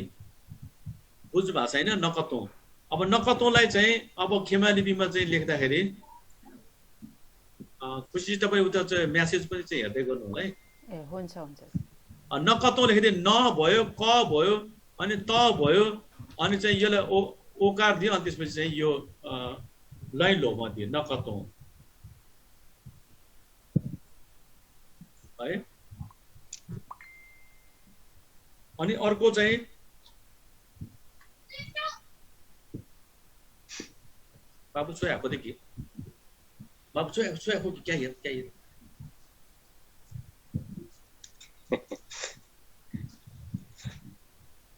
बुझ्नु भएको छैन नकतौँ। अब नकतौँलाई चाहिँ अब खेमालिपीमा चाहिँ लेख्दाखेरि खुसी तपाईँ उता चाहिँ म्यासेज पनि चाहिँ हेर्दै गर्नु होला है। हुन्छ। नकतौँ लेख्दै न भयो, क भयो, अनि त भयो, अनि चाहिँ यसलाई ओकार दियो, अनि त्यसपछि चाहिँ यो लय लोमा दियो नकतौँ है। अनि अर्को चाहिँ बाबु छोएको देखि बाबु छोएको क्या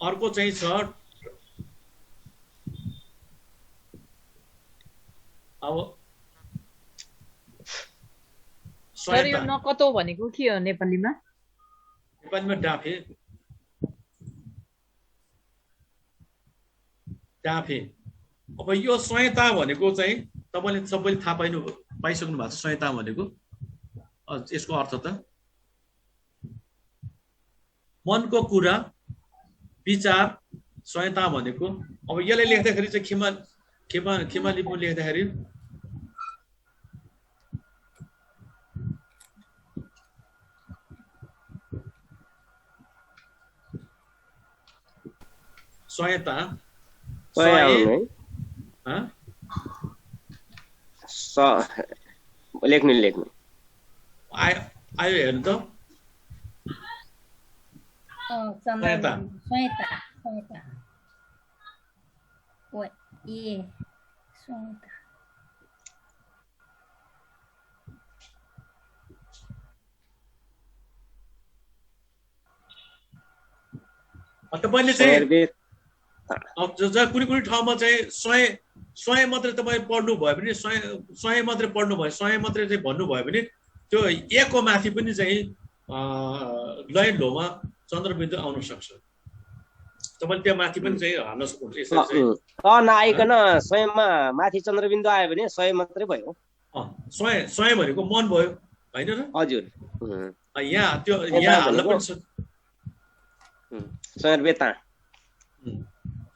अर्को चाहिँ छ अब सर यो नकतो भनेको के हो नेपालीमा? नेपालीमा डाफे। डाफे। अब यो संहिता भनेको चाहिँ तपाईँले सबैले थाहा पाइसक्नु भएको छ संहिता भनेको यसको अर्थ त मनको कुरा विचार संहिता भनेको। अब यसले लेख्दाखेरि चाहिँ खेमा लिपु लेख्दाखेरि संहिता लेख्नु आयो हेर्नु त संहिता तपाईँले चाहिँ कुनै ठाउँमा चाहिँ 100 मात्रै तपाईँ पढ्नु भयो भने 100 मात्रै पढ्नु भयो 100 मात्रै चाहिँ भन्नुभयो भने त्यो एकको माथि पनि चाहिँ लय लोमा चन्द्रबिन्दु आउन सक्छ। तपाईँले त्यो माथि पनि चाहिँ हाल्न सक्नुहुन्छ। नआइकन 100 मा माथि चन्द्रबिन्दु आयो भने 100 मात्रै भयो। 100 भनेको मन भयो होइन र? हजुर। यहाँ त्यो यहाँ हाल्न पनि सक्छ।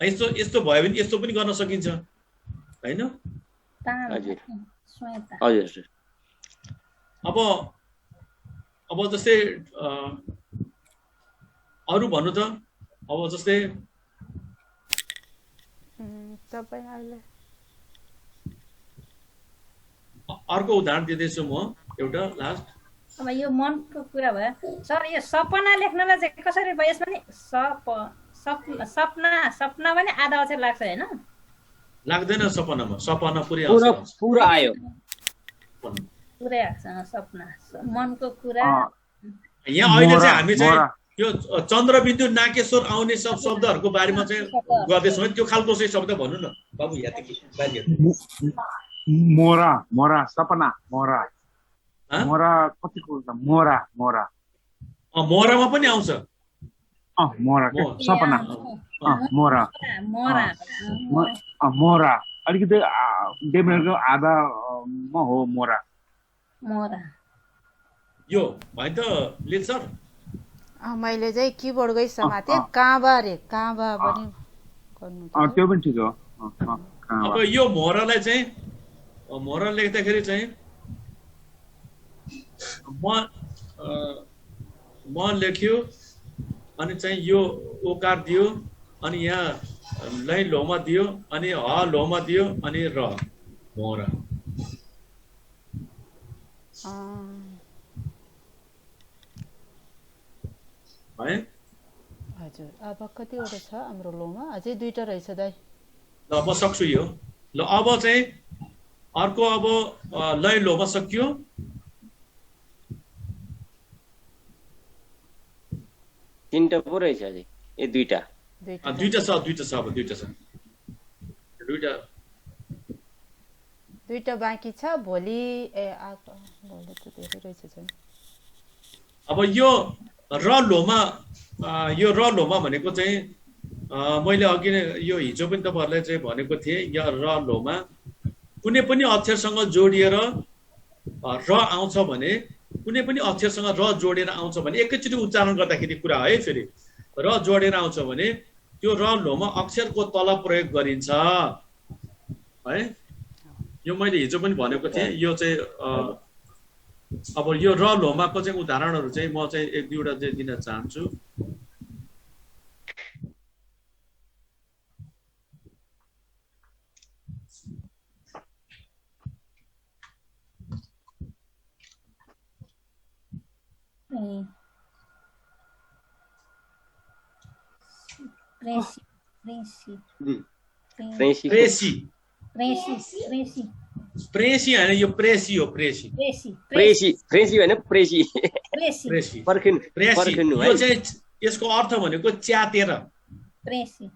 यस्तो भयो भने यस्तो पनि गर्न सकिन्छ होइन? हजुर। अब जस्तै अरू भन्नु त। अब जस्तै अर्को उदाहरण दिँदैछु म एउटा लास्ट। अब यो मनको कुरा भयो सर। यो सपना लेख्नलाई चाहिँ कसरी भयो? यसमा नि सपना पनि आधा अक्षर लाग्छ होइन? लाग्दैन सपनामा। सपना पुरै आयो पुरै आउँछ सपना मनको कुरा। यहाँ अहिले चाहिँ हामी चाहिँ यो चन्द्रबिन्दु नाकेश्वर आउने सब शब्दहरूको बारेमा चाहिँ गर्दैछौँ। त्यो खालको चाहिँ शब्द भन्नु न बाबु। मोरा सपना मोरा कतिको मोरामा पनि आउँछ। मोरा सपना मोरा अलिकति डेमेलको आधामा हो मोरा। यो भाइ त लिट सर मैले चाहिँ किबोर्डकै समाते काबा पनि गर्नु। त्यो पनि ठिक हो। अब यो मोरालाई चाहिँ मोरा लेख्दाखेरि चाहिँ म लेख्यो अनि चाहिँ यो ओकार दियो अनि यहाँ लै लोमा दियो अनि ह लोमा दियो अनि र मोरा। है हजुर। अब कतिवटा छ हाम्रो लोमा? अझै 2टा रहेछ दाइ। ल म सक्छु यो। ल अब चाहिँ अर्को अब लय लोमा सकियो। तीनटा पो रहेछ अझै। ए दुईटा छ अब दुईटा बाँकी छ। भोलि भोलि त धेरै रहेछ चाहिँ। अब यो र लोमा भनेको चाहिँ मैले अघि नै यो हिजो पनि तपाईहरुलाई चाहिँ भनेको थिएँ। यो र लोमा कुनै पनि अक्षरसँग जोडिएर र आउँछ भने कुनै पनि अक्षरसँग र जोडेर आउँछ भने एकैचोटि उच्चारण गर्दाखेरि कुरा है। फेरि र जोडेर आउँछ भने त्यो र लोमा अक्षरको तल प्रयोग गरिन्छ है। यो मैले हिजो पनि भनेको थिएँ। यो चाहिँ अब यो र लोमाको चाहिँ उदाहरणहरू चाहिँ म चाहिँ 1-2 वटा चाहिँ दिन चाहन्छु। प्रेसी हैन यो प्रेसी हो। प्रेसी हैन प्रेसी। पर्खिनु यो चाहिँ यसको अर्थ भनेको च्यातेर। प्रेसी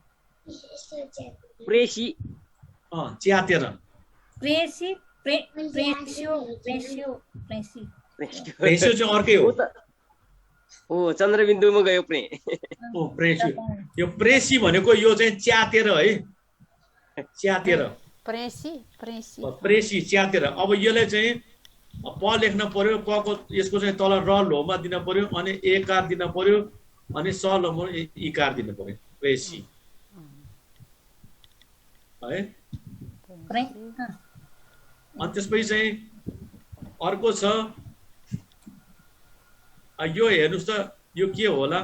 च्यातेर प्रेसी प्रेसियो चाहिँ अर्कै हो ओ चन्द्रबिन्दुमा गयो प्रे ओ प्रेसी यो प्रेसी भनेको यो चाहिँ च्यातेर है च्यातेर प्रेसी च्यातेर अब यसले चाहिँ प लेख्न पर्यो क को यसको चाहिँ तल र लोमा दिन पर्यो अनि एकार दिन पर्यो अनि स लोमा इकार दिन पर्यो प्रेसी है अनि त्यसपछि चाहिँ अर्को छ यो हेर्नुस् त यो के होला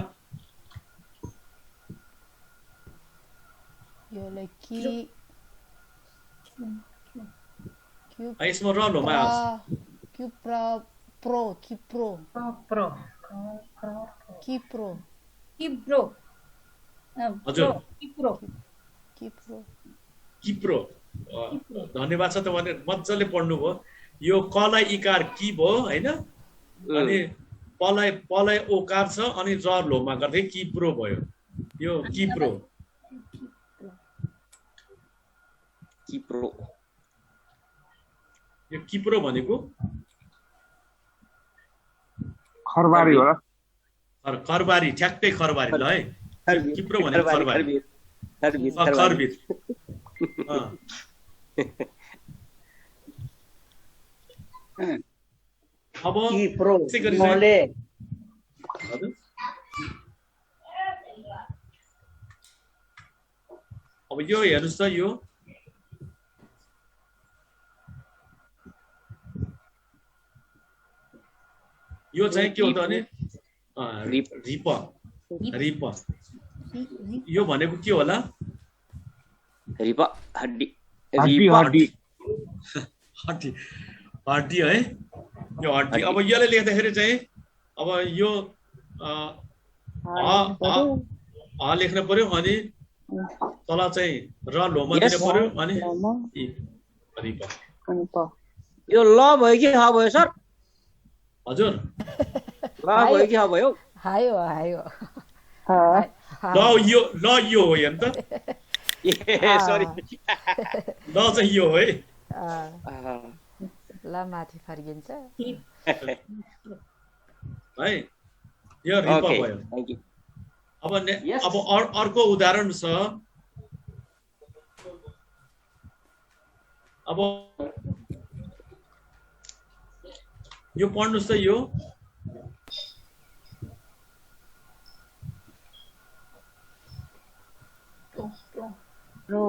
यसमा र लोमा आउँछ किप्रो धन्यवाद छ तपाईँले मजाले पढ्नुभयो यो कलाई इकार कि भयो हैन अनि पलाई ओकार छ अनि र लोमा गर्दै किप्रो भयो यो किप्रो यो किप्रो भनेको खरबारी होला खरबारी ठ्याक्कै खरबारी ल है किप्रो भनेको खरबारी खरबिर अब अब यो हेर्नुस् त यो चाहिँ के हो त भने रिप यो भनेको के होला हड्डी है यो हड्डी अब यसले लेख्दाखेरि चाहिँ अब यो लेख्न पर्यो अनि तल चाहिँ र लोमा दिन पर्यो अनि यो ल भयो कि ह भयो सर हजुर ल भयो कि ह भयो ल यो हो हेर्नु त सरी ल चाहिँ यो हो है ल माथि फर्किन्छ है यो रिप भयो अब अर्को उदाहरण छ अब यो पढ्नुस् त यो यो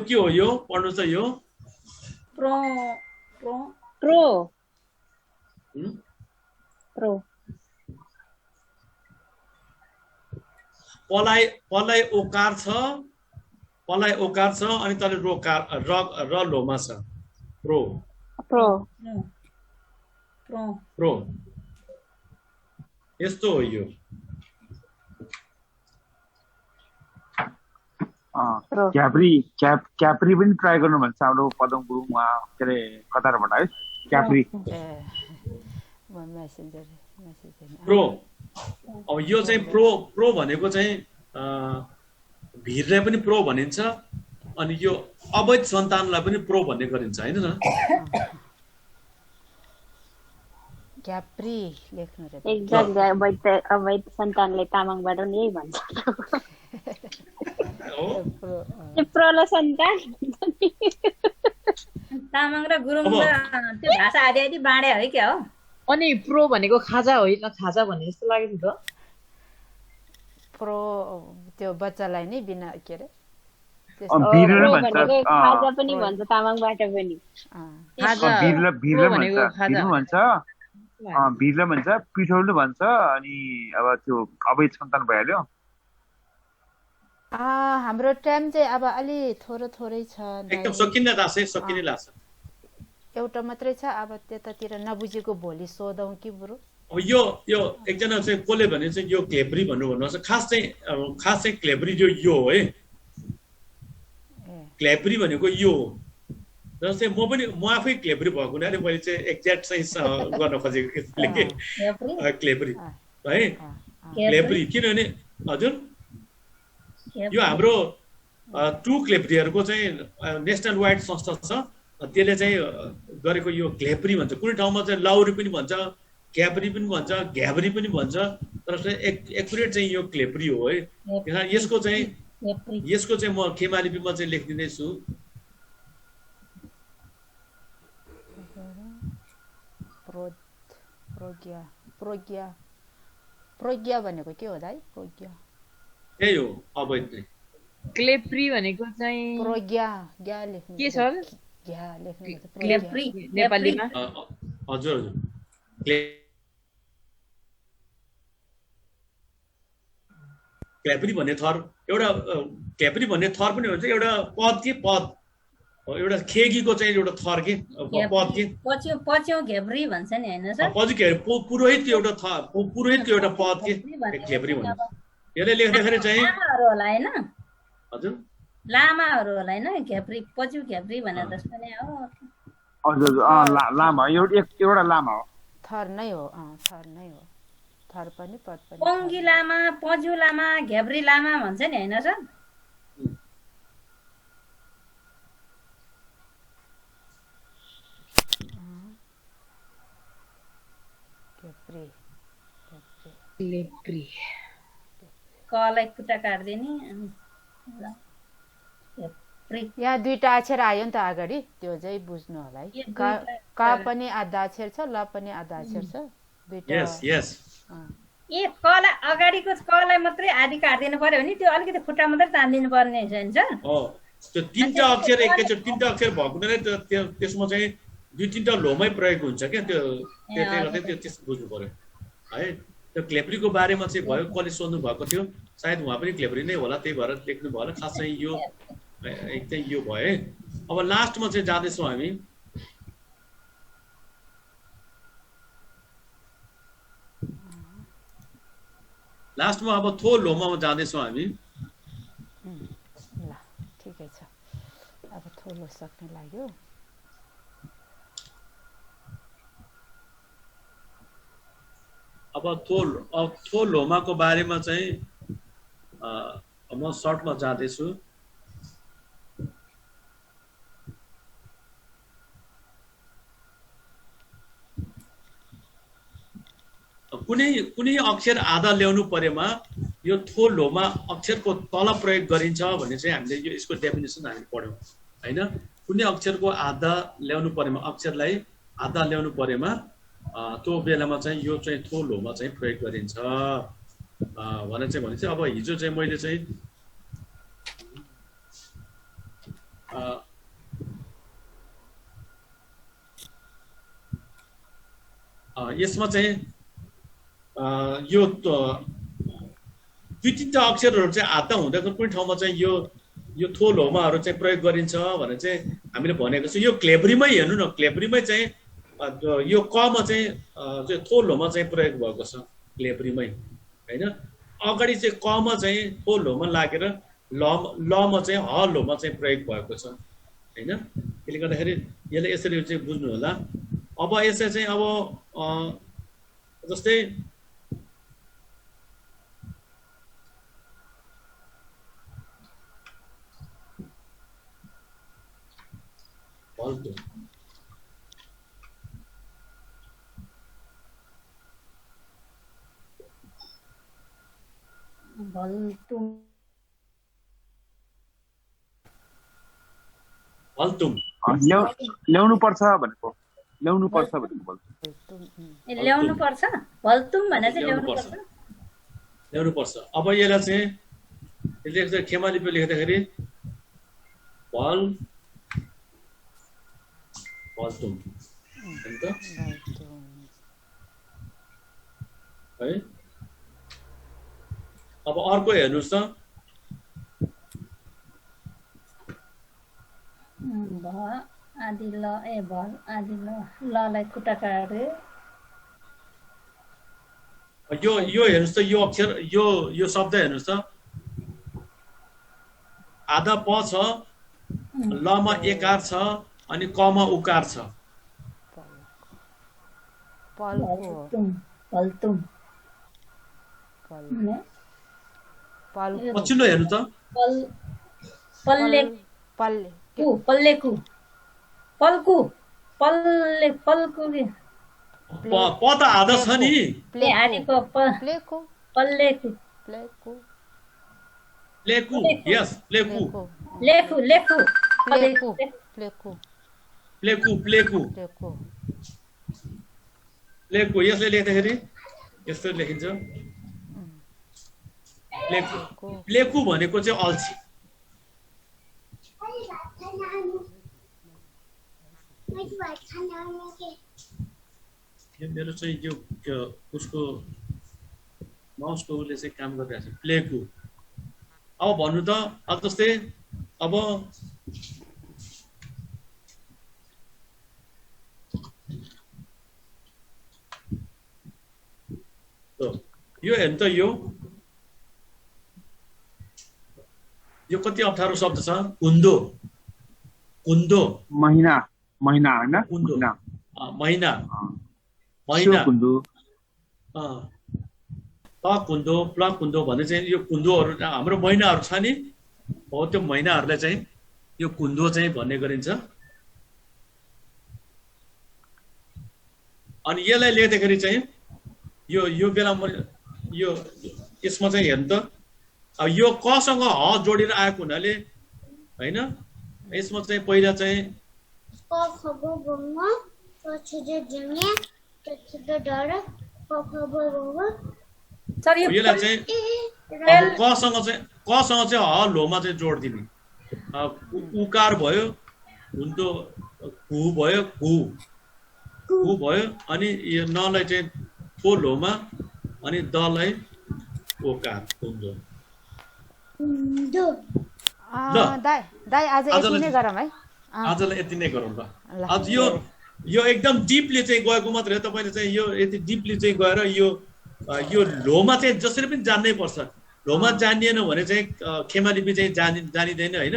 के हो यो पढ्नुस् त यो पलाई ओकार छ अनि तले र लोमा छ प्रो यस्तो हो यो क्याप्री पनि ट्राई गर्नु भन्छ हाम्रो पदम गुरुङ उहाँ के अरे कतारबाट है क्याप्री प्रो अब यो चाहिँ प्रो भनेको चाहिँ भिरलाई पनि प्रो भनिन्छ अनि यो अवैध सन्तानलाई पनि प्रो भन्ने गरिन्छ हैन न क्याप्री लेख्नु रे एक्ज्याक्ट अवैध सन्तानले तामाङबाट नि यही भन्छ प्रोला सन्तान तामाङ र गुरुङ त्यो भाषा आदि बाँडे है क्या हो अनि प्रो भनेको खाजा होइन खाजा भन्ने जस्तो लाग्यो त प्रो त्यो बच्चालाई नै बिना के रे खाजा पनि भन्छ तामाङबाट पनि भिरले भन्छ पिठोले भन्छ अनि अब त्यो अवैध सन्तान भइहाल्यो हाम्रो टाइम चाहिँ अब अलि थोरै छ एकदम सकिने लाग्छ एउटा मात्रै छ अब त्यतातिर नबुझेको भोलि सोधौं कि बुरु अब यो एकजना चाहिँ कोले भने चाहिँ यो क्लेब्री भन्नुहुन्छ खास चाहिँ क्लेब्री यो हो है क्लेब्री भनेको यो जस्तै म आफै क्लेब्री भएको हुनाले मैले चाहिँ एक्ज्याक्ट चाहिँ गर्न खोजेको क्लेब्री है क्लेब्री किनभने हजुर यो हाम्रो टु क्लेब्रीहरूको चाहिँ नेसनल वाइड संस्था छ त्यसले चाहिँ गरेको यो क्लेब्री भन्छ कुनै ठाउँमा चाहिँ लाउरी पनि भन्छ क्याब्री पनि भन्छ घ्याब्री पनि भन्छ तर एक्युरेट चाहिँ यो क्लेब्री हो है यसको चाहिँ म खेमा लिपिमा चाहिँ लेखिदिँदैछु प्रज्ञा भनेको के हो दाइ प्रज्ञा त्यही हो अवैध क्लेप्री भनेको चाहिँ प्रज्ञा ज्ञा लेख्नु के छ ज्ञा लेख्नु क्लेप्री नेपालीमा हजुर क्लेप्री भन्ने थर एउटा क्लेप्री भन्ने थर पनि हुन्छ एउटा पद के पद एउटा खेगीको चाहिँ एउटा थर के पद के पच्यौ घेब्री भन्छ नि हैन सर पछि के पुरोहितको एउटा थर पुरोहितको एउटा पद के क्लेप्री भन्छ यसले लेख्दाखेरि चाहिँ लामाहरु होला हैन हजुर लामाहरु होला हैन घेब्री पच्यौ घेब्री भनेर जस्तो नै हो हजुर लामा एउटा लामा हो थर नै हो थर पनि पद पनि पङ्गी लामा पज्यौ लामा घेब्री लामा भन्छ नि हैन सर क्लेप्री कलाई खुट्टा काट्दिने यहाँ दुईटा अक्षर आयो नि त अगाडि त्यो चाहिँ बुझ्नु होला है क पनि आधा अक्षर छ ल पनि आधा अक्षर छ दुईटा ए कलाई अगाडिको कलाई मात्रै आधी काट्दिनु पर्यो भने त्यो अलिकति खुट्टा मात्रै तान्दिनु पर्ने हुन्छ त्यो तीनटा अक्षर एकैचोटि तीनटा अक्षर भएको हुनाले त्यसमा चाहिँ दुई तीनटा लोमै प्रयोग हुन्छ क्या त्यसले गर्दा त्यो त्यस्तो बुझ्नु पर्यो है त्यो क्लेप्रीको बारेमा चाहिँ भयो कसले सोध्नु भएको थियो सायद उहाँ पनि क्लेप्री नै होला त्यही भएर लेख्नु भयो होला खास चाहिँ यो एकदम यो भयो है अब लास्टमा चाहिँ जाँदैछौँ हामी लास्टमा अब थो लोमामा जाँदैछौँ हामी ल ठिकै छ अब थोलो सक्ने लाग्यो अब थो लोमाको बारेमा चाहिँ म सर्टमा जाँदैछु कुनै अक्षर आधा ल्याउनु परेमा यो थो लोमा अक्षरको तल प्रयोग गरिन्छ भन्ने चाहिँ हामीले यो यसको डेफिनेसन हामीले पढ्यौँ हैन कुनै अक्षरको आधा ल्याउनु परेमा अक्षरलाई आधा ल्याउनु परेमा त्यो बेलामा चाहिँ यो चाहिँ थो लोमा चाहिँ प्रयोग गरिन्छ भने चाहिँ अब हिजो चाहिँ मैले चाहिँ यसमा चाहिँ यो दुई तीनटा अक्षरहरू चाहिँ आधा हुँदाको कुनै ठाउँमा चाहिँ यो थो लोमाहरू चाहिँ प्रयोग गरिन्छ भने चाहिँ हामीले भनेको छ यो क्लेब्रीमै हेर्नु न क्लेब्रीमै चाहिँ यो कमा चाहिँ थो लोमा चाहिँ प्रयोग भएको छ क्लेब्रीमै हैन अगाडि चाहिँ कमा चाहिँ थो लोमा लागेर लमा चाहिँ ह लोमा चाहिँ प्रयोग भएको छ हैन त्यसले गर्दाखेरि यसले यसरी चाहिँ बुझ्नु होला अब यसै चाहिँ अब जस्तै भल्तुम ल्याउनु पर्छ भनेको ल्याउनु पर्छ भने चाहिँ ल्याउनु पर्छ अब यसलाई चाहिँ लेख्दा खेमा लिपि लेख्दाखेरि भल्तुम है अब अर्को हेर्नुस् त आदि ल ए भल आदि ललाई खुट्टा काटे यो हेर्नुस् त यो अक्षर यो शब्द हेर्नुस् त आधा प छ लमा एकार छ अनि कमा उकार छ पछिल्लो हेर्नु त प त आधा छ नि प्लेकु यस प्लेकु यसले लेख्दाखेरि यस्तो लेखिन्छ प्लेकु भनेको चाहिँ अल्छी मेरो चाहिँ यो उसको माउसको उसले चाहिँ काम गरिरहेको छ प्लेकु अब भन्नु त अब जस्तै अब यो हेर्नु त यो कति अप्ठ्यारो शब्द छ कुन्दो महिना हैन कुन्दो महिना त कुन्दो प्ल कुन्दो भन्ने चाहिँ यो कुन्दोहरू हाम्रो महिनाहरू छ नि हो त्यो महिनाहरूलाई चाहिँ यो कुन्दो चाहिँ भन्ने गरिन्छ अनि यसलाई लेख्दाखेरि चाहिँ यो बेला यो यसमा चाहिँ हेर्नु त अब यो कसँग ह जोडेर आएको हुनाले हैन यसमा चाहिँ पहिला चाहिँ यसलाई चाहिँ कसँग चाहिँ ह लोमा चाहिँ जोड दिने उकार भयो हुन्तो कु भयो कु भयो अनि यो नलाई चाहिँ को लोमा अनि दलाई ओकार कुन्दो दाइ आज यति नै गरौँ है आजलाई यति नै गरौँ ल आज यो एकदम डिपली चाहिँ गएको मात्रै हो तपाईले चाहिँ यो यति डिपली चाहिँ गएर यो लोमा चाहिँ जसरी पनि जान्नै पर्छ लोमा जानिएन भने चाहिँ खेमा लिपि चाहिँ जानिदैन हैन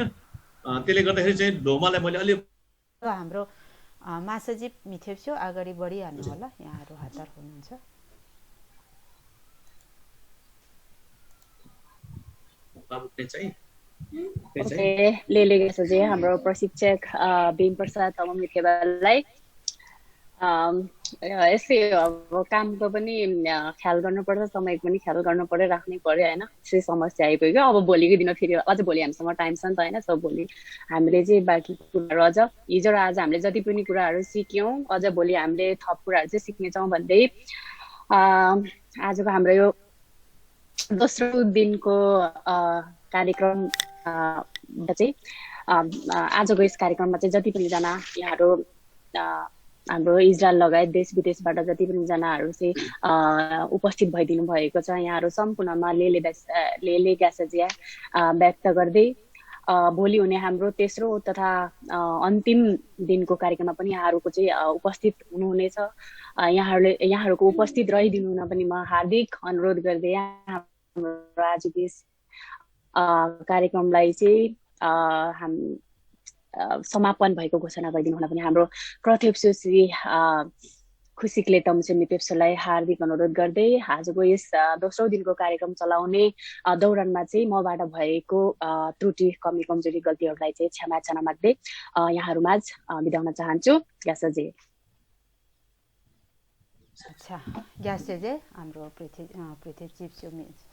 त्यसले गर्दाखेरि चाहिँ लोमालाई मैले अलि हाम्रो मासाजी मिथेप्स्यो अगाडि बढिहाल्नु होला यहाँहरु हतार हुनुहुन्छ लेले चाहिँ हाम्रो प्रशिक्षक भीम प्रसाद तमङ मिथेबालाई यसै अब कामको पनि ख्याल गर्नुपर्छ समयको पनि ख्याल गर्नु पर्यो राख्नै पर्यो हैन यसै समस्या आइपुग्यो अब भोलिको दिन फेरि अझ भोलि हामीसँग टाइम छ नि त हैन सो भोलि हामीले चाहिँ बाँकी कुराहरू अझ हिजो र आज हामीले जति पनि कुराहरू सिक्यौं अझ भोलि हामीले थप कुराहरू चाहिँ सिक्नेछौँ भन्दै आजको हाम्रो यो दोस्रो दिनको कार्यक्रम चाहिँ आजको यस कार्यक्रममा चाहिँ जति पनि जना यहाँहरू हाम्रो इजरायल लगायत देश विदेशबाट जति पनि जनाहरू चाहिँ उपस्थित भइदिनु भएको छ यहाँहरू सम्पूर्णमा लेले ग्यासजिया व्यक्त गर्दै भोलि हुने हाम्रो तेस्रो तथा अन्तिम दिनको कार्यक्रममा पनि यहाँहरूको चाहिँ उपस्थित हुनुहुनेछ यहाँहरूको उपस्थित रहिदिनु हुन पनि म हार्दिक अनुरोध गर्दै हाम्रो आजको यस कार्यक्रमलाई चाहिँ समापन भएको घोषणा गरिदिनु हुन पनि हाम्रो प्रथेप्सो श्री खुसिकले तमसे मितेप्सोलाई हार्दिक अनुरोध गर्दै आजको यस दोस्रो दिनको कार्यक्रम चलाउने दौरानमा चाहिँ मबाट भएको त्रुटि कमी कमजोरी गल्तीहरूलाई चाहिँ क्षमा माग्दै यहाँहरूमाझ बिदा हुन चाहन्छु ग्यासजी अच्छा ग्यासजे हाम्रो पृथ्वी चिप्स्यो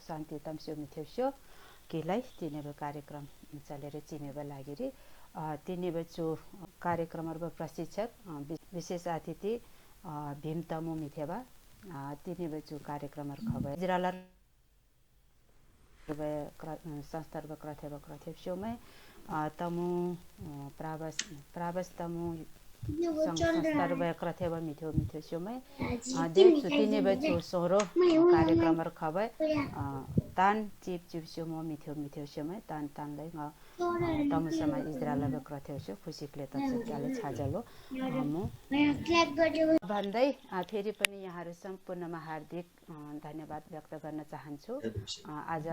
शान्ति तमस्यो मिथेप्स्यो केलाई तिनीहरू कार्यक्रम चलेर चिनेको लागि तिनीहरू कार्यक्रमहरुको प्रशिक्षक विशेष अतिथि भीम तमु मिथेबा तिनीहरू कार्यक्रमहरु खबर इजरायल संस्थार्व क्रथेबमै तमु प्रावस तमु संस्थार्व क्रथेब मिथ्योमै देव तिनीहरू सोरो कार्यक्रमहरु खबर तान चिप्स्यो म मिथ्योमै तानलाई तमु समय इजरायलको क्रथेब्स्यो खुसीले तत्कालले छाजलो म भन्दै फेरि पनि यहाँहरु सम्पूर्णमा हार्दिक धन्यवाद व्यक्त गर्न चाहन्छु आज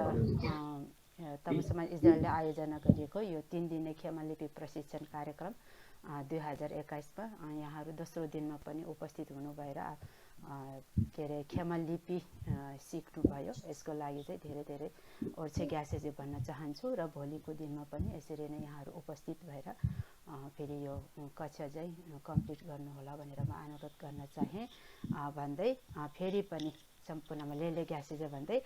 तमु समय इजरायलले आयोजना गरेको यो 3 दिने खेमा लिपि प्रशिक्षण कार्यक्रम 2021 मा यहाँहरू दोस्रो दिनमा पनि उपस्थित हुनु भएर के अरे खेमा लिपि सिक्नुभयो। यसको लागि चाहिँ धेरै धेरै ओर्छे ग्यासेजी भन्न चाहन्छु र भोलिको दिनमा पनि यसरी नै यहाँहरू उपस्थित भएर फेरि यो कक्षा चाहिँ कम्प्लिट गर्नुहोला भनेर म अनुरोध गर्न चाहे भन्दै फेरि पनि सम्पूर्णमा लेले ग्यासेजी भन्दै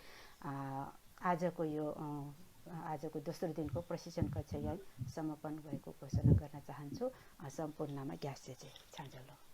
आजको दोस्रो दिनको प्रशिक्षण कक्षा यही समापन भएको घोषणा गर्न चाहन्छु। सम्पूर्णमा ग्यासेजी छाँजलो।